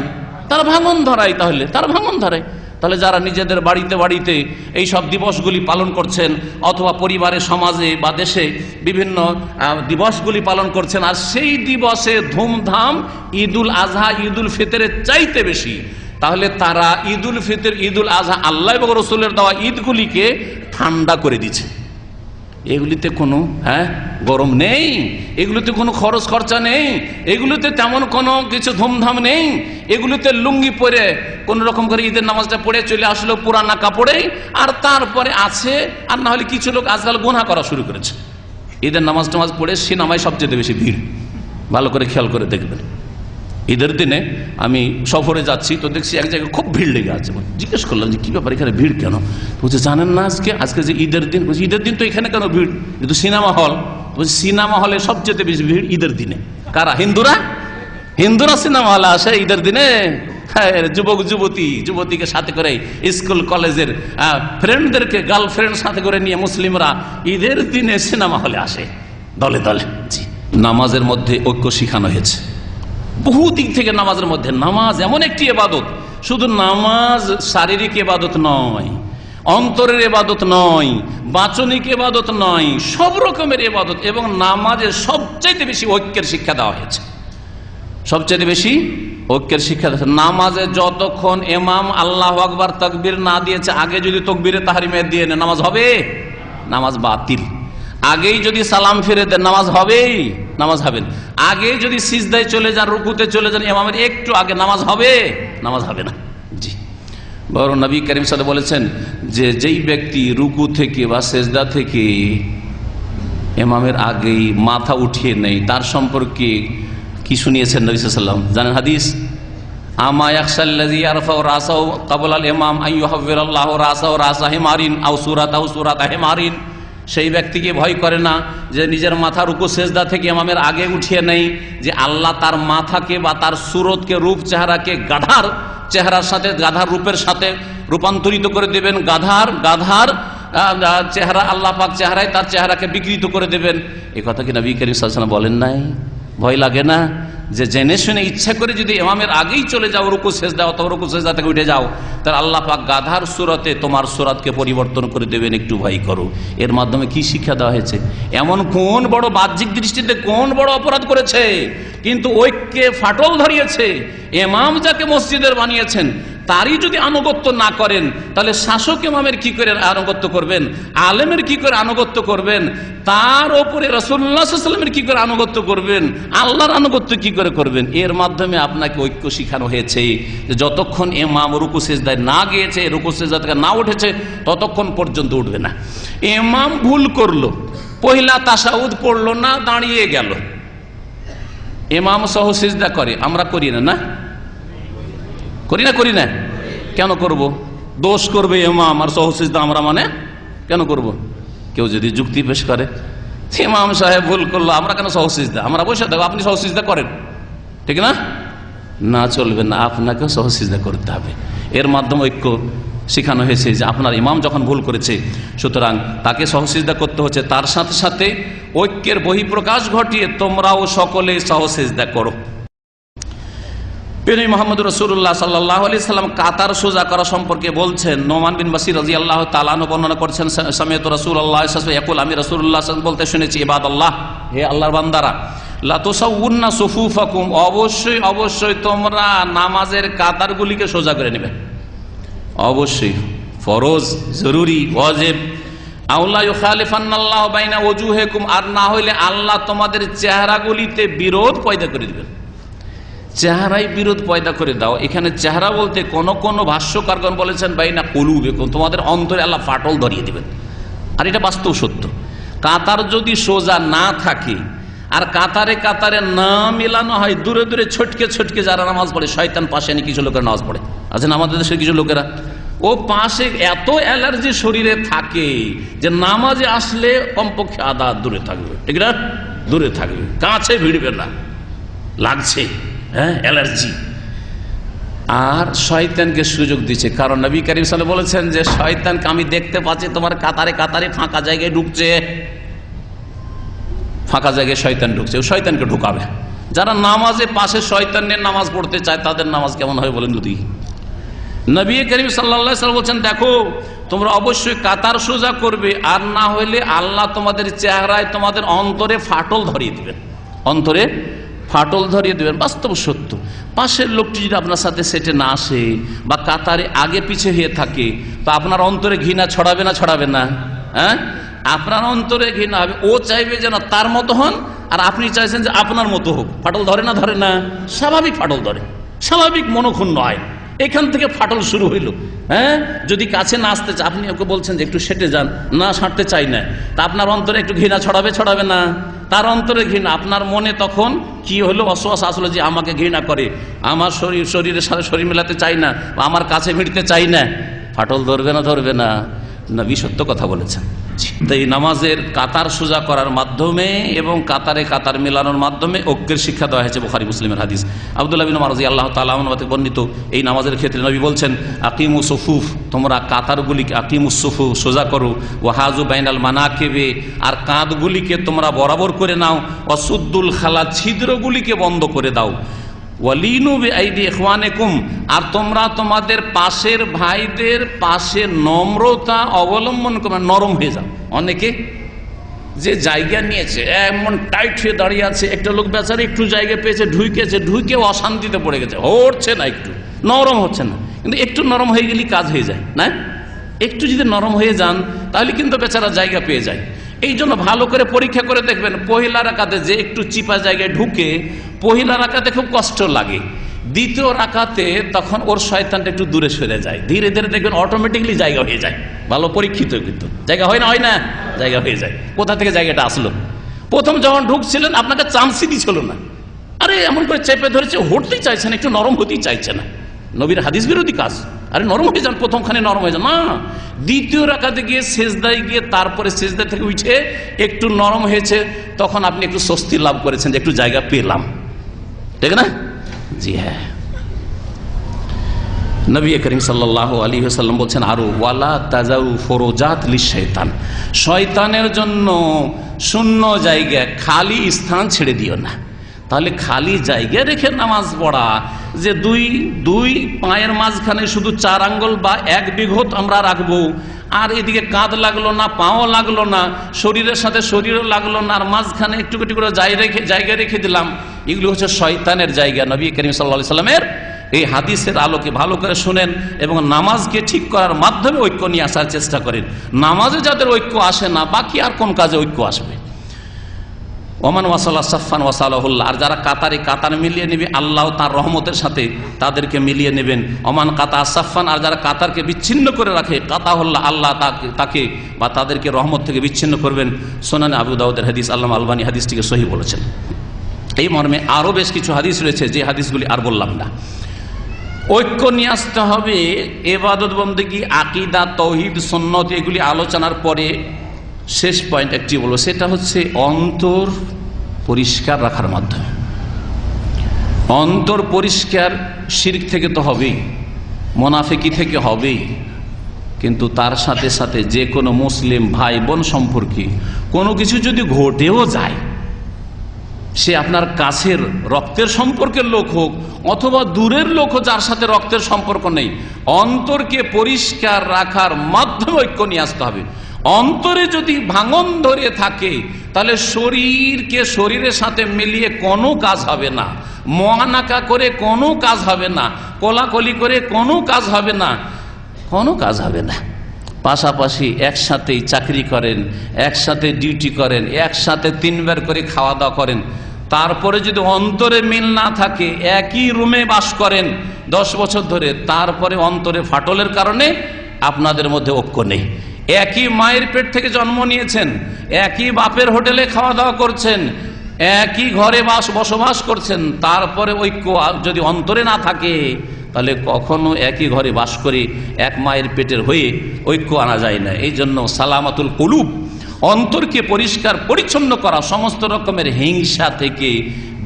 তারা ভাঙন ধরায়। তারা ভাঙন ধরায়। তাহলে যারা নিজেদের বাড়িতে বাড়িতে এই সব দিবসগুলি পালন করছেন, অথবা পরিবারে, সমাজে বা দেশে বিভিন্ন দিবসগুলি পালন করছেন, আর সেই দিবসে ধুমধাম ঈদুল আজহা, ঈদুল ফিতরের চাইতে বেশি, তাহলে তারা ঈদুল ফিতর, ঈদুল আজহা, আল্লাহ এবং রসুলের দেওয়া ঈদগুলিকে ঠান্ডা করে দিচ্ছে। এগুলিতে কোনো গরম নেই, এগুলিতে কোনো খরচ খরচা নেই, এগুলিতে তেমন কোনো কিছু ধুমধাম নেই। এগুলিতে লুঙ্গি পরে কোন রকম করে ঈদের নামাজটা পড়ে চলে আসলো পুরানা কাপড়েই, আর তারপরে আছে। আর না হলে কিছু লোক আজকাল গুনাহ করা শুরু করেছে। ঈদের নামাজ টামাজ পড়ে সিনেমায় সবচেয়ে বেশি ভিড়, ভালো করে খেয়াল করে দেখবেন। ঈদের দিনে আমি সফরে যাচ্ছি, তো দেখছি এক জায়গায় খুব ভিড় লেগে আছে। জিজ্ঞেস করলাম যে কি ব্যাপার, এখানে ভিড় কেন? বলছে জানেন না আজকে যে ঈদের দিন। বলছি ঈদের দিন তো এখানে কেন ভিড়? কিন্তু সিনেমা হল। বলছি সিনেমা হলে সবচেয়ে বেশি ভিড় ঈদের দিনে। কারা? হিন্দুরা সিনেমা হলে আসে ঈদের দিনে। যুবক যুবতীকে সাথে করে, স্কুল কলেজের ফ্রেন্ডদেরকে, গার্লফ্রেন্ড সাথে করে নিয়ে মুসলিমরা ঈদের দিনে সিনেমা হলে আসে দলে দলে। জি, নামাজের মধ্যে ঐক্য শিখানো হয়েছে বহু দিক থেকে। নামাজের মধ্যে, নামাজ এমন একটি ইবাদত, শুধু নামাজ শারীরিক ইবাদত নয়, অন্তরের ইবাদত নয়, বাচনিক ইবাদত নয়, সব রকমের ইবাদত। এবং নামাজের সবচেয়ে বেশি ঐক্যের শিক্ষা দেওয়া হয়েছে, সবচেয়ে বেশি ঐক্যের শিক্ষা দিয়েছে। নামাজে যতক্ষণ ইমাম আল্লাহু আকবার তাকবীর না দিয়েছে, আগে যদি তাকবীরে তাহরিমে দিয়ে নেয় নামাজ হবে? নামাজ বাতিল। আগেই যদি সালাম ফিরে দেন নামাজ হবেই? নামাজ হবে না। আগে যদি সিজদায় চলে যান, রুকুতে চলে যান ইমামের একটু আগে, নামাজ হবে? নামাজ হবে না। জি, বরং নবী করিম সাল্লাল্লাহু আলাইহি ওয়াসাল্লাম বলেছেন যে যেই ব্যক্তি রুকু থেকে বা সিজদা থেকে ইমামের আগেই মাথা উঠিয়ে নেয়, তার সম্পর্কে কি শুনিয়েছেন নবী সাল্লাল্লাহু আলাইহি ওয়াসাল্লাম জানেন? হাদিস, আমা ইয়াখশাল্লাযী ইয়ারফাউ রাসাহু ক্বাবলাল ইমাম আন ইউহাব্বিরাল্লাহু রাসাহু রাসা হিমারিন আও সূরাতাহু সূরাতা হিমারিন। সেই ব্যক্তিকে ভয় করে না যে নিজের মাথা রুকু সেজদা থেকে ইমামের আগে উঠিয়ে নেই, যে আল্লাহ তার মাথাকে বা তার সুরতকে, রূপ চেহারাকে গাধার চেহারার সাথে, গাধার রূপের সাথে রূপান্তরিত করে দেবেন। গাধার চেহারা আল্লাহ পাক চেহারায় তার চেহারাকে বিকৃত করে দেবেন। এই কথা কি নবী করিম সাল্লাল্লাহু আলাইহি ওয়াসাল্লাম বলেন নাই? ভয় লাগে না যে জেনে শুনে ইচ্ছা করে যদি ইমামের আগেই চলে যাও রুকু সেজদা, অথবা রুকু সেজদা থেকে উঠে যাও, তাহলে আল্লাহ পাক গাধার সুরতে তোমার সুরাতকে পরিবর্তন করে দেবেন। একটু ভয় করো। এর মাধ্যমে কি শিক্ষা দেওয়া হয়েছে? এমন কোন বড় বাহ্যিক দৃষ্টিতে কোন বড় অপরাধ করেছে, কিন্তু ঐক্যে ফাটল ধরিয়েছে। ইমাম যাকে মসজিদের বানিয়েছেন তারই যদি আনুগত্য না করেন, তাহলে শাসক ইমামের কি করে আনুগত্য করবেন, আলেমের কি করে আনুগত্য করবেন, তার ওপরে রাসূলুল্লাহ সাল্লাল্লাহু আলাইহি ওয়াসাল্লামের কি করে আনুগত্য করবেন, আল্লাহর আনুগত্য কি করে করবেন। এর মাধ্যমে আপনাকে ঐক্য শিখানো হয়েছে যে যতক্ষণ ইমাম রুকু সিজদায় না গিয়েছে, রুকু সিজদা থেকে না উঠেছে, ততক্ষণ পর্যন্ত উঠবে না। ইমাম ভুল করলো, পহিলা তাশাহুদ পড়লো না, দাঁড়িয়ে গেল, ইমাম সহ সিজদা করে, আমরা করি না, না করি না কেন করব? দোষ করবে ইমাম আর সহ সিজদা আমরা মানে কেন করব? কেউ যদি যুক্তি পেশ করে ইমাম সাহেব ভুল করলো, আমরা কেন সহ সিজদা, আমরা বসে থাকবো, আপনি সহ সিজদা করেন, ঠিক না? না, চলবে না, আপনাকে সহ সিজদা করতে হবে। এর মাধ্যমে ঐক্য শেখানো হয়েছে যে আপনার ইমাম যখন ভুল করেছে, সুতরাং তাকে সহসিজদা করতে হচ্ছে, তার সাথে সাথে ঐক্যের বহিঃপ্রকাশ ঘটিয়ে তোমরাও সকলে সহসিজদা করো। প্রিয় মুহাম্মদ রাসূলুল্লাহ সাল্লাল্লাহু আলাইহি সাল্লাম কাতার সোজা করা সম্পর্কে বলছেন, নোমান বিন বাশির রাদিয়াল্লাহু তাআলা আনহু বর্ণনা করছেন, সামিআতু রাসূলুল্লাহ সাল্লাল্লাহু আলাইহি ওয়াসাল্লাম ইয়াকুল, আমি রাসূলুল্লাহ সাল্লাল্লাহু আলাইহি ওয়াসাল্লাম বলতে শুনেছি, ইবাদাল্লাহ, হে আল্লাহর বান্দারা, লা তুসাউউন্না সুফুফাকুম, অবশ্যই অবশ্যই তোমরা নামাজের কাতারগুলিকে সোজা করে নেবে, অবশ্যই ফরজ, জরুরি, ওয়াজিব। আউলা ইউখালিফান্নাল্লাহু বাইনা ওয়াজুহিকুম, আর না হইলে আল্লাহ তোমাদের চেহারাগুলিতে বিরোধ পয়দা করে দিবেন। চেহারায় বিরোধ পয়দা করে দাও, এখানে চেহারা বলতে কোন কোন ভাষ্যকারগণ বলেছেন বাইনা কুলুবিকুম, তোমাদের অন্তরে আল্লাহ ফাটল ধরিয়ে দিবেন। আর এটা বাস্তব সত্য। কাতার যদি সোজা না থাকে আর কাতারে কাতারে না মিলানো হয়, দূরে দূরে ছটকে ছটকে যারা নামাজ পড়ে, শয়তান পাশে নিয়ে কিছু লোকেরা নামাজ পড়ে আছেন আমাদের দেশের কিছু লোকেরা, ও পাশে এত অ্যালার্জি শরীরে থাকে যে নামাজে আসলে কমপক্ষে আধা দূরে থাকবে, ঠিক না? দূরে থাকবে, কাছে ভিড়বে না, লাগছে হ্যাঁ অ্যালার্জি। আর শয়তানকে সুযোগ দিচ্ছে, কারণ নবী করিম সাল্লাল্লাহু আলাইহি ওয়াসাল্লাম বলেছেন যে শয়তানকে আমি দেখতে পাচ্ছি তোমার কাতারে কাতারে ফাঁকা জায়গায় ঢুকছে, ফাঁকা জায়গায় শয়তান ঢুকছে, ও শয়তানকে ঢুকাবে। যারা নামাজে পাশে শয়তানের নামাজ পড়তে চায় তাদের নামাজ কেমন হয় বলেন যদি? নবী করিম সাল্লাল্লাহু আলাইহি ওয়াসাল্লাম বলছেন, দেখো তোমরা অবশ্যই কাতার সোজা করবে, আর না হইলে আল্লাহ তোমাদের চেহারায় তোমাদের অন্তরে ফাটল ধরিয়ে দিবেন, অন্তরে ফাটল ধরিয়ে দেবেন। বাস্তব সত্য। পাশের লোকটি যদি আপনার সাথে সেটে না আসে বা কাতারে আগে পিছে হয়ে থাকে, তো আপনার অন্তরে ঘৃণা ছড়াবে না ছড়াবে না? হ্যাঁ, আপনার অন্তরে ঘৃণা হবে। ও চাইবে যেন তার মতো হন, আর আপনি চাইছেন যে আপনার মতো হোক। ফাটল ধরে না ধরে না? স্বাভাবিক ফাটল ধরে, স্বাভাবিক মনক্ষুণ্ণ হয়। এখান থেকে ফাটল শুরু হইল। হ্যাঁ, যদি কাছে না আসতে চায়, আপনি ওকে বলছেন যে একটু সেটে যান, না সাঁটতে চাই না, তা আপনার অন্তরে একটু ঘৃণা ছড়াবে ছড়াবে না? তার অন্তরে ঘৃণা, আপনার মনে তখন কি হলো? অসুয়াস আসলো যে আমাকে ঘৃণা করে, আমার শরীরের সাথে শরীর মেলাতে চাই না, বা আমার কাছে ভিড়তে চাই না। ফাটল ধরবে না ধরবে না? নবী সত্য কথা বলেছেন। তাই নামাজের কাতার সোজা করার মাধ্যমে এবং কাতারে কাতার মেলানোর মাধ্যমে ঐক্যের শিক্ষা দেওয়া হয়েছে। বুখারী মুসলিমের হাদিস। আব্দুল্লাহ বিন উমর রাদিয়াল্লাহু তাআলা আনহু হতে বর্ণিত এই নামাজের ক্ষেত্রে নবী বলছেন, আকিমু সুফুফ, তোমরা কাতারগুলিকে আকিমুস সুফুফ সোজা করো, ওয়াহাজু বাইনাল মানাকিবে, আর কাঁধগুলিকে তোমরা বরাবর করে নাও, ওয়াসুদ্দুল খালা, ছিদ্রগুলিকে বন্ধ করে দাও, ওয়ালিনু বিআইদি ইখওয়ানিকুম, আর তোমরা তোমাদের পাশের ভাইদের পাশে নম্রতা অবলম্বন করে নরম হয়ে যাও। অনেকে যে জায়গা নিয়েছে এমন টাইট হয়ে দাঁড়িয়ে আছে, একটা লোক বেচারা একটু জায়গা পেয়েছে, ঢুকে অশান্তিতে পড়ে গেছে, হচ্ছে না, একটু নরম হচ্ছে না। কিন্তু একটু নরম হয়ে গেলেই কাজ হয়ে যায় না? একটু যদি নরম হয়ে যান তাহলে কিন্তু বেচারা জায়গা পেয়ে যায়। এই জন্য ভালো করে পরীক্ষা করে দেখবেন, পহিলা রাকাতে যে একটু চিপা জায়গায় ঢুকে, পহিলা রাকাতে খুব কষ্ট লাগে, দ্বিতীয় রাকাতে তখন ওর শয়তানটা একটু দূরে সরে যায়, ধীরে ধীরে দেখবেন অটোমেটিকলি জায়গা হয়ে যায়। ভালো পরীক্ষিত, কিন্তু জায়গা হয় না, হয় না? জায়গা হয়ে যায়। কোথা থেকে জায়গাটা আসলো? প্রথম যখন ঢুকছিলেন আপনাকে চান্সই দিছিল না, আরে এমন করে চেপে ধরেছে, হটতেই চাইছে না, একটু নরম হতেই চাইছে না। নবীর হাদিস বিরোধী কাজ। আরে নরম হয়ে যান, প্রথমখানে নরম হয়ে যান না, দ্বিতীয় রাকাতে গিয়ে সেজদায় গিয়ে তারপরে সেজদা থেকে উঠে একটু নরম হয়েছে, তখন আপনি একটু স্বস্তি লাভ করেছেন যে একটু জায়গা পেলাম, ঠিক না? জি হ্যাঁ। নবী করিম সাল্লাল্লাহু আলাইহি ওয়াসাল্লাম বলছেন আরো, ওয়ালা তাজাউ ফুরুজাত লিশ-শাইতান, শয়তানের জন্য শূন্য জায়গা, খালি স্থান ছেড়ে দিও না। তাহলে খালি জায়গা রেখে নামাজ পড়া, যে দুই পায়ের মাঝখানে শুধু 4 আঙ্গুল বা 1 বিঘত আমরা রাখবো, আর এদিকে কাঁধ লাগলো না, পাও লাগলো না, শরীরের সাথে শরীরও লাগলো না, আর মাঝখানে একটু একটু করে জায়গা রেখে দিলাম, এগুলো হচ্ছে শয়তানের জায়গা। নবী করিম সাল্লাল্লাহু আলাইহি ওয়াসাল্লামের এই হাদিসের আলোকে ভালো করে শুনেন এবং নামাজকে ঠিক করার মাধ্যমে ঐক্য নিয়ে আসার চেষ্টা করেন। নামাজে যাদের ঐক্য আসে না, বাকি আর কোন কাজে ঐক্য আসবে? ওমান ওয়াসাল্লা সাফান ওয়াসাল্লাহুল্লাহ, আর যারা কাতারে কাতার মিলিয়ে নেবে আল্লাহ তার রহমতের সাথে তাদেরকে মিলিয়ে নেবেন। ওমান কাতা সাফান, আর যারা কাতারকে বিচ্ছিন্ন করে রাখে কাতাহুল্লাহ, আল্লাহ তাকে বা তাদেরকে রহমত থেকে বিচ্ছিন্ন করবেন। সুনানে আবু দাউদের হাদিস, আল্লামা আলবানী হাদিসটিকে সহিহ বলেছেন। এই মর্মে আরও বেশ কিছু হাদিস রয়েছে, যে হাদিসগুলি আর বললাম না। ঐক্য নিয়ে আসতে হবে ইবাদত বন্দেগী, আকীদা, তাওহীদ, সুন্নাত, এগুলি আলোচনার পরে শেষ পয়েন্ট একটি বলবো, সেটা হচ্ছে অন্তর পরিষ্কার রাখার মাধ্যমে। অন্তর পরিষ্কার শিরক থেকে তো হবেই, মুনাফিকি থেকে হবেই, কিন্তু তার সাথে সাথে যে কোনো মুসলিম ভাই বোন সম্পর্কে কোনো কিছু যদি ঘটেও যায়, সে আপনার কাছের রক্তের সম্পর্কের লোক হোক অথবা দূরের লোক হোক, যার সাথে রক্তের সম্পর্ক নেই, অন্তরকে পরিষ্কার রাখার মাধ্যমে ঐক্য নিয়ে আসতে হবে। অন্তরে যদি ভাঙন ধরে থাকে তাহলে শরীরকে শরীরের সাথে মিলিয়ে কোনো কাজ হবে না, মহানাকা করে কোনো কাজ হবে না, কোলাকলি করে কোনো কাজ হবে না, কোনো কাজ হবে না। পাশাপাশি একসাথেই চাকরি করেন, একসাথে ডিউটি করেন, একসাথে 3 বার করে খাওয়া দাওয়া করেন, তারপরে যদি অন্তরে মিল না থাকে, একই রুমে বাস করেন 10 বছর ধরে, তারপরে অন্তরে ফাটলের কারণে আপনাদের মধ্যে ঐক্য নেই। একই মায়ের পেট থেকে জন্ম নিয়েছেন, একই বাপের হোটেলে খাওয়া দাওয়া করছেন, একই ঘরে বসবাস করছেন, তারপরে ঐক্য যদি অন্তরে না থাকে তাহলে কখনো একই ঘরে বাস করে এক মায়ের পেটের হয়ে ঐক্য আনা যায় না। এই জন্য সালামাতুল কুলুব, অন্তরকে পরিষ্কার পরিচ্ছন্ন করা, সমস্ত রকমের হিংসা থেকে,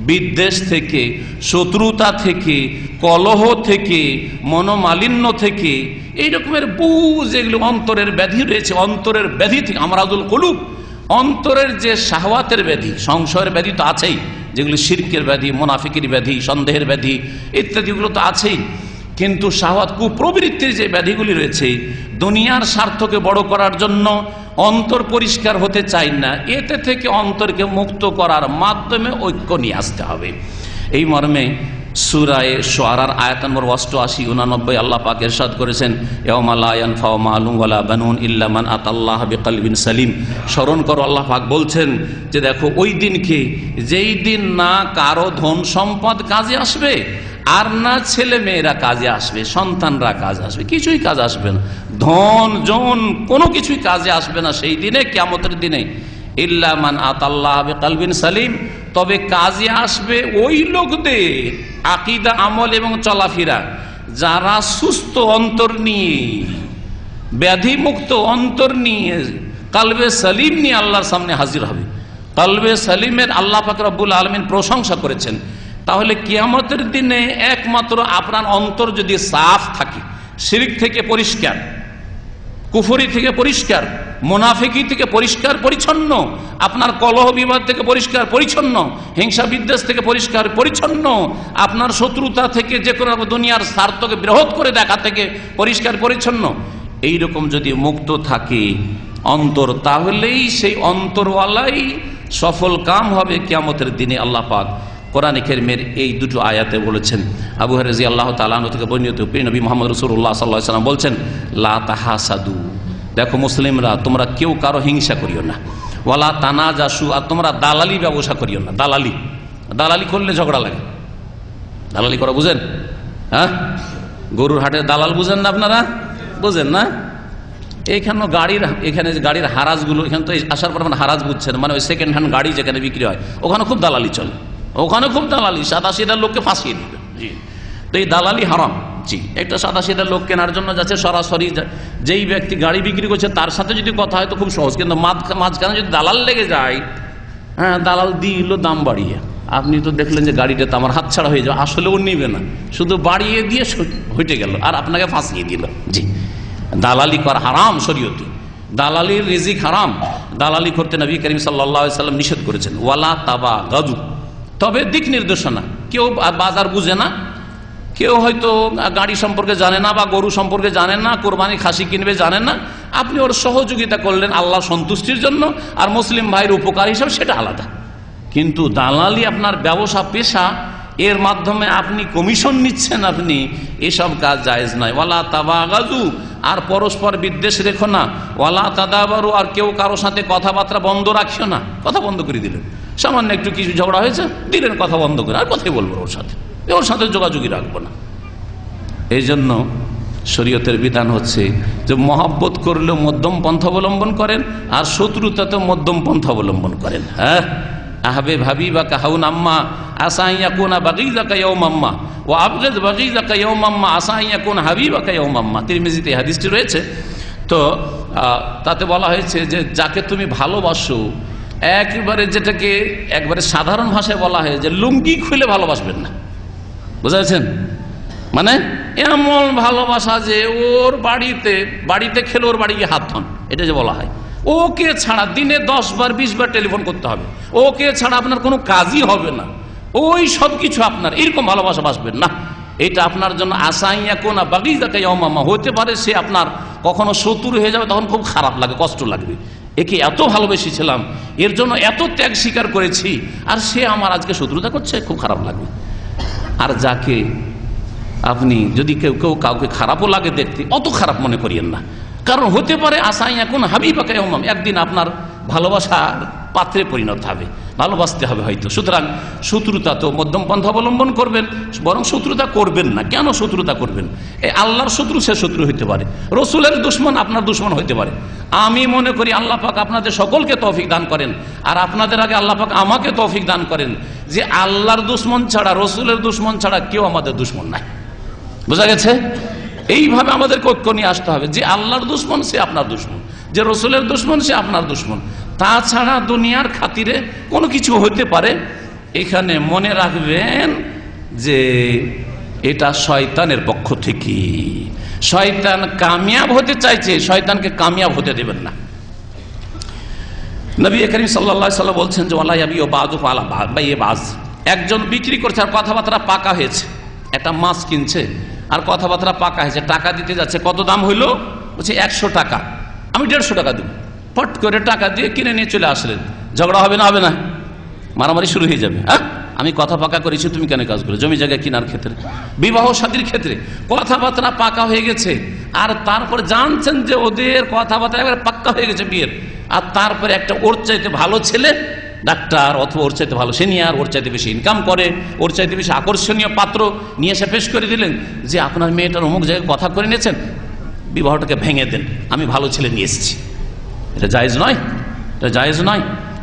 বিদ্বেষ থেকে, শত্রুতা থেকে, কলহ থেকে, মনোমালিন্য থেকে, এই রকমের বহু যেগুলো অন্তরের ব্যাধি রয়েছে, অন্তরের ব্যাধি থেকে, আমরাদুল কুলুব, অন্তরের যে শাহওয়াতের ব্যাধি, সংশয়ের ব্যাধি তো আছেই, যেগুলো শিরকের ব্যাধি, মুনাফিকের ব্যাধি, সন্দেহের ব্যাধি ইত্যাদিগুলো তো আছেই, কিন্তু শাহওয়াত, কুপ্রবৃত্তির যে ব্যাধিগুলি রয়েছে, দুনিয়ার স্বার্থকে বড় করার জন্য অন্তর পরিষ্কার হতে চাই না, এতে থেকে অন্তরকে মুক্ত করার মাধ্যমে ঐক্য নিয়ে আসতে হবে। এই মর্মে সূরায়ে শুআরার আয়াত নম্বর 88, 89 আল্লাহ পাক ইরশাদ করেছেন, ইয়াউমা লা ইয়ানফাউ মালুন ওয়ালা বানুন ইল্লা মান আতাল্লাহ বিকলবিন সালিম। স্মরণ করো, আল্লাহ পাক বলছেন যে দেখো ওই দিনকে, যেই দিন না কারো ধন সম্পদ কাজে আসবে, আর না ছেলে মেয়েরা কাজে আসবে, সন্তানরা কাজে আসবে, কিছুই কাজ আসবে না, ধন জন কোনো কিছুই কাজে আসবে না সেই দিনে, কিয়ামতের দিনে। ইল্লা মান আতাল্লাহ বিকলবিন সালিম, তবে কাজে আসবে ওই লোকদের আকীদা, আমল এবং চলাফেরা যারা সুস্থ অন্তর নিয়ে, ব্যাধিমুক্ত অন্তর নিয়ে, কলবে সলিম নিয়ে আল্লাহর সামনে হাজির হবে। কলবে সলিমের আল্লাহ পাক রব্বুল আলামিন প্রশংসা করেছেন। তাহলে কিয়ামতের দিনে একমাত্র আপনার অন্তর যদি সাফ থাকে, শিরক থেকে পরিষ্কার, কুফরি থেকে পরিষ্কার, মুনাফিকি থেকে পরিষ্কার পরিচ্ছন্ন, আপনার কলহ বিবাদ থেকে পরিষ্কার পরিচ্ছন্ন, হিংসা বিদ্বেষ থেকে পরিষ্কার পরিচ্ছন্ন, আপনার শত্রুতা থেকে, যে কোনো দুনিয়ার স্বার্থকে বৃহৎ করে দেখা থেকে পরিষ্কার পরিচ্ছন্ন, এইরকম যদি মুক্ত থাকে অন্তর, তাহলেই সেই অন্তরওয়ালাই সফল কাম হবে কিয়ামতের দিনে। আল্লাহ পাক কোরআনে কারীমের এই দুটো আয়াতে বলেছেন। আবু হুরায়রা রাদিয়াল্লাহু তাআলা আনহু থেকে বর্ণিত প্রিয় নবী মুহাম্মদ রাসূলুল্লাহ সাল্লাল্লাহু আলাইহি ওয়াসাল্লাম বলছেন, লা তাহাসাদু, দেখো মুসলিমরা তোমরা কেউ কারো হিংসা করিও না, ওয়ালা তানাজাসু, আর তোমরা দালালি ব্যবসা করিও না। দালালি করলে ঝগড়া লাগে। দালালি করা বুঝেন? হ্যাঁ, গরুর হাটের দালাল বুঝেন না আপনারা? বুঝেন না? এখানে গাড়ির হারাজগুলো, এখানে তো আসার পর হারাজ বুঝছেন, মানে ওই সেকেন্ড হ্যান্ড গাড়ি যেখানে বিক্রি হয়, ওখানে খুব দালালি চলে, ওখানে খুব দালালি, সাদা লোককে ফাঁসিয়ে দিবে। জি, তো এই দালালি হারাম। জি, একটা সাদা লোক কেনার জন্য যাচ্ছে, সরাসরি যেই ব্যক্তি গাড়ি বিক্রি করছে তার সাথে যদি কথা হয় তো খুব সহজ, কিন্তু মাঝখানে যদি দালাল লেগে যায়, হ্যাঁ, দালাল দিল দাম বাড়িয়ে, আপনি তো দেখলেন যে গাড়িটা তো আমার হাতছাড়া হয়ে যাবে, আসলে ও নিবে না, শুধু বাড়িয়ে দিয়ে হইটে গেল আর আপনাকে ফাঁসিয়ে দিল। জি, দালালি করা হারাম শরীয়তে, দালালির রিজিক হারাম, দালালি করতে নবী করিম সাল্লাল্লাহু আলাইহি ওয়াসাল্লাম নিষেধ করেছেন। ওয়ালা তাবাগাদু, তবে দিক নির্দেশনা, কেউ বাজার বুঝে না, কেউ হয়তো গাড়ি সম্পর্কে জানে না বা গরু সম্পর্কে জানে না, কোরবানি খাসি কিনবে জানেন না, আপনি ওর সহযোগিতা করলেন আল্লাহ সন্তুষ্টির জন্য আর মুসলিম ভাইয়ের উপকার হিসাবে, সেটা আলাদা। কিন্তু দালালি আপনার ব্যবসা পেশা, এর মাধ্যমে আপনি কমিশন নিচ্ছেন, আপনি এসব কাজ জায়েজ নয়। ওয়ালা তাবাগাজু, আর পরস্পর বিদ্বেষ রেখো না। ওয়ালা তাদাবারু, আর কেউ কারো সাথে কথাবার্তা বন্ধ রাখিও না। কথা বন্ধ করে দিলেন, সামান্য একটু কিছু ঝগড়া হয়েছে, দিলেন কথা বন্ধ করে, আর কথাই বলবো ওর সাথে যোগাযোগই রাখবো না। এই জন্য শরীয়তের বিধান হচ্ছে যে মহব্বত করলেও মধ্যম পন্থা অবলম্বন করেন, আর শত্রুতাতেও মধ্যম পন্থা অবলম্বন করেন। হ্যাঁ, আহবে হাবিবা কাহাউন আম্মা আসাইয়াকুনা বাগীজাকা ইয়াউমাম্মা ওয়া আবগাদ বাগীজাকা ইয়াউমাম্মা আসাইয়াকুনা হাবিবাকা ইয়াউমাম্মা। তিরমিজিতে হাদিসটি রয়েছে। তো তাতে বলা হয়েছে যে যাকে তুমি ভালোবাসো, একবারে যেটাকে একবারে সাধারণ ভাষায় বলা হয় যে লুঙ্গি খুলে ভালোবাসবেন না। বুঝা যাচ্ছেন? মানে এমন ভালোবাসা যে ওর বাড়িতে খেলে ওর বাড়ি গিয়ে হাত ধন, এটা যে বলা হয়। ওকে ছাড়া দিনে 10 বার 20 বার টেলিফোন করতে হবে, ওকে ছাড়া আপনার কোনো কাজই হবে না, ওই সব কিছু আপনার, এরকম ভালোবাসা বাসবেন না। এটা আপনার জন্য আসাইয়া কোনা বাগীজাকা ইয়াউমাম্মা, হতে পারে সে আপনার কখনো শত্রু হয়ে যাবে, তখন খুব খারাপ লাগে, কষ্ট লাগবে। একে এত ভালোবেসেছিলাম, এর জন্য এত ত্যাগ স্বীকার করেছি, আর সে আমার আজকে শত্রুতা করছে, খুব খারাপ লাগবে। আর যাকে আপনি যদি কেউ কাউকে খারাপও লাগে দেখতে, অত খারাপ মনে করিয়েন না, কারণ হতে পারে আসাই এখন হাবিবাকা ইয়াউমাম, একদিন আপনার ভালোবাসার পাত্রে পরিণত হবে, ভালোবাসতে হবে হয়তো। সুতরাং শত্রুতা তো মধ্যম পন্থা অবলম্বন করবেন, বরং শত্রুতা করবেন না। কেন শত্রুতা করবেন? এই আল্লাহর শত্রু সে শত্রু হইতে পারে, রসুলের দুশ্মন আপনার দুশ্মন হইতে পারে। আমি মনে করি আল্লাহ পাক আপনাদের সকলকে তৌফিক দান করেন, আর আপনাদের আগে আল্লাহ পাক আমাকে তৌফিক দান করেন যে আল্লাহর দুশ্মন ছাড়া, রসুলের দুশ্মন ছাড়া কেউ আমাদের দুশ্মন নাই। বোঝা গেছে? এইভাবে আমাদের ঐক্য নিয়ে আসতে হবে যে আল্লাহর দুশ্মন সে আপনার দুশ্মন, যে রসুলের দুশ্মন সে আপনার দুশ্মন। তাছাড়া দুনিয়ার খাতিরে কোনো কিছু হতে পারে, এখানে মনে রাখবেন যে এটা শয়তানের পক্ষ থেকে। শয়তান কামিয়াব হতে চাইছে, শয়তানকে কামিয়াব হতে দেবেন না। নবী করিম সাল্লাল্লাহু আলাইহি ওয়াসাল্লাম বলছেন যে ওয়ালা ইয়াবিউ বাযুহু আলা বাইয়ে বাজ, একজন বিক্রি করছে আর কথাবার্তা পাকা হয়েছে, একটা মাছ কিনছে আর কথাবার্তা পাকা হয়েছে, টাকা দিতে যাচ্ছে, কত দাম হইলো? বলছে 100 টাকা, আমি 150 টাকা দেব। ফট করে টাকা দিয়ে কিনে নিয়ে চলে আসলেন, ঝগড়া হবে না? হবে না? মারামারি শুরু হয়ে যাবে। হ্যাঁ, আমি কথা পাকা করেছি, তুমি কেন কাজ করো? জমি জায়গা কেনার ক্ষেত্রে, বিবাহ শাদীর ক্ষেত্রে কথাবার্তা পাকা হয়ে গেছে, আর তারপর জানছেন যে ওদের কথাবার্তা একেবারে পাক্কা হয়ে গেছে বিয়ের, আর তারপরে একটা ওর চাইতে ভালো ছেলে, ডাক্তার অথবা ওর চাইতে ভালো সিনিয়র, ওর চাইতে বেশি ইনকাম করে, ওর চাইতে বেশি আকর্ষণীয় পাত্র নিয়ে এসে পেশ করে দিলেন যে আপনার মেয়েটার অমুক জায়গায় কথা করে নিয়েছেন, বিবাহটাকে ভেঙে দেন, আমি ভালো ছেলে নিয়ে এসেছি। এটা জায়েজ নয়, এটা জায়েজ নয়।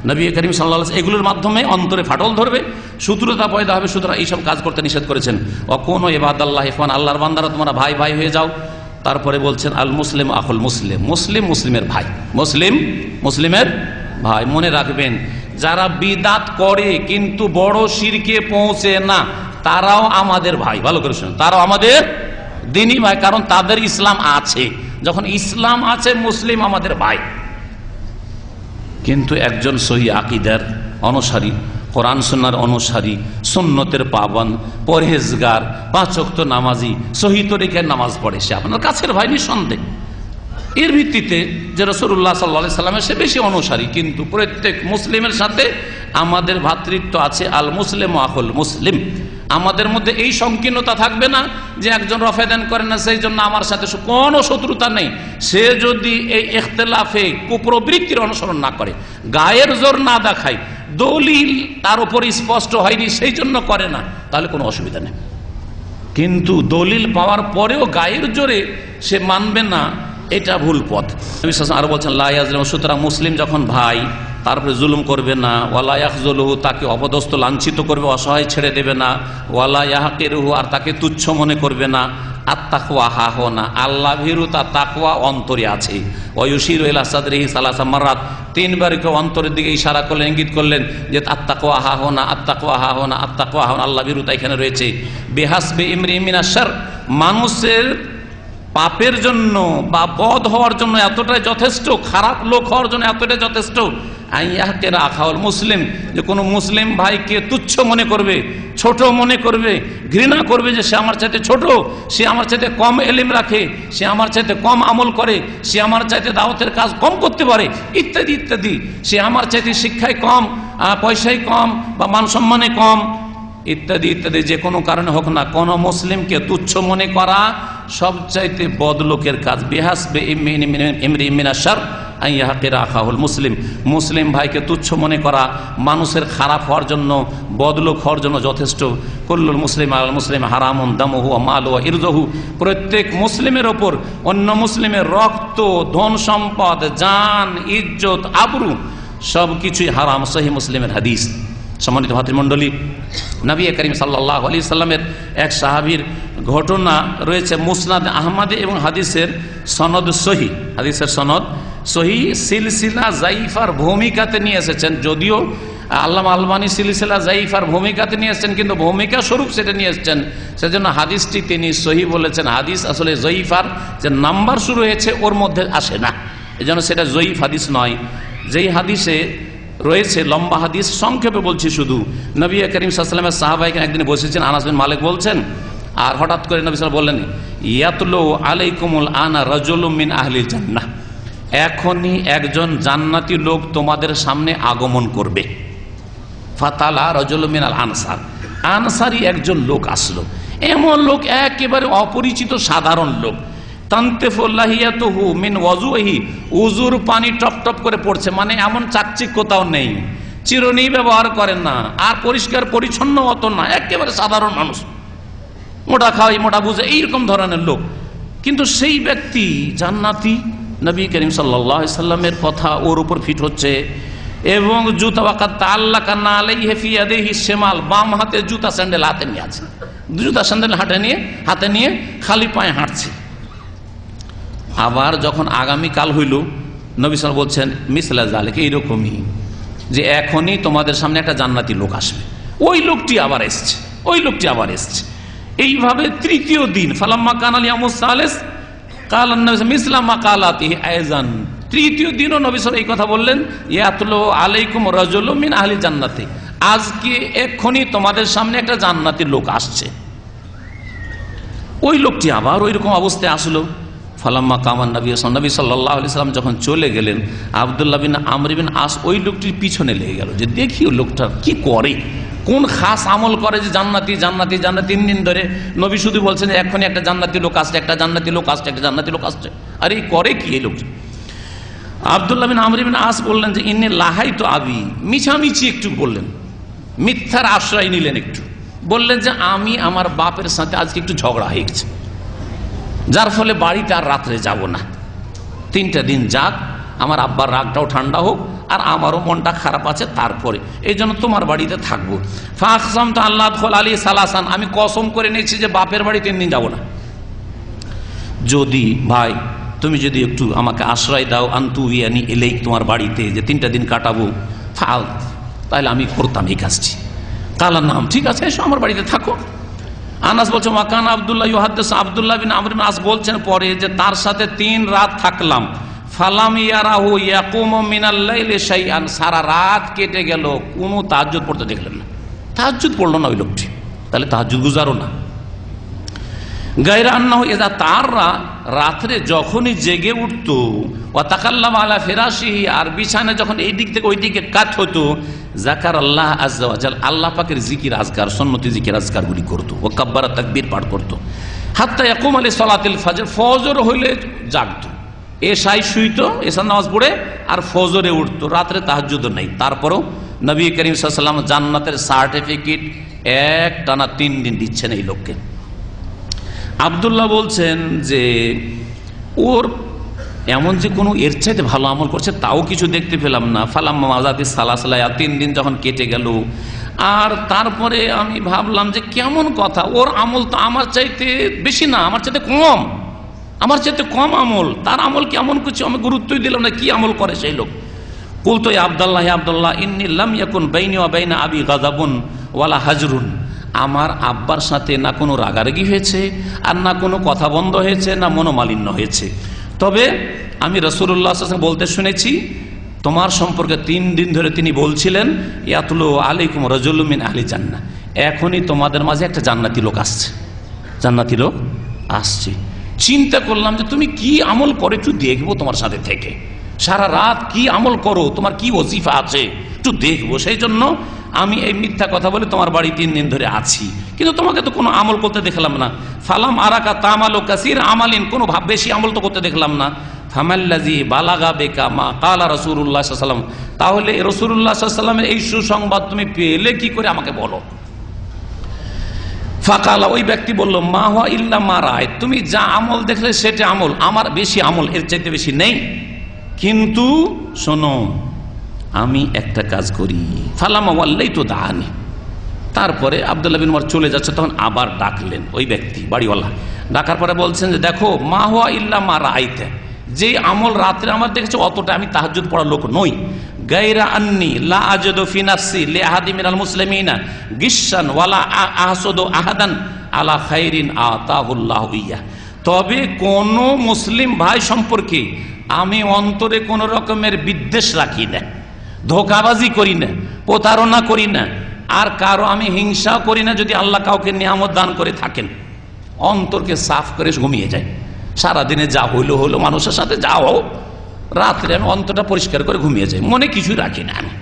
নবী করিম সাল্লাল্লাহু আলাইহি ওয়াসাল্লাম এগুলোর মাধ্যমে অন্তরে ফাটল ধরবে, শত্রুতা পয়দা হবে। সুতরাং এইসব কাজ করতে নিষেধ করেছেন। অকুনু ইবাদাল্লাহি ইখওয়ান, আল্লাহর বান্দারা তোমরা ভাই ভাই হয়ে যাও। তারপরে বলছেন আল মুসলিম আখুল মুসলিম, মুসলিম মুসলিমের ভাই, মুসলিম মুসলিমের ভাই। মনে রাখবেন যারা বিদাত করে কিন্তু বড় শিরকে পৌঁছে না, তারাও আমাদের ভাই। ভালো করে শুনুন, তারাও আমাদের দ্বীনি ভাই, কারণ তাদের ইসলাম আছে। যখন ইসলাম আছে, মুসলিম আমাদের ভাই। কিন্তু একজন সহি আকীদার অনুসারী, কোরআন সুন্নাহর অনুসারী, সুন্নতের পাবন, পরহেজগার, 5 ওয়াক্ত নামাজি, সহি তরিকায় নামাজ পড়ে, সে আপনার কাছের ভাই নিঃসন্দেহ। এর ভিত্তিতে যে রাসূলুল্লাহ সাল্লাল্লাহু আলাইহি সাল্লামের সে বেশি অনুসারী, কিন্তু প্রত্যেক মুসলিমের সাথে আমাদের ভ্রাতৃত্ব আছে। আল মুসলিম আখুল মুসলিম। আমাদের মধ্যে এই সংকীর্ণতা থাকবে না যে একজন রফেদান করে না সেই জন্য আমার সাথে কোনো শত্রুতা নেই। সে যদি এই ইখতিলাফে কুপ্রবৃত্তির অনুসরণ না করে, গায়ের জোর না দেখায়, দলিল তার উপর স্পষ্ট হয়নি সেই জন্য করে না, তাহলে কোনো অসুবিধা নেই। কিন্তু দলিল পাওয়ার পরেও গায়ের জোরে সে মানবে না, এটা ভুল পথ। আরো বলছেন লা ইয়াজলিমু, সুতরাং মুসলিম যখন ভাই তারপরে জুলুম করবে না। ওয়ালা ইয়াখযুলুহু, তাকে অপদস্থ লাঞ্ছিত করবে, অসহায় ছেড়ে দেবে না। ওয়ালা ইয়াহকিরুহু, আর তাকে তুচ্ছ মনে করবে না। আত-তাকওয়া হাহুনা, আল্লাহ ভীরুতা তাকওয়া অন্তরে আছে। ওয়ায়ুশিরু ইলা সাদরিহি সালাসা মাররাত, 3 বার কেউ অন্তরের দিকে ইশারা করলেন, ইঙ্গিত করলেন যে আত-তাকওয়া হাহুনা, আত-তাকওয়া হাহুনা, আত-তাকওয়া হাহুনা, আল্লাহ ভীরুতা এখানে রয়েছে। বিহাসবি ইমরি মিনাশ শার, মানুষের পাপের জন্য বা বদ হওয়ার জন্য এতটাই যথেষ্ট, খারাপ লোক হওয়ার জন্য এতটাই যথেষ্ট, আইয়াহকে রাখাল মুসলিম, যে কোনো মুসলিম ভাইকে তুচ্ছ মনে করবে, ছোট মনে করবে, ঘৃণা করবে যে সে আমার চাইতে ছোট, সে আমার চাইতে কম এলিম রাখে, সে আমার চাইতে কম আমল করে, সে আমার চাইতে দাওয়াতের কাজ কম করতে পারে, ইত্যাদি ইত্যাদি। সে আমার চাইতে শিক্ষায় কম, পয়সায় কম বা মান সম্মানে কম, ইত্যাদি ইত্যাদি যে কোনো কারণে হোক না, কোন মুসলিমকে তুচ্ছ মনে করা সবচাইতে বদলোকের কাজ। বিহাসবে ইমরি মিনাশ শার আন ইয়াহকিরা আখাহুল মুসলিম, মুসলিম ভাইকে তুচ্ছ মনে করা মানুষের খারাপ হওয়ার জন্য, বদলোক হওয়ার জন্য যথেষ্ট। কুল্লুল মুসলিম আল মুসলিম হারামুন দামুহু ওয়া মালুহু ওয়া ইরদুহু, প্রত্যেক মুসলিমের ওপর অন্য মুসলিমের রক্ত, ধন সম্পদ, জান, ইজ্জত, আবরু সবকিছুই হারাম। সহিহ মুসলিমের হাদিস। সম্মানিত ভাতৃমণ্ডলী, নবী করিম সাল্লাল্লাহু আলাইহি সাল্লামের এক সাহাবীর ঘটনা রয়েছে মুসনাদ আহমদে এবং হাদিসের সনদ সহি, হাদিসের সনদ সহি। সিলসিলা জাইফার ভূমিকাতে নিয়ে এসেছেন, যদিও আল্লামা আলবানী সিলসিলা জাইফার ভূমিকাতে নিয়ে এসেছেন, কিন্তু ভূমিকা স্বরূপ সেটা নিয়ে এসেছেন, সেজন্য হাদিসটি তিনি সহি বলেছেন। হাদিস আসলে জয়ীফার যে নাম্বার শুরু হয়েছে ওর মধ্যে আসে না, এজন্য সেটা জয়ীফ হাদিস নয়। যেই হাদিসে রয়েছে লম্বা হাদিস, সংক্ষেপে বলছি শুধু। নবী করিম সাল্লাল্লাহু আলাইহি ওয়াসাল্লামের সাহাবায়ে একদিন বসেছেন, আনাস বিন মালিক বলছেন, আর হঠাৎ করে নবী সাল্লাল্লাহু আলাইহি ওয়াসাল্লাম বললেন, ইয়াতলু আলাইকুমুল আনা রাজুলুম মিন আহলিল জান্নাহ, এখনই একজন জান্নাতি লোক তোমাদের সামনে আগমন করবে। ফাতালা রাজুলুম মিনাল আনসার, আনসারি একজন লোক আসলো। এমন লোক একেবারে অপরিচিত সাধারণ লোক। তানতেফুল্লাহিয়াতুহু মিন ওয়াজুহি, উজুর পানি টপ টপ করে পড়ছে, মানে এমন চাকচিক্যতাও নেই, চিরুনি ব্যবহার করেন না, আর পরিষ্কার পরিচ্ছন্ন অত না, একেবারে সাধারণ মানুষ, মোটা খাওয়াই মোটা বুঝে এইরকম ধরনের লোক। কিন্তু সেই ব্যক্তি জান্নাতি। নবী করিম সাল্লাল্লাহু আলাইহি সাল্লামের কথা ওর উপর ফিট হচ্ছে। এবং জুতা ওয়াকাত তাআল্লাকা নালাইহি ফি ইয়াদিহি শিমাল, বাম হাতে জুতা স্যান্ডেল হাতে নিয়ে আছে, জুতা স্যান্ডেল হাতে নিয়ে খালি পায়ে হাঁটছে। আবার যখন আগামীকাল হইল, নবী সাল্লাল্লাহু আলাইহি ওয়াসাল্লাম বলছেন মিসলা যালিকা, এইরকমই, যে এখনই তোমাদের সামনে একটা জান্নাতি লোক আসবে। ওই লোকটি আবার এসছে। এইভাবে তৃতীয় দিন, ফালাম্মা কানা লিয়াউমুস সালিস কালা নবী মিসলা মাকালাতিহি আইজান, তৃতীয় দিনও নবী সাল্লাল্লাহু এই কথা বললেন, ইয়াতলু আলাইকুম রাজুলুম মিন আহলি জান্নাতি, আজকে এক্ষুনি তোমাদের সামনে একটা জান্নাতি লোক আসছে। ওই লোকটি আবার ওইরকম অবস্থায় আসলো। ফালাম্মা কামান নবী সাল্লাল্লাহু আলাইহি সাল্লাম যখন চলে গেলেন, আব্দুল্লাহ বিন আমর বিন আস ওই লোকটির পিছনে লেগে গেল, যে দেখি ওই লোকটা কি করে, কোন খাস আমল করে যে জান্নাতি জান্নাতি জান্নাতি। 3 দিন ধরে নবী শুধু বলছেন যে এখনই একটা জান্নাতি লোক আসছে, একটা জান্নাতি লোক আসছে, একটা জান্নাতি লোক আসছে। আর এই করে কি এই লোকটি? আব্দুল্লাহ বিন আমর বিন আস বললেন যে ইন্নী লাহাইতু আবি, মিছামিছি একটু বললেন, মিথ্যার আশ্রয় নিলেন, একটু বললেন যে আমি আমার বাপের সাথে আজকে একটু ঝগড়া হয়ে গেছে, যার ফলে বাড়িতে আর রাত্রে যাব না, 3টা দিন যাক, আমার আব্বার রাগটাও ঠান্ডা হোক, আর আমারও মনটা খারাপ আছে, তারপরে এই জন্য তোমার বাড়িতে থাকবো। ফাকসামতু আল্লাহ আদখুল আলী সালাসান, আমি কসম করে নিয়েছি যে বাপের বাড়ি 3 দিন যাব না। যদি ভাই তুমি যদি একটু আমাকে আশ্রয় দাও, আন্তু ইয়ানি এলেই তোমার বাড়িতে যে 3টা দিন কাটাবো, ফাল, তাহলে আমি করতাম এই কাজটি। কালার নাম, ঠিক আছে, এসো আমার বাড়িতে থাকো। আনাস বলছে ওয়াকান আব্দুল্লাহ ইউহাদ্দিস, আব্দুল্লাহ বিন আমর বিন আস বলছেন পরে যে তার সাথে 3 রাত থাকলাম। ফালাম ইয়ারাহু ইয়াকুমু মিনাল লাইলি শাইআন, সারা রাত কেটে গেল, কোনো তাহাজ্জুদ পড়তে দেখলেন না, তাহাজ্জুদ পড়লো না ওই লোকটি, তাহলে তাহাজ্জুদ গুজারও না। গায়রা আন্নাহু ইযা তাআররা, রাত্রে যখনই জেগে উঠতো, ওয়া তাকাল্লামা আলা ফিরাশিহি, আর বিছানায় যখন এই দিক থেকে ওই দিকে কাত হতো, যাকার আল্লাহ আযজা ওয়া জাল, আল্লাহ পাকের জিকির আজকার, সুন্নতি জিকির আজকারগুলি করতো, ও কাব্বারা তাকবীর পাঠ করতো। হাত্তা ইয়াকুম আলি সালাতিল ফজর, ফজর হইলে জাগতো, এশায় শুইতো, এশার নামাজ পড়ে আর ফজরে উঠতো, রাত্রে তাহাজ্জুদ নাই। তারপরও নবী করিম সাল্লাল্লাহু আলাইহি ওয়াসাল্লাম জান্নাতের সার্টিফিকেট একটানা 3 দিন দিচ্ছেন এই লোককে। আব্দুল্লাহ বলছেন যে ওর এমন যে কোনো এর চাইতে ভালো আমল করছে তাও কিছু দেখতে পেলাম না। ফালাম্মা মাযাতিস সালাসালায়া, 3 দিন যখন কেটে গেল, আর তারপরে আমি ভাবলাম যে কেমন কথা, ওর আমল তো আমার চাইতে বেশি না, আমার চাইতে কম, আমার চাইতে কম আমল, তার আমল কেমন কিছু আমি গুরুত্বই দিলাম না, কি আমল করে সেই লোক। কুলতু ইয়া আব্দুল্লাহ, হে আব্দুল্লাহ, ইন্নী লাম ইয়াকুন বাইনি ওয়া বাইনা আবি গাযাবুন ওয়ালা হাজরুন, আমার আব্বার সাথে না কোনো রাগারাগি হয়েছে, আর না কোনো কথা বন্ধ হয়েছে, না মনোমালিন্য হয়েছে। তবে আমি রাসূলুল্লাহ সাল্লাল্লাহু আলাইহি ওয়াসাল্লাম বলতে শুনেছি তোমার সম্পর্কে 3 দিন ধরে তিনি বলছিলেন, ইয়াতলু আলাইকুম রাজুলুম মিন আহলি জান্নাহ, এখনই তোমাদের মাঝে একটা জান্নাতি লোক আসছে, জান্নাতি লোক আসছে। চিন্তা করলাম যে তুমি কি আমল করে একটু দেখবো, তোমার সাথে থেকে সারা রাত কি আমল করো, তোমার কি ওজিফা আছে একটু দেখবো। সেই জন্য আমি এই মিথ্যা কথা বলে তোমার বাড়ি 3 দিন ধরে আছি, কিন্তু তোমাকে তো কোনো আমল করতে দেখলাম না। ফালাম আরাকা তামালু কাসীর আমালিন, কোনো বেশি আমল তো করতে দেখলাম না। ফামাল্লাযী বালাগা বিকা মা ক্বালা রাসূলুল্লাহ সাল্লাল্লাহু আলাইহি ওয়াসাল্লাম, তাহলে রাসূলুল্লাহ সাল্লাল্লাহু আলাইহি ওয়াসাল্লামের এই সুসংবাদ তুমি পেলে কি করে আমাকে বলো। ফাকালা, ওই ব্যক্তি বলল, মা হুয়া ইল্লা মা রাআইত, তুমি যা আমল দেখলে সেটা আমল, আমার বেশি আমল এর চাইতে বেশি নেই, কিন্তু শোনো আমি একটা কাজ করি। ফালামা ওয়াল্লাইতু দাআনি, তারপরে আব্দুল্লাহ বিন উমর চলে যাচ্ছে, তখন আবার ডাকলেন ওই ব্যক্তি বাড়িওয়ালা। ডাকার পরে বলছেন যে দেখো, মা হুয়া ইল্লা মা রাআইত, যে আমল রাত্রে আমার দেখেছে অতটা আমি তাহাজ্জুদ পড়ার লোক নই। গায়রা আন্নি লা আজিদু ফি নাফসি লিআহাদি মিনাল মুসলিমিনা গিশশান ওয়ালা আহসুদু আহাদান আলা খাইরিন আতাহুল্লাহু ইয়া, তবে কোন মুসলিম ভাই সম্পর্কে আমি অন্তরে কোন রকমের বিদ্বেষ রাখি না, ধোঁকাবাজি করি না, প্রতারণা করি না, আর কারো আমি হিংসা করি না। যদি আল্লাহ কাউকে নিয়ামত দান করে থাকেন, অন্তরকে সাফ করে ঘুমিয়ে যায়। সারাদিনে যা হইলো হলো, মানুষের সাথে যাও, রাত্রে আমি অন্তরটা পরিষ্কার করে ঘুমিয়ে যাই, মনে কিছুই রাখি না আমি।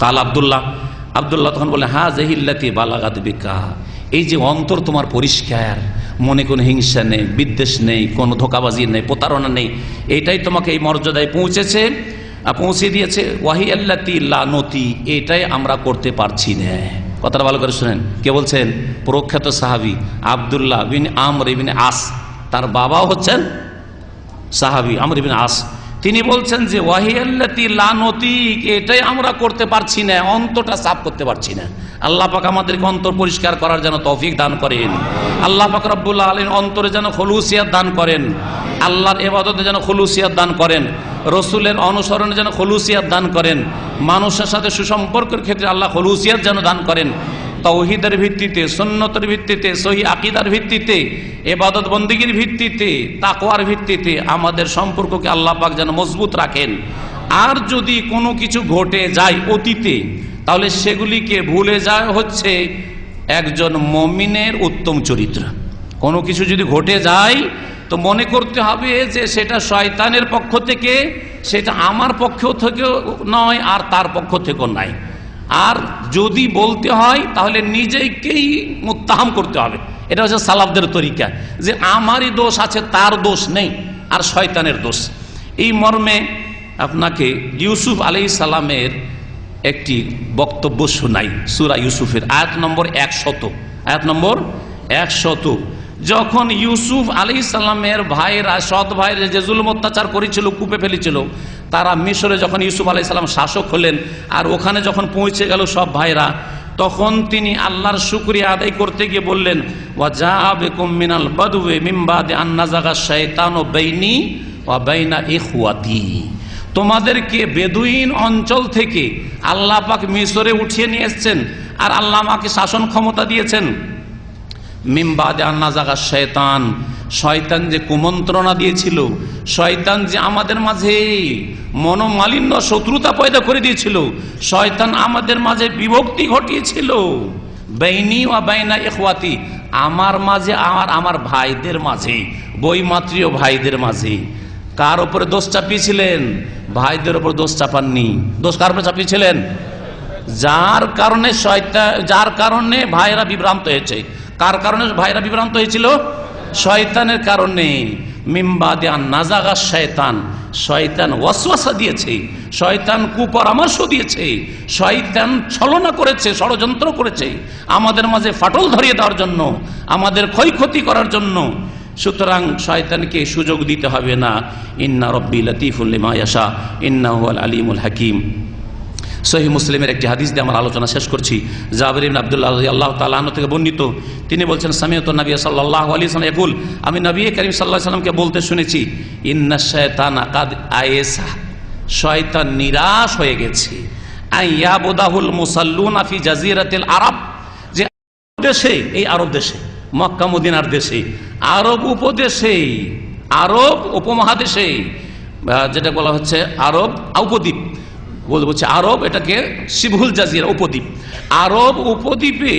কাল আব্দুল্লাহ তখন বলে, হা জাহিল্লাতি বালাগাত বিকা, এই যে অন্তর তোমার পরিষ্কার, মনে কোনো হিংসা নেই, বিদ্বেষ নেই, কোনো ধোঁকাবাজি নেই, প্রতারণা নেই, এটাই তোমাকে এই মর্যাদায় পৌঁছে দিয়েছে। ওয়াহি আল্লাতি লা নতি, এটাই আমরা করতে পারছি না। কথাটা ভালো করে শুনেন, কে বলছেন? প্রখ্যাত সাহাবী আব্দুল্লাহ বিন আমর ইবনে আস, তার বাবা হচ্ছেন সাহাবী আমর ইবনে আস। তিনি বলছেন যে ওয়াহি আল্লাতি লা নতি, এটাই আমরা করতে পারছি না, অন্তরটা সাফ করতে পারছি না। আল্লাহ পাক আমাদেরকে অন্তর পরিষ্কার করার যেন তৌফিক দান করেন। আল্লাহ পাক রব্বুল আলামিন অন্তরে যেন খুলুসিয়াত দান করেন, আল্লাহর ইবাদতে যেন খুলুসিয়াত দান করেন, রসুলের অনুসরণে যেন খুলুসিয়াত দান করেন, মানুষের সাথে সুসম্পর্কের ক্ষেত্রে আল্লাহ খুলুসিয়াত যেন দান করেন। তাওহীদের ভিত্তিতে, সুন্নতের ভিত্তিতে, সহিহ আকীদার ভিত্তিতে, ইবাদত বন্দেগীর ভিত্তিতে, তাকওয়ার ভিত্তিতে আমাদের সম্পর্ককে আল্লাহ পাক যেন মজবুত রাখেন। আর যদি কোনো কিছু ঘটে যায় অতীতে, তাহলে সেগুলিকে ভুলে যায় হচ্ছে একজন মুমিনের উত্তম চরিত্র। কোনো কিছু যদি ঘটে যায় তো মনে করতে হবে যে সেটা শয়তানের পক্ষ থেকে, সেটা আমার পক্ষ থেকেও নয় আর তার পক্ষ থেকেও নাই। আর যদি বলতে হয় তাহলে নিজেকেই মুত্তাহাম করতে হবে। এটা হচ্ছে সালাফদের তরিকা, যে আমারই দোষ আছে, তার দোষ নেই, আর শয়তানের দোষ। এই মর্মে আপনাকে ইউসুফ আলাইহিস সালামের একটি বক্তব্য শোনাই। সূরা ইউসুফের আয়াত নম্বর 100, আয়াত নম্বর 100। যখন ইউসুফ আলাইহিস সালামের ভাইরা, সৎ ভাইরা যে জুলুম অত্যাচার করেছিল, কূপে ফেলেছিল, তারা মিশরে যখন ইউসুফ আলাইহিস সালাম শাসক হলেন, আর ওখানে যখন পৌঁছে গেল সব ভাইরা, তখন তিনি আল্লাহর শুকরিয়া আদায় করতে গিয়ে বললেন, ওয়া জাআ বিকুম মিনাল বাদওয়ি মিন বাদি আন নাযাগা শাইতানু বাইনি ওয়া বাইনা ইখওয়াতি, তোমাদেরকে বেদুইন অঞ্চল থেকে আল্লাহ পাক মিশরে উঠিয়ে নিয়ে এসেছেন, আর আল্লাহ আমাকে শাসন ক্ষমতা দিয়েছেন। মিন বাদি আন নাযাগা শাইতান, শয়তান যে কুমন্ত্রণা দিয়েছিল, শয়তান যে আমাদের মাঝে মনোমালিন্য, শত্রুতা পয়দা করে দিয়েছিল, শয়তান আমাদের মাঝে বিভক্তি ঘটিয়েছিল। বাইনি ওয়া বাইনা ইখওয়াতি, আমার মাঝে আর আমার ভাইদের মাঝে, বৈমাত্রীয় ভাইদের মাঝে। কার উপরে দোষ চাপিয়েছিলেন? ভাইদের উপর দোষ চাপাননি। দোষ কার উপরে চাপিয়েছিলেন? যার কারণে যার কারণে ভাইরা বিভ্রান্ত হয়েছে। কার কারণে ভাইরা বিভ্রান্ত হয়েছিল? শয়তানের কারণে। মিম্বাদে আন নাযাগা শয়তান, শয়তান ওয়াসওয়াসা দিয়েছে, শয়তান কুপরামর্শ দিয়েছে, শয়তান ছলনা করেছে, ষড়যন্ত্র করেছে আমাদের মাঝে ফাটল ধরিয়ে দেওয়ার জন্য, আমাদের ক্ষয়ক্ষতি করার জন্য। সুতরাং শয়তানকে সুযোগ দিতে হবে না। ইন্না রব্বি লতীফুল লিমা ইয়াশা ইন্নাহু হুয়াল আলিমুল হাকিম। সহিহ মুসলিমের একটি হাদিস দিয়ে আমার আলোচনা শেষ করছি। জাবির ইবনে আব্দুল্লাহ রাদিয়াল্লাহু তাআলা আনহু থেকে বর্ণিত, তিনি বলছেন, সামিআতু নবী সাল্লাল্লাহু আলাইহি ওয়াসাল্লাম ইয়াকুল, আমি নবী করিম সাল্লাল্লাহু আলাইহি ওয়াসাল্লামকে বলতে শুনেছি, ইন্নাশ শায়তানা কাদ আয়েসা, শয়তান নিরাশ হয়ে গেছে, আইয়াবুদাহুল মুসাল্লুনা ফি জাজিরাতিল আরব, যে দেশে, এই আরব দেশে, মক্কা মদিনার দেশে, আরব উপদেশে, আরব উপমহাদেশে, যেটা বলা হচ্ছে আরব উপদ্বীপ, বলছে আরব, এটাকে শিবহুল জাজিরা উপদ্বীপ, আরব উপদ্বীপে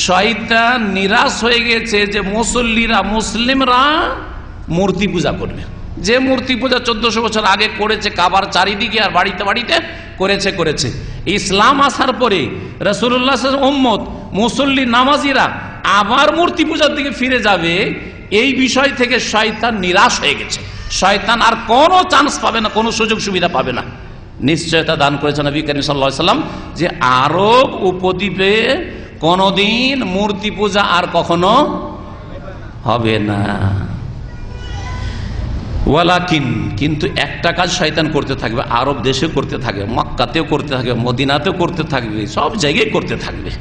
শয়তান নিরাশ হয়ে গেছে যে মুসল্লিরা, মুসলিমরা মূর্তি পূজা করবে। যে মূর্তি পূজা 1400 বছর আগে করেছে কাবার চারিদিকে আর বাড়িতে বাড়িতে করেছে। ইসলাম আসার পরে রাসূলুল্লাহ সাল্লাল্লাহু আলাইহি ওয়াসাল্লাম উম্মত মুসল্লি নামাজিরা আবার মূর্তি পূজার দিকে ফিরে যাবে, এই বিষয় থেকে শয়তান নিরাশ হয়ে গেছে। শয়তান আর কোনো চান্স পাবে না, কোনো সুযোগ সুবিধা পাবে না। নিশ্চয়তা দান করেছেন নবী করিম সাল্লাল্লাহু আলাইহি ওয়াসাল্লাম যে আরব উপদ্বীপে কোনদিন মূর্তি পূজা আর কখনো হবে না। ওয়ালাকিন, কিন্তু একটা কাজ শয়তান করতে থাকবে, আরব দেশে করতে থাকবে, মক্কাতেও করতে থাকবে, মদিনাতেও করতে থাকবে, সব জায়গায় করতে থাকবে।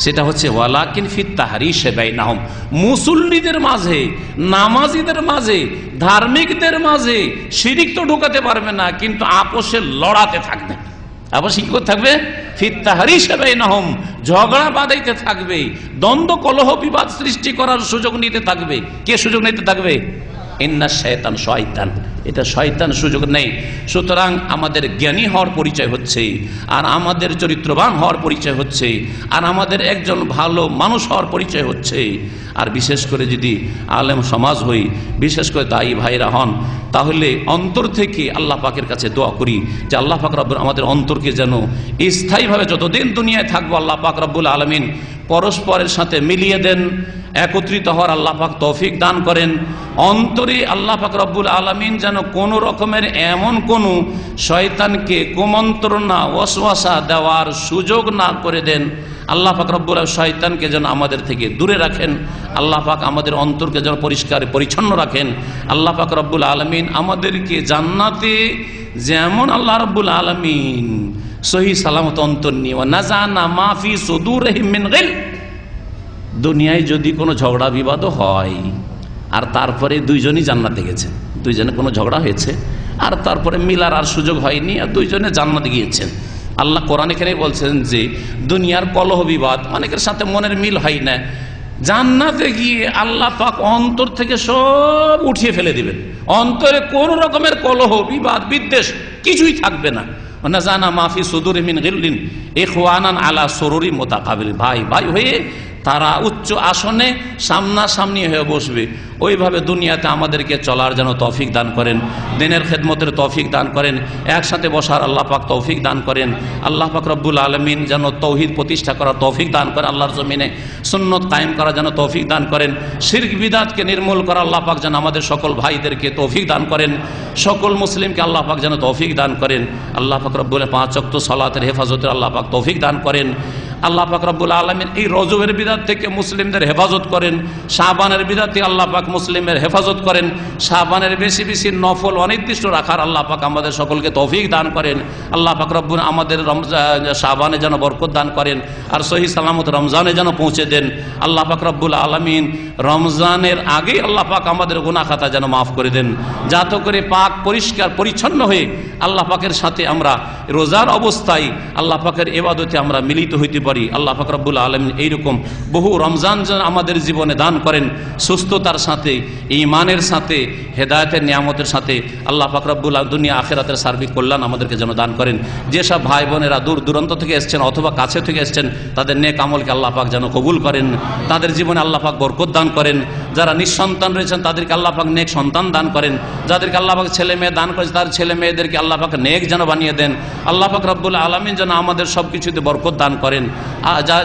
সেটা হচ্ছে ওয়ালাকিন ফিত তাহরিশে বাইনাহুম, মুসল্লিদের মাঝে, নামাজিদের মাঝে, ধার্মিকদের মাঝে শিরিক তো ঢোকাতে পারবে না, কিন্তু আপোষে লড়াতে থাকবে। আবার কি করতে থাকবে? ফিত তাহরিশে বাইনাহুম, ঝগড়া বাঁধাইতে থাকবে, দ্বন্দ্ব কলহ বিবাদ সৃষ্টি করার সুযোগ নিতে থাকবে। কে সুযোগ নিতে থাকবে? ইন্না শয়তান, শয়তান। এটা শয়তান সুযোগ নেই। সুতরাং আমাদের জ্ঞানী হওয়ার পরিচয় হচ্ছে, আর আমাদের চরিত্রবান হওয়ার পরিচয় হচ্ছে, আর আমাদের একজন ভালো মানুষ হওয়ার পরিচয় হচ্ছে। আর বিশেষ করে যদি আলেম সমাজ হই, বিশেষ করে দায়ী ভাইরা হন, তাহলে অন্তর থেকে আল্লাহ পাকের কাছে দোয়া করি যে আল্লাহ পাক রব্বুল আমাদের অন্তরকে যেন স্থায়ীভাবে যতদিন দুনিয়ায় থাকবো আল্লাহ পাক রব্বুল আলামিন পরস্পরের সাথে মিলিয়ে দেন, একত্রিত হওয়ার আল্লাহ পাক তৌফিক দান করেন। অন্তরে আল্লাহ পাক রব্বুল আলামিন যেন কোনো রকমের এমন কোনো শয়তানকে কুমন্ত্রণা ওয়াসওয়াসা দেওয়ার সুযোগ না করে দেন। আল্লাহ পাক রব্বুল শয়তানকে যেন আমাদের থেকে দূরে রাখেন। আল্লাহ পাক আমাদের অন্তরকে যেন পরিষ্কার পরিচ্ছন্ন রাখেন। আল্লাহ পাক রব্বুল আলামিন আমাদেরকে জান্নাতে যেমন আল্লাহ রব্বুল আলামিন সহি সালামত অন্তর নিয়ে নাজানা মাফি সুদুরহিম মিন গিল, দুনিয়ায় যদি কোনো ঝগড়া বিবাদও হয় আর তারপরে দুইজনই জান্নাতে গেছেন, দুইজনে কোনো ঝগড়া হয়েছে আর তারপরে মিলার আর সুযোগ হয়নি আর দুইজনে জান্নাতে গিয়েছেন, আল্লাহ কোরআন এখানে বলছেন যে দুনিয়ার কলহ বিবাদ অনেকের সাথে মনের মিল হয় না, জান্নাতে গিয়ে আল্লাহ পাক অন্তর থেকে সব উঠিয়ে ফেলে দিবেন। অন্তরে কোন রকমের কলহ বিবাদ বিদ্বেষ কিছুই থাকবে না। নাজানা মাফি সুদুরি মিন গিল্লিন ইখওয়ানান আলা সুরুরি মুতাকাবিল, ভাই ভাই হয়ে তারা উচ্চ আসনে সামনাসামনি হয়ে বসবে। ওইভাবে দুনিয়াতে আমাদেরকে চলার যেন তৌফিক দান করেন, দিনের খেদমতের তৌফিক দান করেন, একসাথে বসার আল্লাহ পাক তৌফিক দান করেন। আল্লাহ পাক রব্বুল আলামিন যেন তৌহিদ প্রতিষ্ঠা করার তৌফিক দান করেন, আল্লাহর জমিনে সুন্নত কায়েম করা যেন তৌফিক দান করেন, শিরক বিদআতকে নির্মূল করা আল্লাহ পাক যেন আমাদের সকল ভাইদেরকে তৌফিক দান করেন, সকল মুসলিমকে আল্লাহ পাক যেন তৌফিক দান করেন। আল্লাহ পাক রব্বুল 5 ওয়াক্ত সালাতের হেফাজতের আল্লাহ পাক তৌফিক দান করেন। আল্লাহ পাক রব্বুল আলামিন এই রজবের বিদআত থেকে মুসলিমদের হেফাজত করেন, শাবানের বিদআত থেকে আল্লাহ পাক মুসলিমের হেফাজত করেন, শাবানের বেশি বেশি নফল অনির্দিষ্ট রাখার আল্লাহ পাক আমাদের সকলকে তৌফিক দান করেন। আল্লাহ পাক রব্বুল আমাদের শাবানে যেন বরকত দান করেন আর সহি সালামত রমজানে যেন পৌঁছে দেন। আল্লাহ পাক রব্বুল আলামিন রমজানের আগে আল্লাহ পাক আমাদের গুনাহ খাতা যেন মাফ করে দেন, যাতে করে পাক পরিষ্কার পরিচ্ছন্ন হয়ে আল্লাহ পাকের সাথে আমরা রোজার অবস্থায় আল্লাহ পাকের ইবাদতে আমরা মিলিত হইতে পারি। আল্লাহ পাক রব্বুল আলামিন এইরকম বহু রমজান যেন আমাদের জীবনে দান করেন, সুস্থতার সাথে, ঈমানের সাথে, হেদায়েতের নিয়ামতের সাথে। আল্লাহ পাক রব্বুল দুনিয়া আখিরাতের সার্বিক কল্যাণ আমাদেরকে যেন দান করেন। যেসব ভাই বোনেরা দূর দূরান্ত থেকে এসছেন অথবা কাছে থেকে এসছেন তাদের নেক আমলকে আল্লাহ পাক যেন কবুল করেন, তাদের জীবনে আল্লাহ পাক বরকত দান করেন। যারা নিঃসন্তান রয়েছেন তাদেরকে আল্লাহ পাক নেক সন্তান দান করেন, যাদেরকে আল্লাহ পাক ছেলে মেয়ে দান করেছে তার ছেলে মেয়েদেরকে আল্লাহ পাক নেক যেন বানিয়ে দেন। আল্লাহ পাক রব্বুল আলামিন যেন আমাদের সব কিছুতে বরকত দান করেন।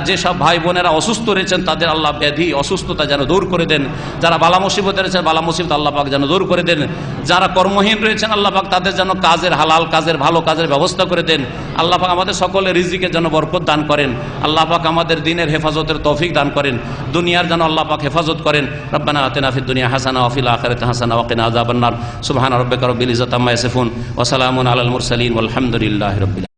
যেসব ভাই বোনেরা অসুস্থ রয়েছেন তাদের আল্লাহ ব্যাধি অসুস্থতা যেন দূর করে দেন, যারা বালা মুসিবতে রয়েছেন বালা মুসিবত আল্লাহ পাক যেন দূর করে দেন, যারা কর্মহীন রয়েছেন আল্লাহ পাক তাদের যেন কাজের হালাল কাজের ভালো কাজের ব্যবস্থা করে দেন। আল্লাহ পাক আমাদের সকলের রিজিকে যেন বরকত দান করেন। আল্লাহ পাক আমাদের দিনের হেফাজতের তৌফিক দান করেন, দুনিয়ার যেন আল্লাহ পাক হেফাজত করেন। রব্বানা আতিনা ফিদ দুনিয়া হাসানা ওয়া ফিল আখিরাতি হাসানা ওয়া কিনা আযাবান নার। সুবহানা রাব্বিকা রাব্বিল ইজ্জাতি আম্মা ইয়াসিফুন ওয়া সালামুন আলাল মুরসালিন ওয়াল হামদুলিল্লাহি রাব্বিল